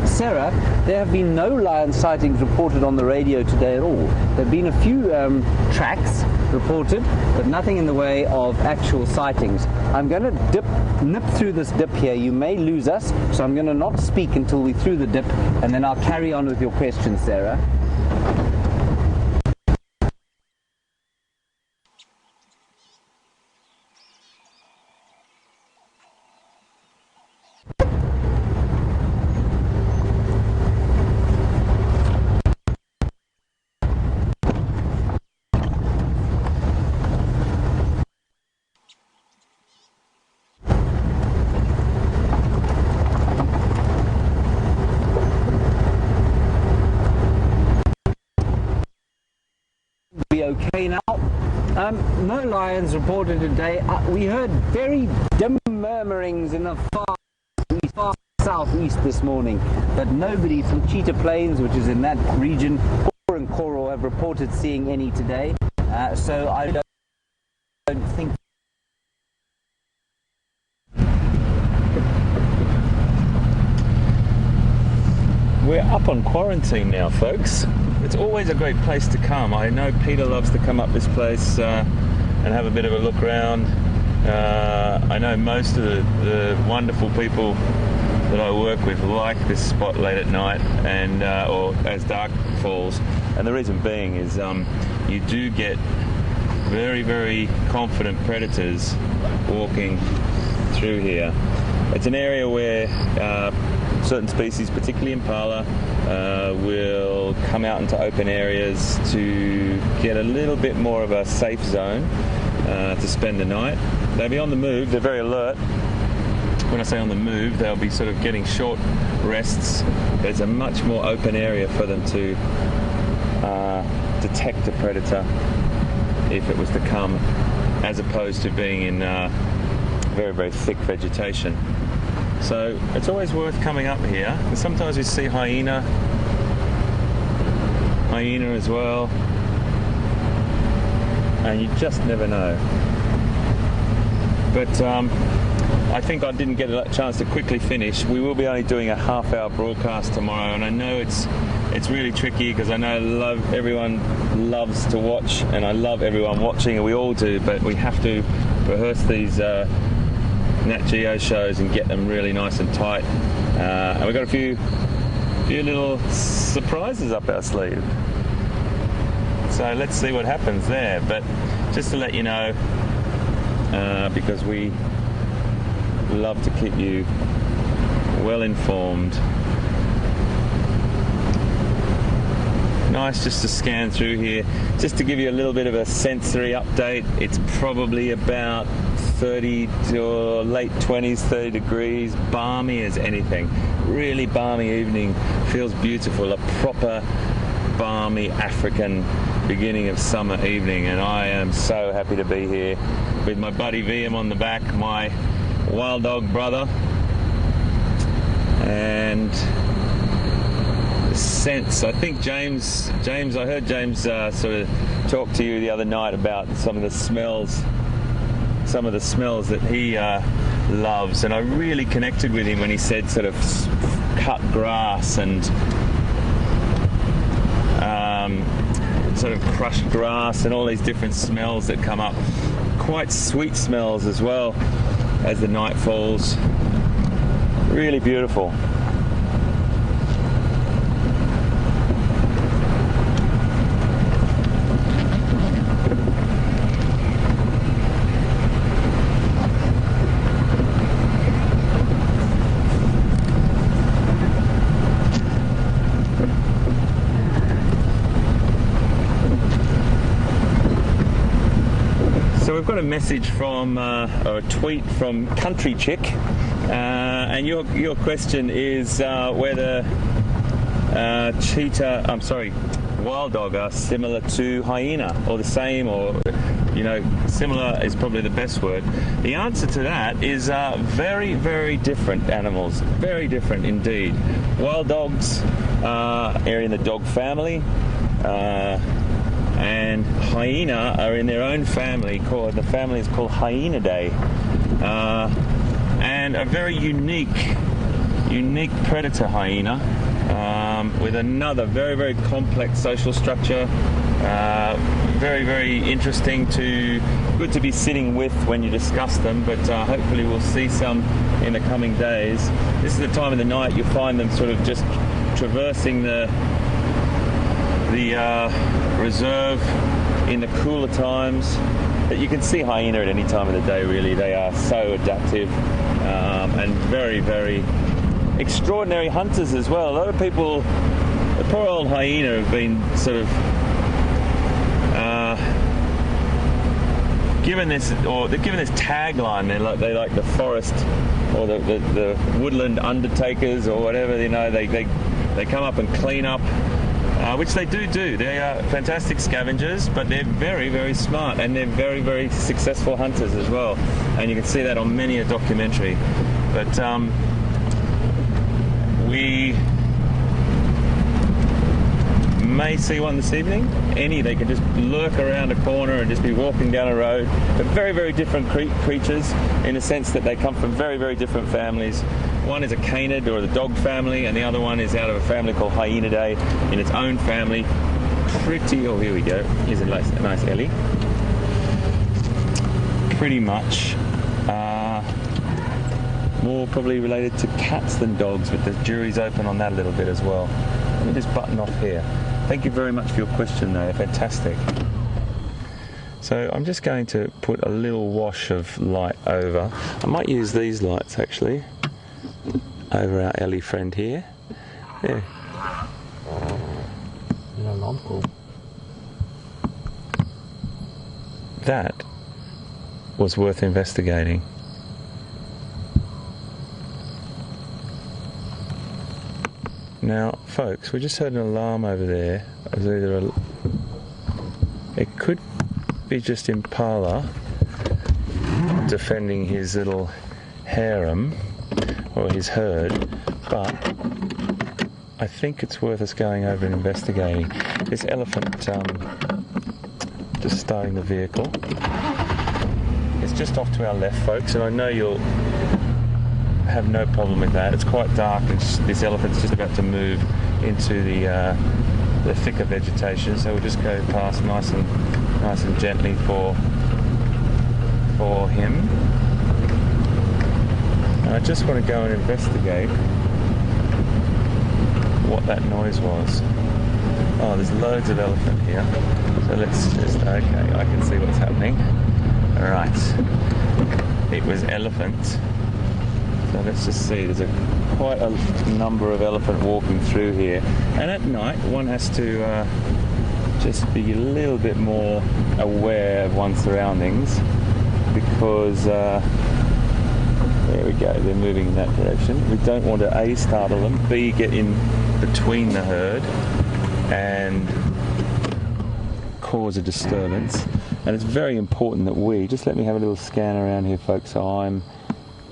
Sarah, there have been no lion sightings reported on the radio today at all. There have been a few tracks reported, but nothing in the way of actual sightings. I'm going to nip through this dip here. You may lose us, so I'm going to not speak until we're through the dip, and then I'll carry on with your question, Sarah. Be okay now. No lions reported today. We heard very dim murmurings in the far southeast this morning, but nobody from Cheetah Plains, which is in that region, or in Coral, have reported seeing any today. So I don't think. We're up on quarantine now, folks. It's always a great place to come. I know Peter loves to come up this place and have a bit of a look around. I know most of the wonderful people that I work with like this spot late at night and or as dark falls. And the reason being is you do get very, very confident predators walking through here. It's an area where certain species, particularly impala, will come out into open areas to get a little bit more of a safe zone to spend the night. They'll be on the move, they're very alert. When I say on the move, they'll be sort of getting short rests. There's a much more open area for them to detect a predator if it was to come, as opposed to being in very, very thick vegetation. So it's always worth coming up here. And sometimes we see hyena as well, and you just never know. But I think I didn't get a chance to quickly finish. We will be only doing a half-hour broadcast tomorrow, and I know it's really tricky because I know everyone loves to watch, and I love everyone watching, and we all do. But we have to rehearse these Nat Geo shows and get them really nice and tight. And we've got a few little surprises up our sleeve. So let's see what happens there. But just to let you know, because we love to keep you well informed. Nice just to scan through here, just to give you a little bit of a sensory update. It's probably about 30 to late 20s, 30 degrees, balmy as anything. Really balmy evening, feels beautiful, a proper balmy African beginning of summer evening, and I am so happy to be here with my buddy VM on the back, my wild dog brother, and the sense. I think James, I heard James sort of talk to you the other night about some of the smells that he loves, and I really connected with him when he said sort of cut grass and sort of crushed grass and all these different smells that come up. Quite sweet smells as well as the night falls. Really beautiful. So we've got a message from, or a tweet from Country Chick, and your question is whether wild dog are similar to hyena, or the same, or similar is probably the best word. The answer to that is very, very different animals, very different indeed. Wild dogs are in the dog family, and hyena are in their own family. The family is called Hyenidae, and a very unique predator hyena, with another very, very complex social structure. Very, very interesting, good to be sitting with when you discuss them, but hopefully we'll see some in the coming days. This is the time of the night you find them sort of just traversing the reserve in the cooler times. But you can see hyena at any time of the day, really. They are so adaptive, and very, very extraordinary hunters as well. A lot of people, the poor old hyena, have been sort of given this tagline. They like the forest, or the woodland undertakers, or whatever. They come up and clean up, which they do. They are fantastic scavengers, but they're very, very smart, and they're very, very successful hunters as well. And you can see that on many a documentary. But we may see one this evening. They can just lurk around a corner and just be walking down a road. But very, very different creatures, in the sense that they come from very, very different families. One is a canid, or the dog family, and the other one is out of a family called Hyenidae, in its own family. Oh, here we go. Here's a nice Ellie. Pretty much more probably related to cats than dogs, but the jury's open on that a little bit as well. Let me just button off here. Thank you very much for your question, though. Fantastic. So I'm just going to put a little wash of light over. I might use these lights, actually, over our Ellie friend here. Yeah. That was worth investigating. Now, folks, we just heard an alarm over there. It could be just Impala defending his little harem, or his herd, but I think it's worth us going over and investigating. This elephant just starting the vehicle. It's just off to our left, folks, and I know you'll have no problem with that. It's quite dark, and this elephant's just about to move into the thicker vegetation, so we'll just go past nice and gently for him. And I just want to go and investigate what that noise was. Oh, there's loads of elephant here, so let's just, okay, I can see what's happening. Right, it was elephant. So let's just see, there's quite a number of elephant walking through here. And at night, one has to just be a little bit more aware of one's surroundings, because there we go, they're moving in that direction. We don't want to A, startle them, B, get in between the herd and cause a disturbance. And it's very important that just let me have a little scan around here, folks, so I'm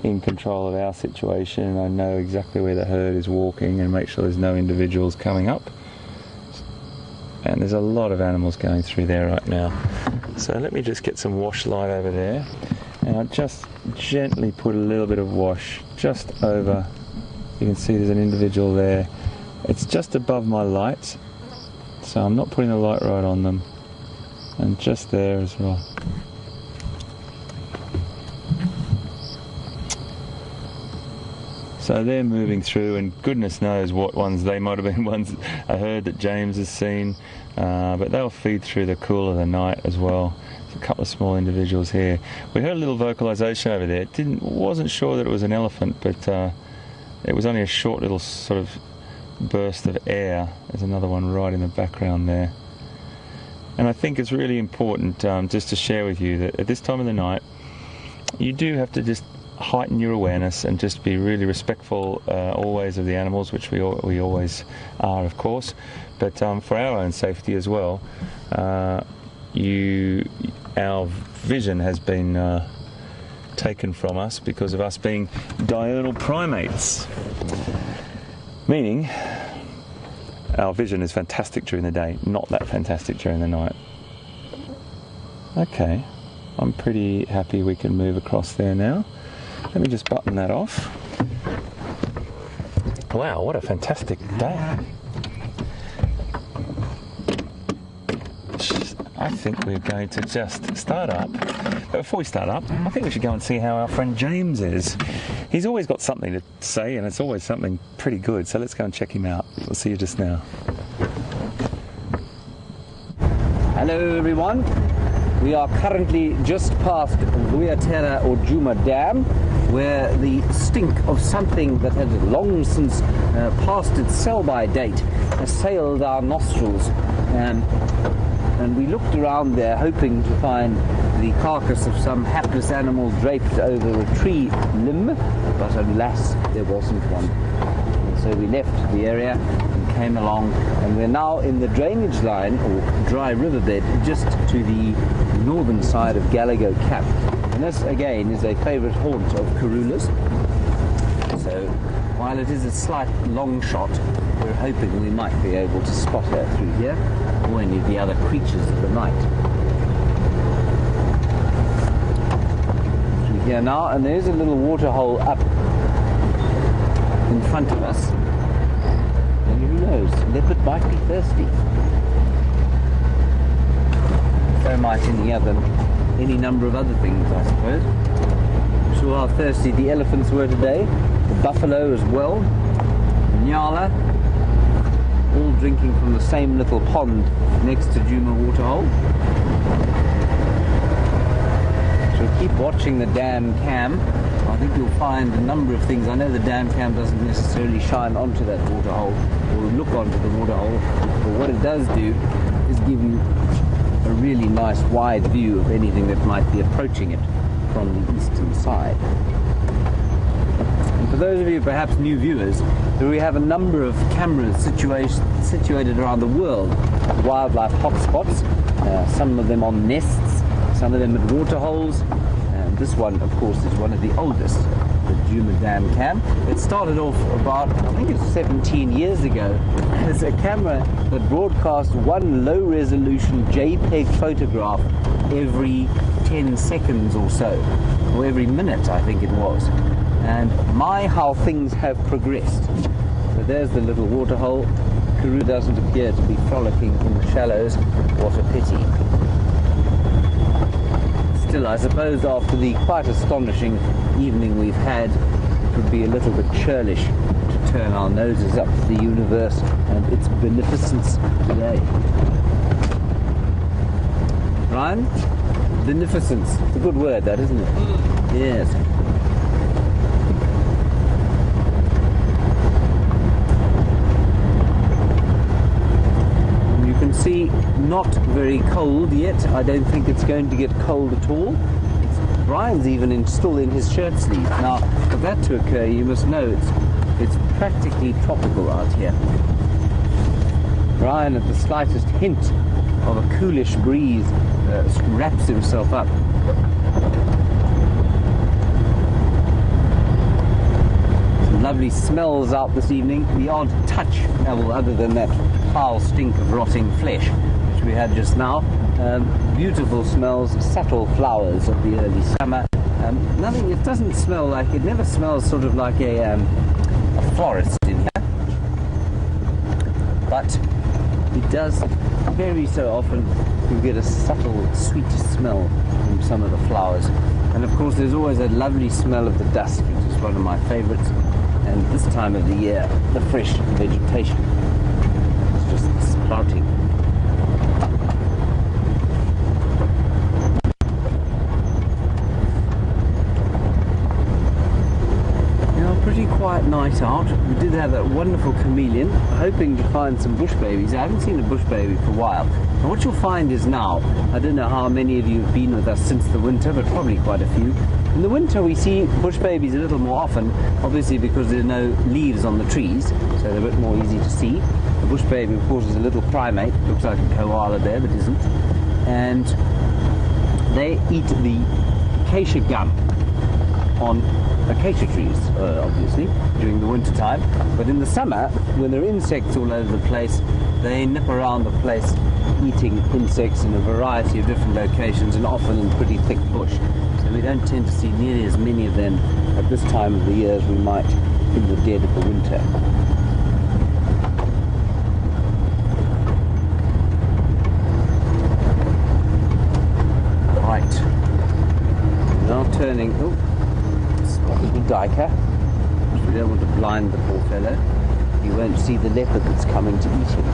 in control of our situation and I know exactly where the herd is walking, and make sure there's no individuals coming up. And there's a lot of animals going through there right now. So let me just get some wash light over there, and I'll just gently put a little bit of wash just over. You can see there's an individual there. It's just above my light, so I'm not putting the light right on them, and just there as well. So they're moving through, and goodness knows what ones they might have been, ones a herd that James has seen, but they'll feed through the cool of the night as well. There's a couple of small individuals here. We heard a little vocalization over there. Wasn't sure that it was an elephant, but it was only a short little sort of burst of air. There's another one right in the background there. And I think it's really important just to share with you that at this time of the night, you do have to just heighten your awareness and just be really respectful always of the animals, which we always are, of course, but for our own safety as well. Our vision has been taken from us because of us being diurnal primates, meaning our vision is fantastic during the day, not that fantastic during the night. Okay, I'm pretty happy we can move across there now. Let me just button that off. Wow, what a fantastic day. I think we're going to just start up. But before we start up, I think we should go and see how our friend James is. He's always got something to say, and it's always something pretty good. So let's go and check him out. We'll see you just now. Hello everyone. We are currently just past WildEarth or Juma Dam, where the stink of something that had long since passed its sell-by date assailed our nostrils. And we looked around there hoping to find the carcass of some hapless animal draped over a tree limb, but alas, there wasn't one. And so we left the area and came along, and we're now in the drainage line, or dry riverbed, just to the northern side of Gallagher Cap. And this, again, is a favourite haunt of Karula's. So, while it is a slight long shot, we're hoping we might be able to spot her through here, or any of the other creatures of the night. Through here now, and there's a little water hole up in front of us. And who knows, leopard might be thirsty. So might any number of other things, I suppose. I'm sure how thirsty the elephants were today, the buffalo as well, the nyala, all drinking from the same little pond next to Juma Waterhole. So keep watching the dam cam. I think you'll find a number of things. I know the dam cam doesn't necessarily shine onto that waterhole or look onto the waterhole, but what it does do is give you a really nice wide view of anything that might be approaching it from the eastern side. And for those of you perhaps new viewers, we have a number of cameras situated around the world, wildlife hotspots, some of them on nests, some of them at waterholes. And this one, of course, is one of the oldest, the Juma Dam cam. It started off about, I think it's 17 years ago, as a camera that broadcast one low-resolution JPEG photograph every 10 seconds or so, or every minute, I think it was. And my, how things have progressed. So there's the little waterhole. Karoo doesn't appear to be frolicking in the shallows. What a pity. Still, I suppose after the quite astonishing evening we've had, it would be a little bit churlish to turn our noses up to the universe and its beneficence today. Ryan? Beneficence. It's a good word, that, isn't it? Yes. See, not very cold yet. I don't think it's going to get cold at all. Brian's even still in his shirt sleeve. Now, for that to occur, you must know it's practically tropical out here. Brian, at the slightest hint of a coolish breeze, wraps himself up. Some lovely smells out this evening. The odd touch, well, other than that foul stink of rotting flesh which we had just now. Beautiful smells, subtle flowers of the early summer. Nothing, it doesn't smell like, it never smells sort of like a florist in here, but it does very so often. You get a subtle sweet smell from some of the flowers, and of course there's always a lovely smell of the dust, which is one of my favorites, and this time of the year the fresh vegetation. Just sprouting. Pretty quiet night out. We did have that wonderful chameleon, hoping to find some bush babies. I haven't seen a bush baby for a while. And what you'll find is now, I don't know how many of you have been with us since the winter, but probably quite a few. In the winter we see bush babies a little more often, obviously because there are no leaves on the trees, so they're a bit more easy to see. The bush baby, of course, is a little primate. Looks like a koala there, but isn't. And they eat the acacia gum on acacia trees, obviously, during the winter time. But in the summer, when there are insects all over the place, they nip around the place eating insects in a variety of different locations, and often in pretty thick bush. So we don't tend to see nearly as many of them at this time of the year as we might in the dead of the winter. Right. Now turning, spotted the duiker. We don't want to blind the poor fellow. You won't see the leopard that's coming to eat him.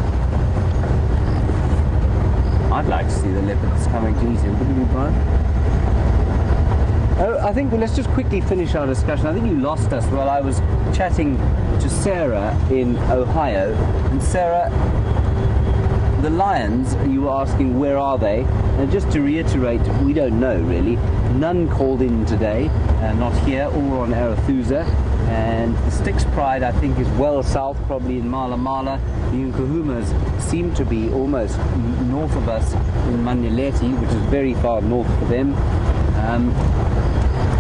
I'd like to see the leopard that's coming to eat him, wouldn't you, Brian? Oh, I think, well, let's just quickly finish our discussion. I think you lost us while I was chatting to Sarah in Ohio. And Sarah, the lions, you were asking where are they? And just to reiterate, we don't know really. None called in today, not here or on Arethusa. And the Styx Pride, I think, is well south, probably in Mala Mala. The Nkuhumas seem to be almost north of us in Manileti, which is very far north for them.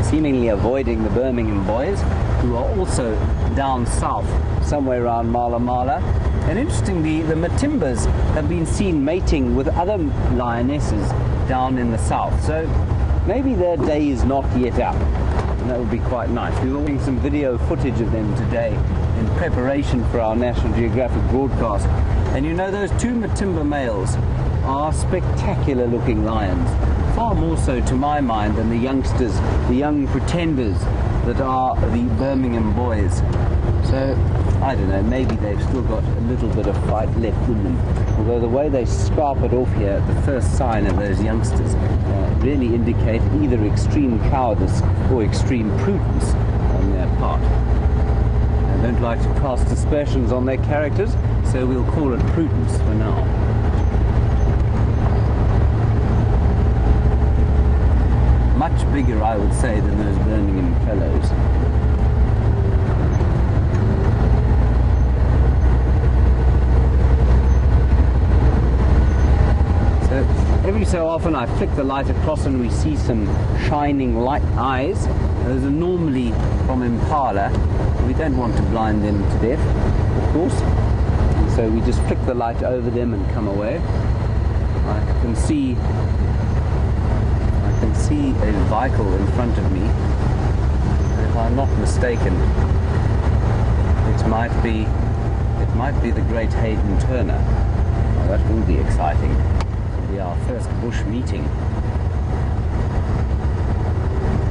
Seemingly avoiding the Birmingham boys, who are also down south, somewhere around Mala Mala. And interestingly, the Matimbas have been seen mating with other lionesses down in the south. So maybe their day is not yet up. And that would be quite nice. We were getting some video footage of them today in preparation for our National Geographic broadcast. And you know, those two Matimba males are spectacular looking lions. Far more so to my mind than the youngsters, the young pretenders that are the Birmingham boys. So, I don't know, maybe they've still got a little bit of fight left in them. Although the way they scarp it off here at the first sign of those youngsters really indicate either extreme cowardice or extreme prudence on their part. I don't like to cast aspersions on their characters, so we'll call it prudence for now. Much bigger, I would say, than those Birmingham fellows. So every so often I flick the light across and we see some shining light eyes. Those are normally from impala. We don't want to blind them to death, of course. And so we just flick the light over them and come away. I can see a vehicle in front of me. If I'm not mistaken, it might be the great Hayden Turner. Oh, that will be exciting. It'll be our first bush meeting.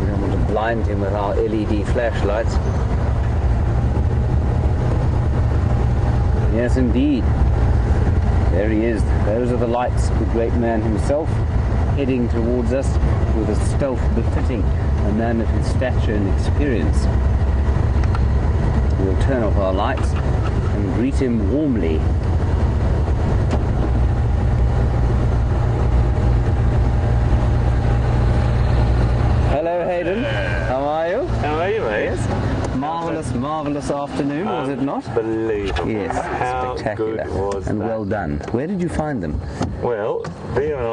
We don't want to blind him with our LED flashlights. Yes, indeed. There he is. Those are the lights of the great man himself, heading towards us with a stealth befitting a man of his stature and experience. We'll turn off our lights and greet him warmly. Hello, Hayden. How are you? How are you, mate? Yes. Marvellous afternoon, was it not? Unbelievable. Yes, How spectacular. good was and that? well done. Where did you find them? Well, Theo and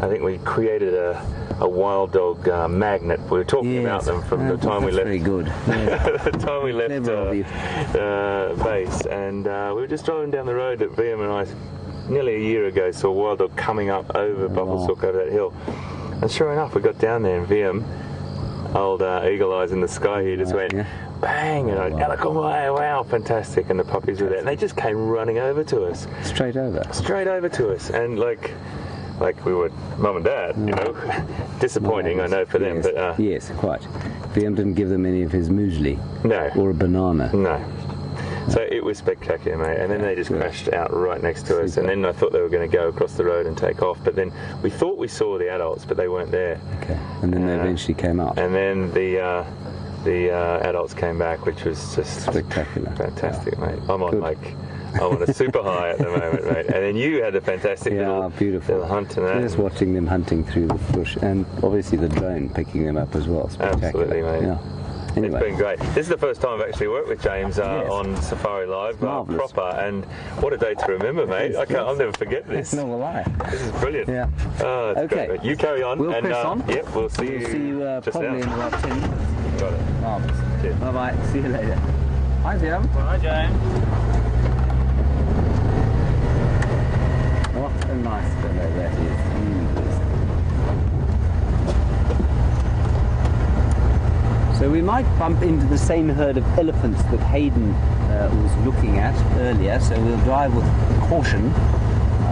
I think we created a wild dog magnet. We were talking about them from the time we left. Very good. Yes. The time we left base, and we were just driving down the road that VM and I nearly a year ago saw a wild dog coming up over Buffelshoek over that hill. And sure enough, we got down there, and VM, old Eagle Eyes in the sky here, just went bang, and wow, fantastic, and the puppies were there, and they just came running over to us. Straight over to us, and like we were mum and dad, you know. Disappointing, I know, for them, but yes, quite. VM didn't give them any of his muesli. No. Or a banana. No. So it was spectacular, mate. And then they just crashed out right next to us. And then I thought they were going to go across the road and take off. But then we thought we saw the adults, but they weren't there. Okay. And then they eventually came out. And then the the adults came back, which was just Spectacular. fantastic, mate. I'm on a super high at the moment, mate. And then you had a fantastic beautiful little hunt and that. Just watching them hunting through the bush, and obviously the drone picking them up as well. Spectacular. Absolutely, mate. Yeah. Anyway. It's been great. This is the first time I've actually worked with James on Safari Live proper, and what a day to remember, mate. I'll never forget this. No lie. This is brilliant. Yeah. Oh, it's okay. Great. You carry on. We'll press on. Yep, we'll see you just probably now. in about 10 minutes. Got it. Marvellous. Cheers. Bye-bye. See you later. Hi, Jim. Hi, James. What a nice fellow that is. So we might bump into the same herd of elephants that Hayden was looking at earlier, so we'll drive with caution.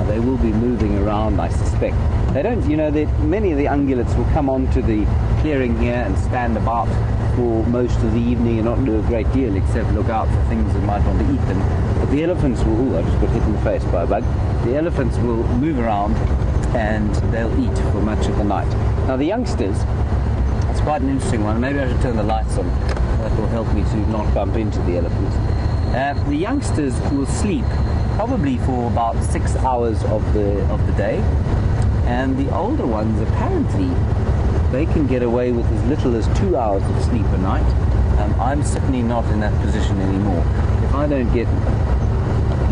They will be moving around, I suspect. They don't, many of the ungulates will come onto the clearing here and stand about for most of the evening and not do a great deal except look out for things that might want to eat them. But the elephants will, I just got hit in the face by a bug, the elephants will move around and they'll eat for much of the night. Now the youngsters, it's quite an interesting one. Maybe I should turn the lights on. That will help me to not bump into the elephants. The youngsters will sleep probably for about 6 hours of the day, and the older ones apparently they can get away with as little as 2 hours of sleep a night. I'm certainly not in that position anymore. If I don't get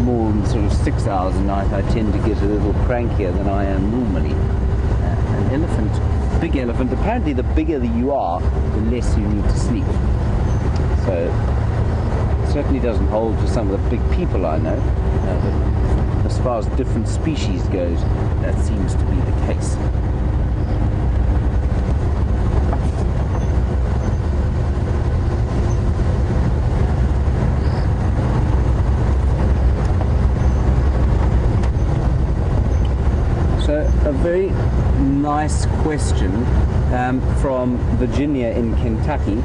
more than sort of 6 hours a night, I tend to get a little crankier than I am normally. An elephant, big elephant, apparently the bigger that you are, the less you need to sleep. So it certainly doesn't hold for some of the big people I know, but as far as different species goes, that seems to be the case. So a very nice question from Virginia in Kentucky.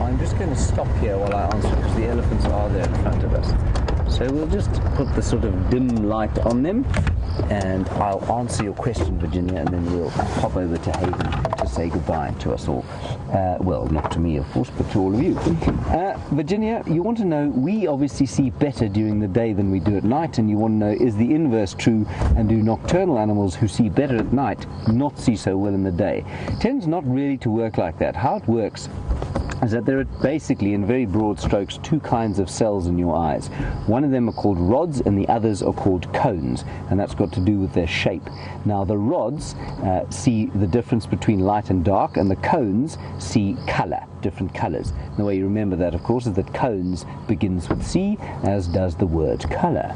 I'm just going to stop here while I answer because the elephants are there in front of us. So we'll just put the sort of dim light on them and I'll answer your question, Virginia, and then we'll hop over to Hayden to say goodbye to us all. Well, not to me, of course, but to all of you. Virginia, you want to know, we obviously see better during the day than we do at night, and you want to know, is the inverse true, and do nocturnal animals who see better at night not see so well in the day? It tends not really to work like that. How it works is that there are basically, in very broad strokes, two kinds of cells in your eyes. One of them are called rods and the others are called cones, and that's got to do with their shape. Now the rods see the difference between light and dark, and the cones see color, different colors. And the way you remember that, of course, is that cones begins with C, as does the word color.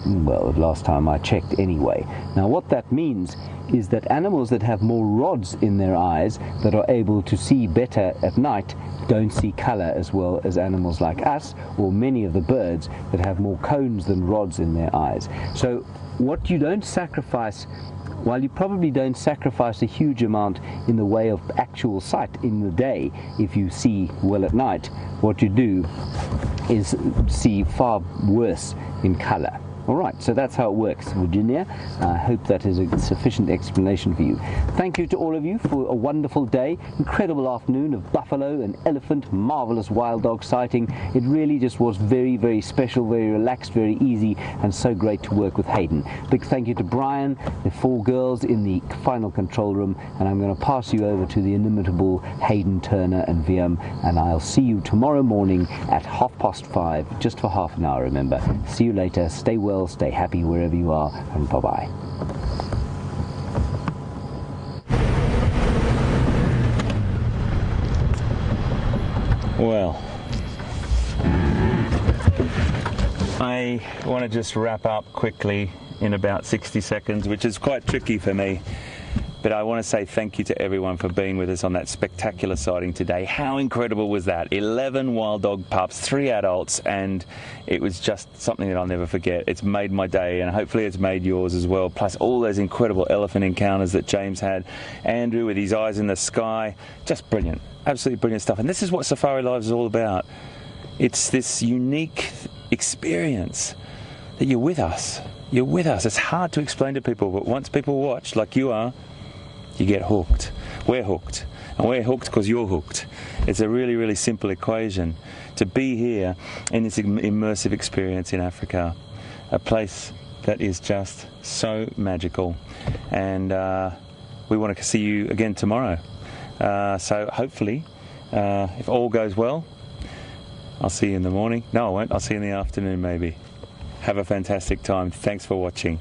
Well, last time I checked anyway. Now what that means is that animals that have more rods in their eyes, that are able to see better at night, don't see color as well as animals like us, or many of the birds that have more cones than rods in their eyes. So what you don't sacrifice, while you probably don't sacrifice a huge amount in the way of actual sight in the day if you see well at night, what you do is see far worse in color. All right, so that's how it works, Virginia. I hope that is a sufficient explanation for you. Thank you to all of you for a wonderful day, incredible afternoon of buffalo and elephant, marvelous wild dog sighting. It really just was very, very special, very relaxed, very easy, and so great to work with Hayden. Big thank you to Brian, the 4 girls in the final control room, and I'm going to pass you over to the inimitable Hayden Turner and VM, and I'll see you tomorrow morning at 5:30, just for half an hour, remember. See you later, stay well, stay happy wherever you are, and bye-bye. Well, I want to just wrap up quickly in about 60 seconds, which is quite tricky for me. But I want to say thank you to everyone for being with us on that spectacular sighting today. How incredible was that? 11 wild dog pups, 3 adults, and it was just something that I'll never forget. It's made my day, and hopefully it's made yours as well. Plus all those incredible elephant encounters that James had. Andrew with his eyes in the sky. Just brilliant. Absolutely brilliant stuff. And this is what Safari Live is all about. It's this unique experience that you're with us. You're with us. It's hard to explain to people, but once people watch, like you are, you get hooked. We're hooked. And we're hooked because you're hooked. It's a really, really simple equation to be here in this immersive experience in Africa, a place that is just so magical. And we want to see you again tomorrow. So hopefully, if all goes well, I'll see you in the morning. No, I won't. I'll see you in the afternoon maybe. Have a fantastic time. Thanks for watching.